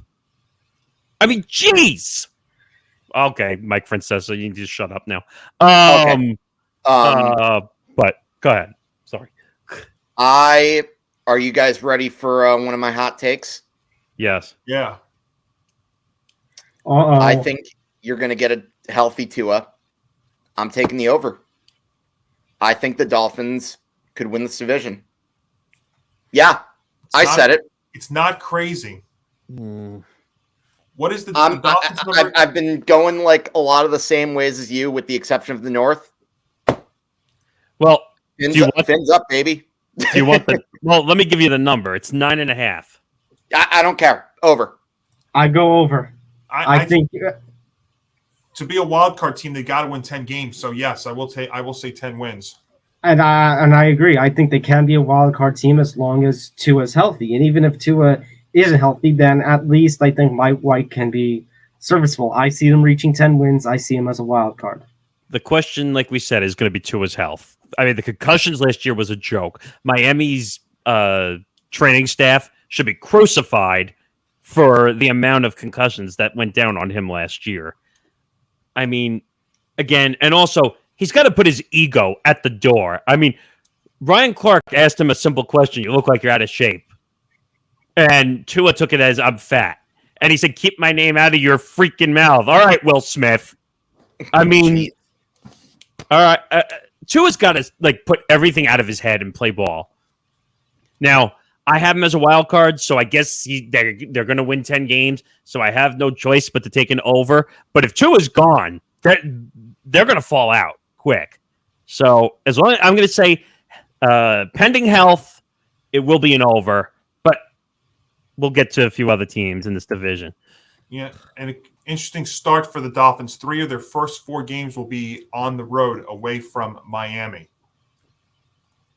I mean, jeez. Okay, Mike Francesa, you need to shut up now. Okay. But go ahead. Sorry. Are you guys ready for one of my hot takes? Yes. Yeah. I think you're going to get a healthy Tua. I'm taking the over. I think the Dolphins could win this division. Yeah, I said it. It's not crazy. What is the Dolphins? I've been going like a lot of the same ways as you, with the exception of the North. Well, fins up, baby. Do you want well, let me give you the number. It's 9.5. I don't care. Over. I go over. I think to be a wild card team, they got to win 10 games. So yes, I will say 10 wins. And I agree. I think they can be a wild card team as long as Tua's healthy. And even if Tua isn't healthy, then at least I think Mike White can be serviceable. I see them reaching 10 wins. I see him as a wild card. The question, like we said, is going to be Tua's health. I mean, the concussions last year was a joke. Miami's training staff should be crucified for the amount of concussions that went down on him last year. I mean, again, and also, he's got to put his ego at the door. I mean, Ryan Clark asked him a simple question. You look like you're out of shape. And Tua took it as, I'm fat. And he said, keep my name out of your freaking mouth. All right, Will Smith. I mean, all right. Tua's got to put everything out of his head and play ball. Now, I have him as a wild card, so I guess they're going to win 10 games. So I have no choice but to take an over. But if Tua's gone, they're going to fall out quick. So as long as I'm going to say, pending health, it will be an over. But we'll get to a few other teams in this division. Yeah, and an interesting start for the Dolphins. 3 of their first 4 games will be on the road away from Miami.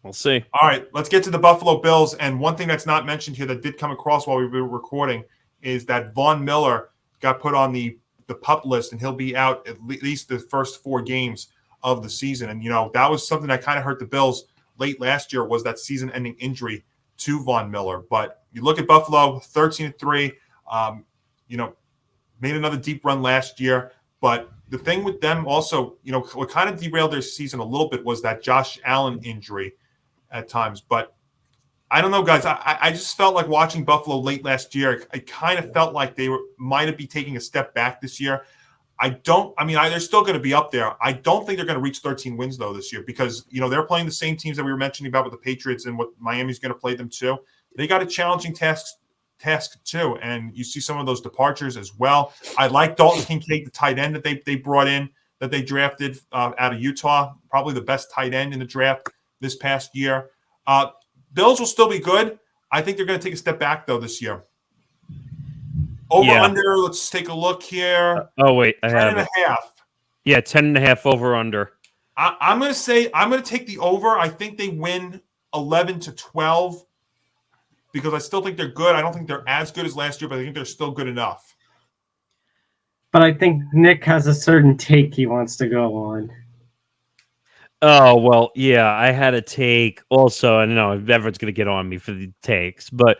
We'll see. All right, let's get to the Buffalo Bills. And one thing that's not mentioned here that did come across while we were recording is that Von Miller got put on the PUP list, and he'll be out at least the first 4 games of the season. And, that was something that kind of hurt the Bills late last year, was that season-ending injury to Von Miller. But you look at Buffalo, 13-3, made another deep run last year. But the thing with them also, what kind of derailed their season a little bit was that Josh Allen injury at times. But I don't know, guys. I just felt like watching Buffalo late last year, I kind of felt like they might be taking a step back this year. They're still going to be up there. I don't think they're going to reach 13 wins, though, this year because, they're playing the same teams that we were mentioning about with the Patriots and what Miami's going to play them too. They got a challenging task too, and you see some of those departures as well. I like Dalton Kincaid, the tight end that they brought in, that they drafted out of Utah, probably the best tight end in the draft this past year. Bills will still be good. I think they're going to take a step back, though, this year. Over-under, let's take a look here. Wait. I 10.5. Yeah, 10.5 over-under. I'm going to take the over. I think they win 11-12 because I still think they're good. I don't think they're as good as last year, but I think they're still good enough. But I think Nick has a certain take he wants to go on. Oh, well, yeah, I had a take also. I don't know if everyone's going to get on me for the takes, but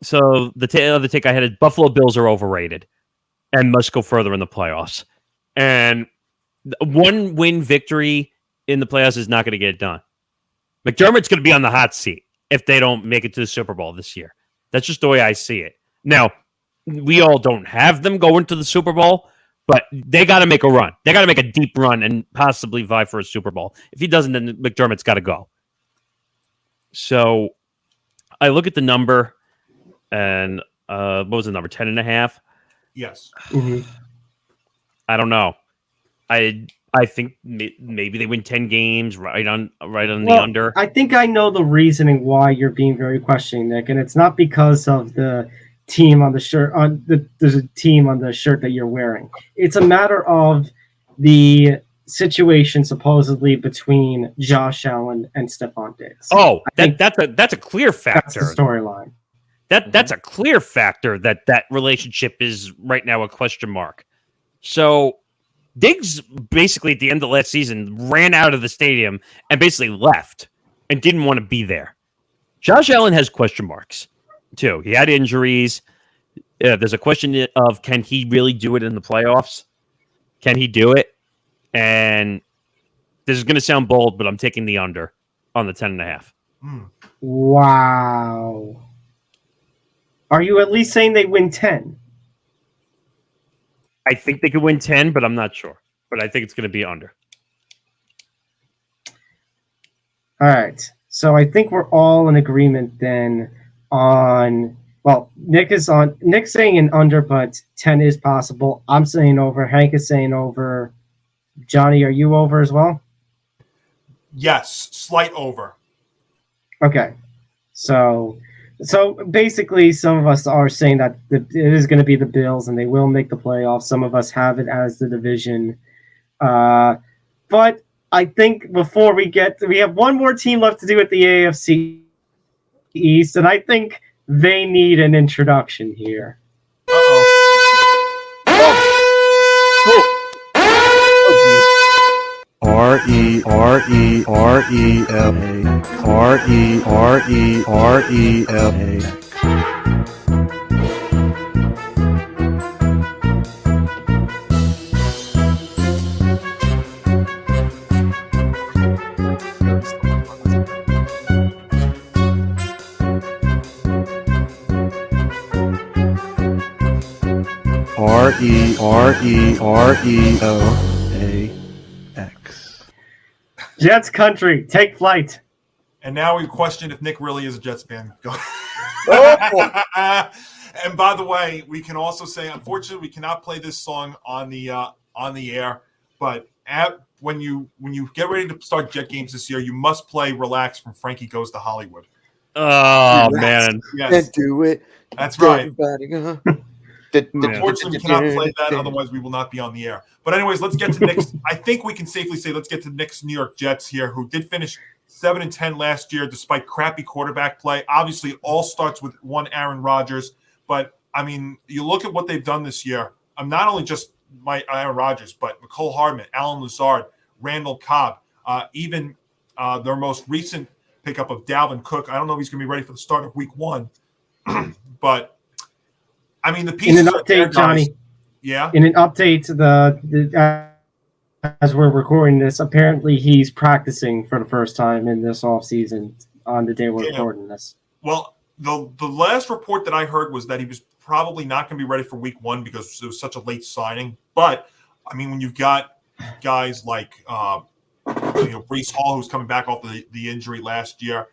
so the other take I had is Buffalo Bills are overrated and must go further in the playoffs. And one win victory in the playoffs is not going to get it done. McDermott's going to be on the hot seat if they don't make it to the Super Bowl this year. That's just the way I see it. Now, we all don't have them going to the Super Bowl, but they got to make a run. They got to make a deep run and possibly vie for a Super Bowl. If he doesn't, then McDermott's got to go. So I look at the number, and what was the number? 10.5? Yes. Mm-hmm. I don't know. I think maybe they win 10 games right on the under. I think I know the reasoning why you're being very questioning, Nick, and it's not because of the team on the shirt. There's a team on the shirt that you're wearing. It's a matter of the situation supposedly between Josh Allen and Stephon Diggs. Oh, that's a clear factor. That's the storyline. That's a clear factor that relationship is right now a question mark. So Diggs basically at the end of last season ran out of the stadium and basically left and didn't want to be there. Josh Allen has question marks too. He had injuries. There's a question of can he really do it in the playoffs? Can he do it? And this is going to sound bold, but I'm taking the under on the 10.5. Wow. Are you at least saying they win 10? I think they could win 10, but I'm not sure. But I think it's going to be under. All right. So I think we're all in agreement then on, well, Nick's saying an under, but 10 is possible. I'm saying over. Hank is saying over. Johnny, are you over as well? Yes, slight over. Okay. So basically, some of us are saying that it is going to be the Bills and they will make the playoffs. Some of us have it as the division. But I think before we have one more team left to do at the AFC East, and I think they need an introduction here. REREREOAX. Jets country, take flight. And now we question if Nick really is a Jets fan. Oh. And by the way, we can also say, unfortunately, we cannot play this song on the air. But when you get ready to start Jet games this year, you must play "Relax" from Frankie Goes to Hollywood. Oh, Relax. man. Yes, Can't do it. that's right. Unfortunately, we cannot play that, otherwise we will not be on the air. But anyways, let's get to Nick's. I think we can safely say let's get to Nick's New York Jets here, who did finish 7-10 last year, despite crappy quarterback play. Obviously, it all starts with one Aaron Rodgers. But, I mean, you look at what they've done this year. I'm not only just my Aaron Rodgers, but Mecole Hardman, Alan Lazard, Randall Cobb, even their most recent pickup of Dalvin Cook. I don't know if he's going to be ready for the start of week 1. But, I mean, the pieces in an update, Johnny. Yeah. In an update, as we're recording this, apparently he's practicing for the first time in this offseason on the day we're recording this. Well, the last report that I heard was that he was probably not going to be ready for week 1 because it was such a late signing. But, I mean, when you've got guys like Breece Hall, who's coming back off the injury last year,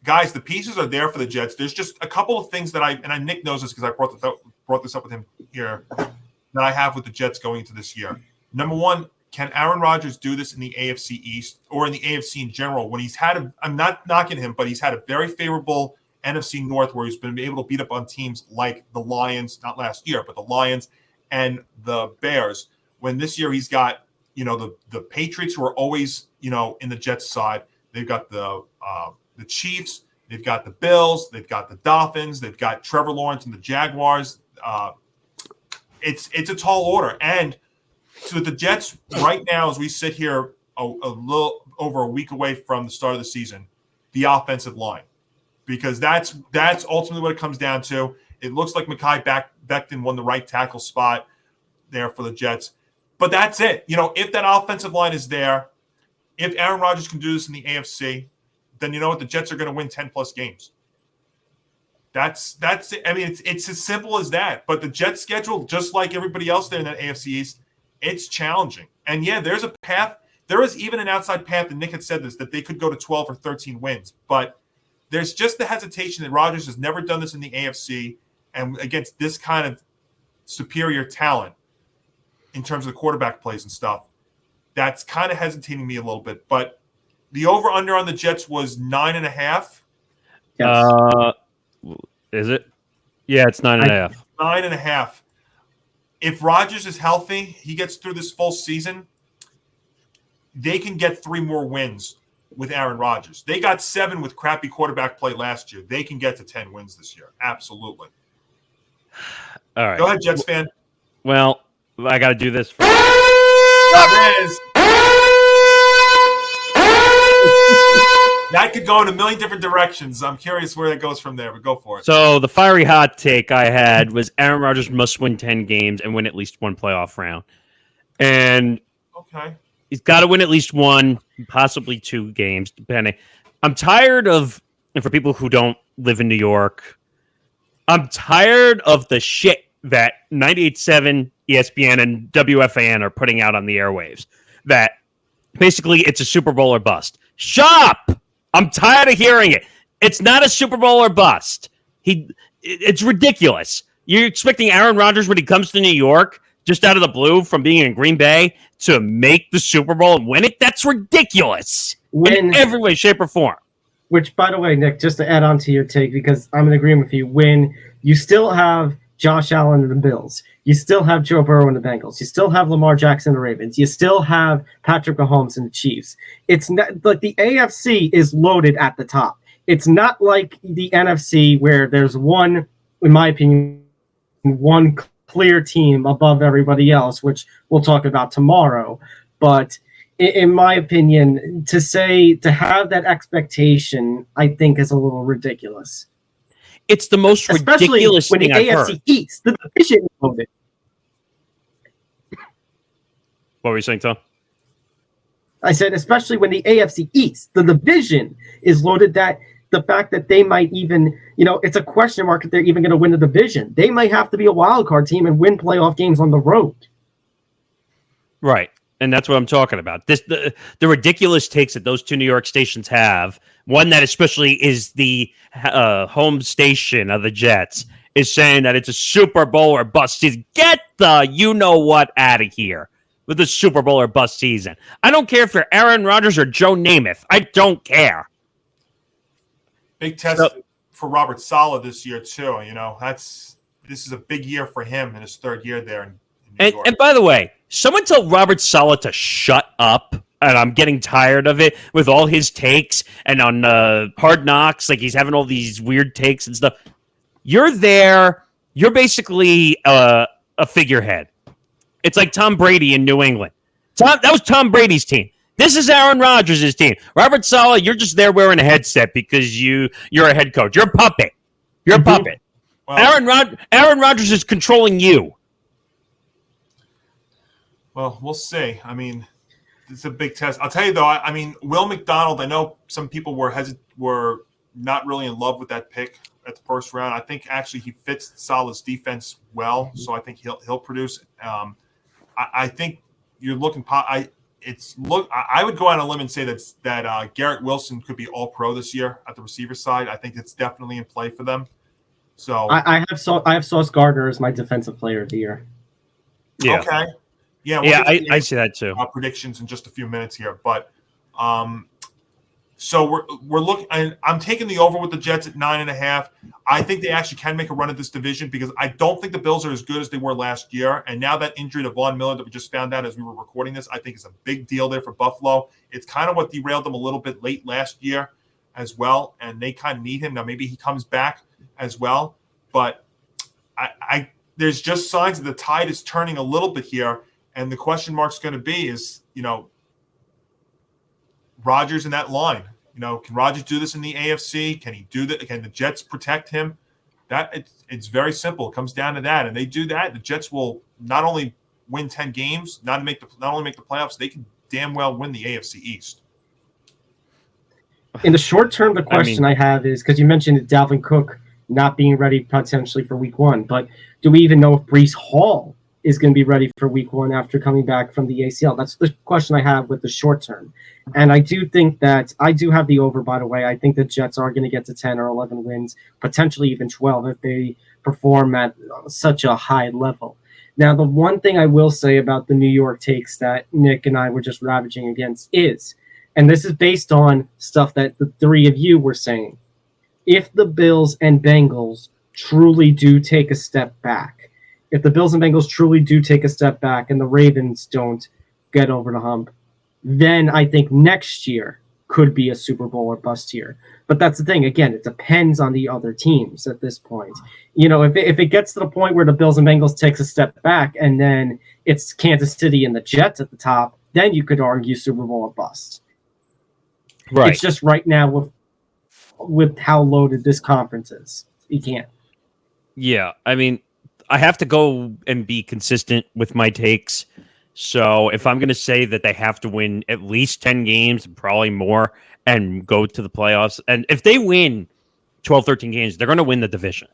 guys, the pieces are there for the Jets. There's just a couple of things that Nick knows this because I brought this up with him here, that I have with the Jets going into this year. Number one, can Aaron Rodgers do this in the AFC East or in the AFC in general? When he's had I'm not knocking him, but he's had a very favorable NFC North where he's been able to beat up on teams like the Lions, not last year, but the Lions and the Bears. When this year he's got, the Patriots, who are always, in the Jets side. They've got the Chiefs, they've got the Bills, they've got the Dolphins, they've got Trevor Lawrence and the Jaguars. It's a tall order. And so the Jets right now, as we sit here a little over a week away from the start of the season, the offensive line, because that's ultimately what it comes down to. It looks like Mekhi Becton won the right tackle spot there for the Jets. But that's it. If that offensive line is there, if Aaron Rodgers can do this in the AFC, then you know what? The Jets are going to win 10-plus games. That's it. I mean, it's as simple as that. But the Jets schedule, just like everybody else there in that AFC East, it's challenging. And, yeah, there's a path. There is even an outside path, and Nick had said this, that they could go to 12 or 13 wins. But there's just the hesitation that Rodgers has never done this in the AFC and against this kind of superior talent in terms of the quarterback plays and stuff. That's kind of hesitating me a little bit. But the over-under on the Jets was 9.5. Yes. Is it? Yeah, it's 9.5. 9.5. If Rodgers is healthy, he gets through this full season, they can get 3 more wins with Aaron Rodgers. They got 7 with crappy quarterback play last year. They can get to 10 wins this year. Absolutely. All right. Go ahead, Jets fan. Well, I got to do this first. That could go in a million different directions. I'm curious where that goes from there, but go for it. So the fiery hot take I had was Aaron Rodgers must win 10 games and win at least one playoff round. And okay, he's got to win at least 1, possibly 2 games, depending. I'm tired of, and for people who don't live in New York, I'm tired of the shit that 98.7, ESPN, and WFAN are putting out on the airwaves. That basically it's a Super Bowl or bust. Shut up! I'm tired of hearing it. It's not a Super Bowl or bust. It's ridiculous. You're expecting Aaron Rodgers when he comes to New York, just out of the blue from being in Green Bay, to make the Super Bowl and win it? That's ridiculous in every way, shape, or form. Which, by the way, Nick, just to add on to your take, because I'm in agreement with you, when you still have Josh Allen and the Bills, you still have Joe Burrow and the Bengals, you still have Lamar Jackson and the Ravens, you still have Patrick Mahomes and the Chiefs. It's not like the AFC is loaded at the top. It's not like the NFC where there's one, in my opinion, one clear team above everybody else, which we'll talk about tomorrow. But in my opinion, to have that expectation, I think is a little ridiculous. It's the most ridiculous thing I've heard. Especially when the AFC East, the division is loaded. What were you saying, Tom? I said, especially when the AFC East, the division is loaded, that the fact that they might even, it's a question mark if they're even going to win the division. They might have to be a wild card team and win playoff games on the road. Right. And that's what I'm talking about. The ridiculous takes that those 2 New York stations have, one that especially is the home station of the Jets, is saying that it's a Super Bowl or bust season. Get the you-know-what out of here with the Super Bowl or bust season. I don't care if they're Aaron Rodgers or Joe Namath. I don't care. Big test for Robert Saleh this year, too. This is a big year for him in his 3rd year there in New York. And by the way, someone tell Robert Saleh to shut up. and I'm getting tired of it with all his takes and on Hard Knocks, like he's having all these weird takes and stuff. You're there. You're basically a figurehead. It's like Tom Brady in New England. That was Tom Brady's team. This is Aaron Rodgers' team. Robert Saleh, you're just there wearing a headset because you're a head coach. You're a puppet. You're a puppet. Well, Aaron Rodgers is controlling you. Well, we'll see. I mean, it's a big test. I'll tell you though. I mean, Will McDonald. I know some people were not really in love with that pick at the first round. I think actually he fits Saleh's defense well, so I think he'll produce. I think you're looking. I would go out on a limb and say that Garrett Wilson could be All Pro this year at the receiver side. I think it's definitely in play for them. So I have Sauce Gardner as my defensive player of the year. Yeah. Okay. Yeah. I see that too. Predictions in just a few minutes here, but so we're looking. I'm taking the over with the Jets at 9.5. I think they actually can make a run at this division because I don't think the Bills are as good as they were last year. And now that injury to Von Miller that we just found out as we were recording this, I think is a big deal there for Buffalo. It's kind of what derailed them a little bit late last year as well, and they kind of need him now. Maybe he comes back as well, but I there's just signs that the tide is turning a little bit here, and the question mark's going to be is Rodgers in that line. Can Rodgers do this in the AFC? Can he do that? Can the Jets protect him? It's very simple. It comes down to that, and they do that. The Jets will not only win 10 games, not only make the playoffs, they can damn well win the AFC East. In the short term, the question I have is because you mentioned Dalvin Cook not being ready potentially for Week 1, but do we even know if Breece Hall is going to be ready for Week 1 after coming back from the ACL? That's the question I have with the short term. And I do think that I do have the over, by the way. I think the Jets are going to get to 10 or 11 wins, potentially even 12 if they perform at such a high level. Now, the one thing I will say about the New York takes that Nick and I were just ravaging against is, and this is based on stuff that the three of you were saying, if the Bills and Bengals truly do take a step back, if the Bills and Bengals truly do take a step back and the Ravens don't get over the hump, then I think next year could be a Super Bowl or bust year. But that's the thing. Again, it depends on the other teams at this point. If it gets to the point where the Bills and Bengals takes a step back and then it's Kansas City and the Jets at the top, then you could argue Super Bowl or bust. Right. It's just right now with how loaded this conference is. You can't. Yeah, I mean, I have to go and be consistent with my takes. So if I'm going to say that they have to win at least 10 games, probably more, and go to the playoffs, and if they win 12, 13 games, they're going to win the division.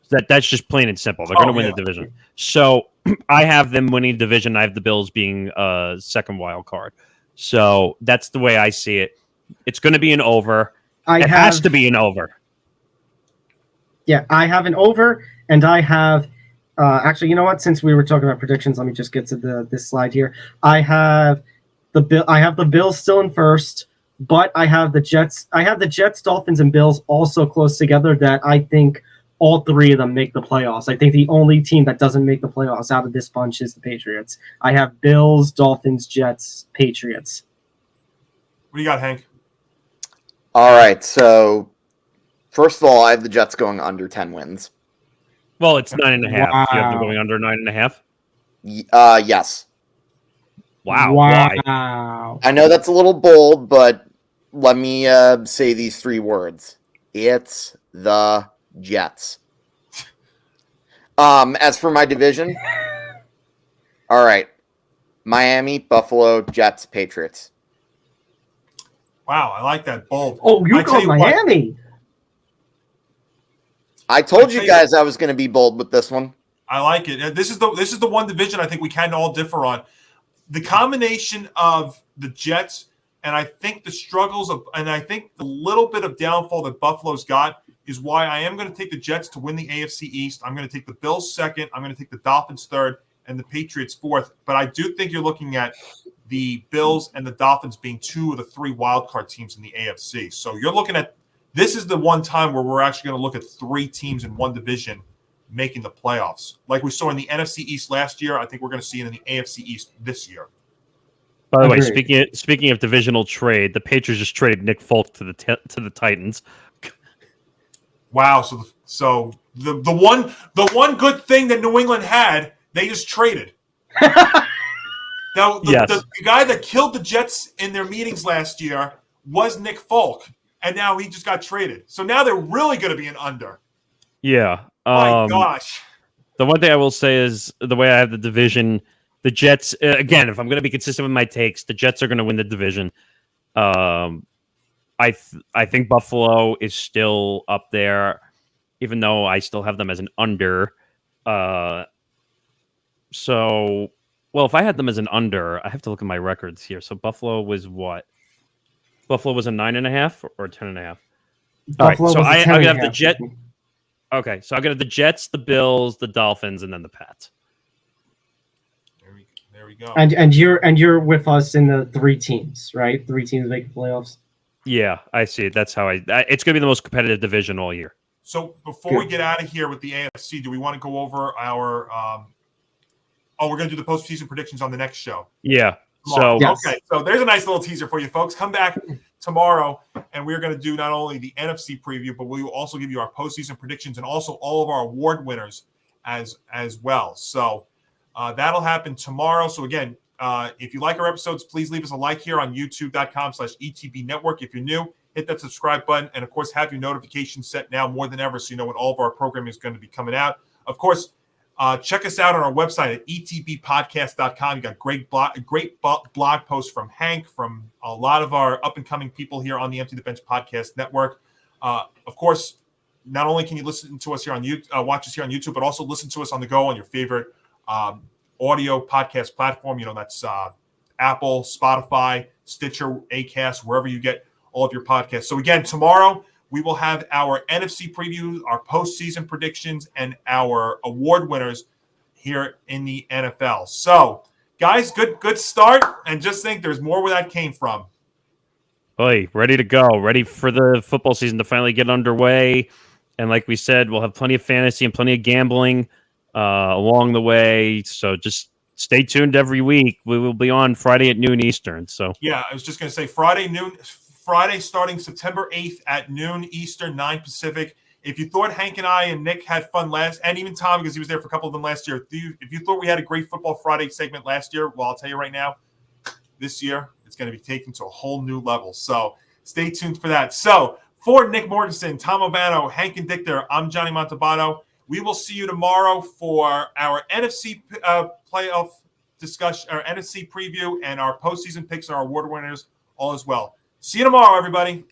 That's just plain and simple. They're going to win the division. So I have them winning the division. I have the Bills being a second wild card. So that's the way I see it. It's going to be an over. It has to be an over. Yeah, I have an over, and I have actually, you know what? Since we were talking about predictions, let me just get to this slide here. I have the Bills still in first, but I have the Jets. I have the Jets, Dolphins, and Bills all so close together that I think all three of them make the playoffs. I think the only team that doesn't make the playoffs out of this bunch is the Patriots. I have Bills, Dolphins, Jets, Patriots. What do you got, Hank? All right, so first of all, I have the Jets going under 10 wins. Well, it's 9.5. Wow. You have them going under 9.5? Yes. Wow. Wow. Why? I know that's a little bold, but let me say these three words. It's the Jets. As for my division, all right. Miami, Buffalo, Jets, Patriots. Wow, I like that bold. Oh, you go Miami. I told you guys I was going to be bold with this one. I like it. This is the one division I think we can all differ on. The combination of the Jets and I think the struggles of, and I think the little bit of downfall that Buffalo's got is why I am going to take the Jets to win the AFC East. I'm going to take the Bills second. I'm going to take the Dolphins third and the Patriots fourth. But I do think you're looking at the Bills and the Dolphins being two of the three wildcard teams in the AFC. So you're looking at, this is the one time where we're actually going to look at three teams in one division making the playoffs. Like we saw in the NFC East last year, I think we're going to see it in the AFC East this year. By the way, Agreed. speaking of divisional trade, the Patriots just traded Nick Folk to the Titans. Wow. So the one good thing that New England had, they just traded. Now Yes. the guy that killed the Jets in their meetings last year was Nick Folk, and now he just got traded. So now they're really going to be an under. Yeah. My gosh. The one thing I will say is the way I have the division, the Jets, again, if I'm going to be consistent with my takes, the Jets are going to win the division. I think Buffalo is still up there, even though I still have them as an under. Well, if I had them as an under, I have to look at my records here. So Buffalo was what? Buffalo was a 9.5 or 10.5. All right, so I have the Jet. Okay, so I got the Jets, the Bills, the Dolphins, and then the Pats. There we go. And you're with us in the 3 teams, right? 3 teams making playoffs. Yeah, I see. That's how it's going to be the most competitive division all year. So before we get out of here with the AFC, do we want to go over our? We're going to do the postseason predictions on the next show. Yeah. Tomorrow. So Yes. Okay, so there's a nice little teaser for you folks. Come back tomorrow, and we're going to do not only the NFC preview, but we will also give you our postseason predictions and also all of our award winners as well. So that'll happen tomorrow. So again, if you like our episodes, please leave us a like here on youtube.com/ETB Network. If you're new, hit that subscribe button, and of course, have your notifications set now more than ever so you know when all of our programming is going to be coming out. Of course, check us out on our website at etbpodcast.com. You got great blog posts from Hank, from a lot of our up-and-coming people here on the Empty the Bench Podcast Network. Of course, not only can you listen to us here on YouTube, watch us here on YouTube, but also listen to us on the go on your favorite audio podcast platform. That's Apple, Spotify, Stitcher, Acast, wherever you get all of your podcasts. So again, tomorrow we will have our NFC preview, our postseason predictions, and our award winners here in the NFL. So, guys, good start. And just think there's more where that came from. Hey, ready to go. Ready for the football season to finally get underway. And like we said, we'll have plenty of fantasy and plenty of gambling along the way. So just stay tuned every week. We will be on Friday at noon Eastern. So yeah, I was just going to say Friday starting September 8th at noon Eastern, 9 Pacific. If you thought Hank and I and Nick had fun and even Tom, because he was there for a couple of them last year, if you thought we had a great Football Friday segment last year, well, I'll tell you right now, this year it's going to be taken to a whole new level. So stay tuned for that. So for Nick Morgasen, Tom Albano, Hank Indictor, I'm Johnny Montalbano. We will see you tomorrow for our NFC playoff discussion, our NFC preview, and our postseason picks and our award winners all as well. See you tomorrow, everybody.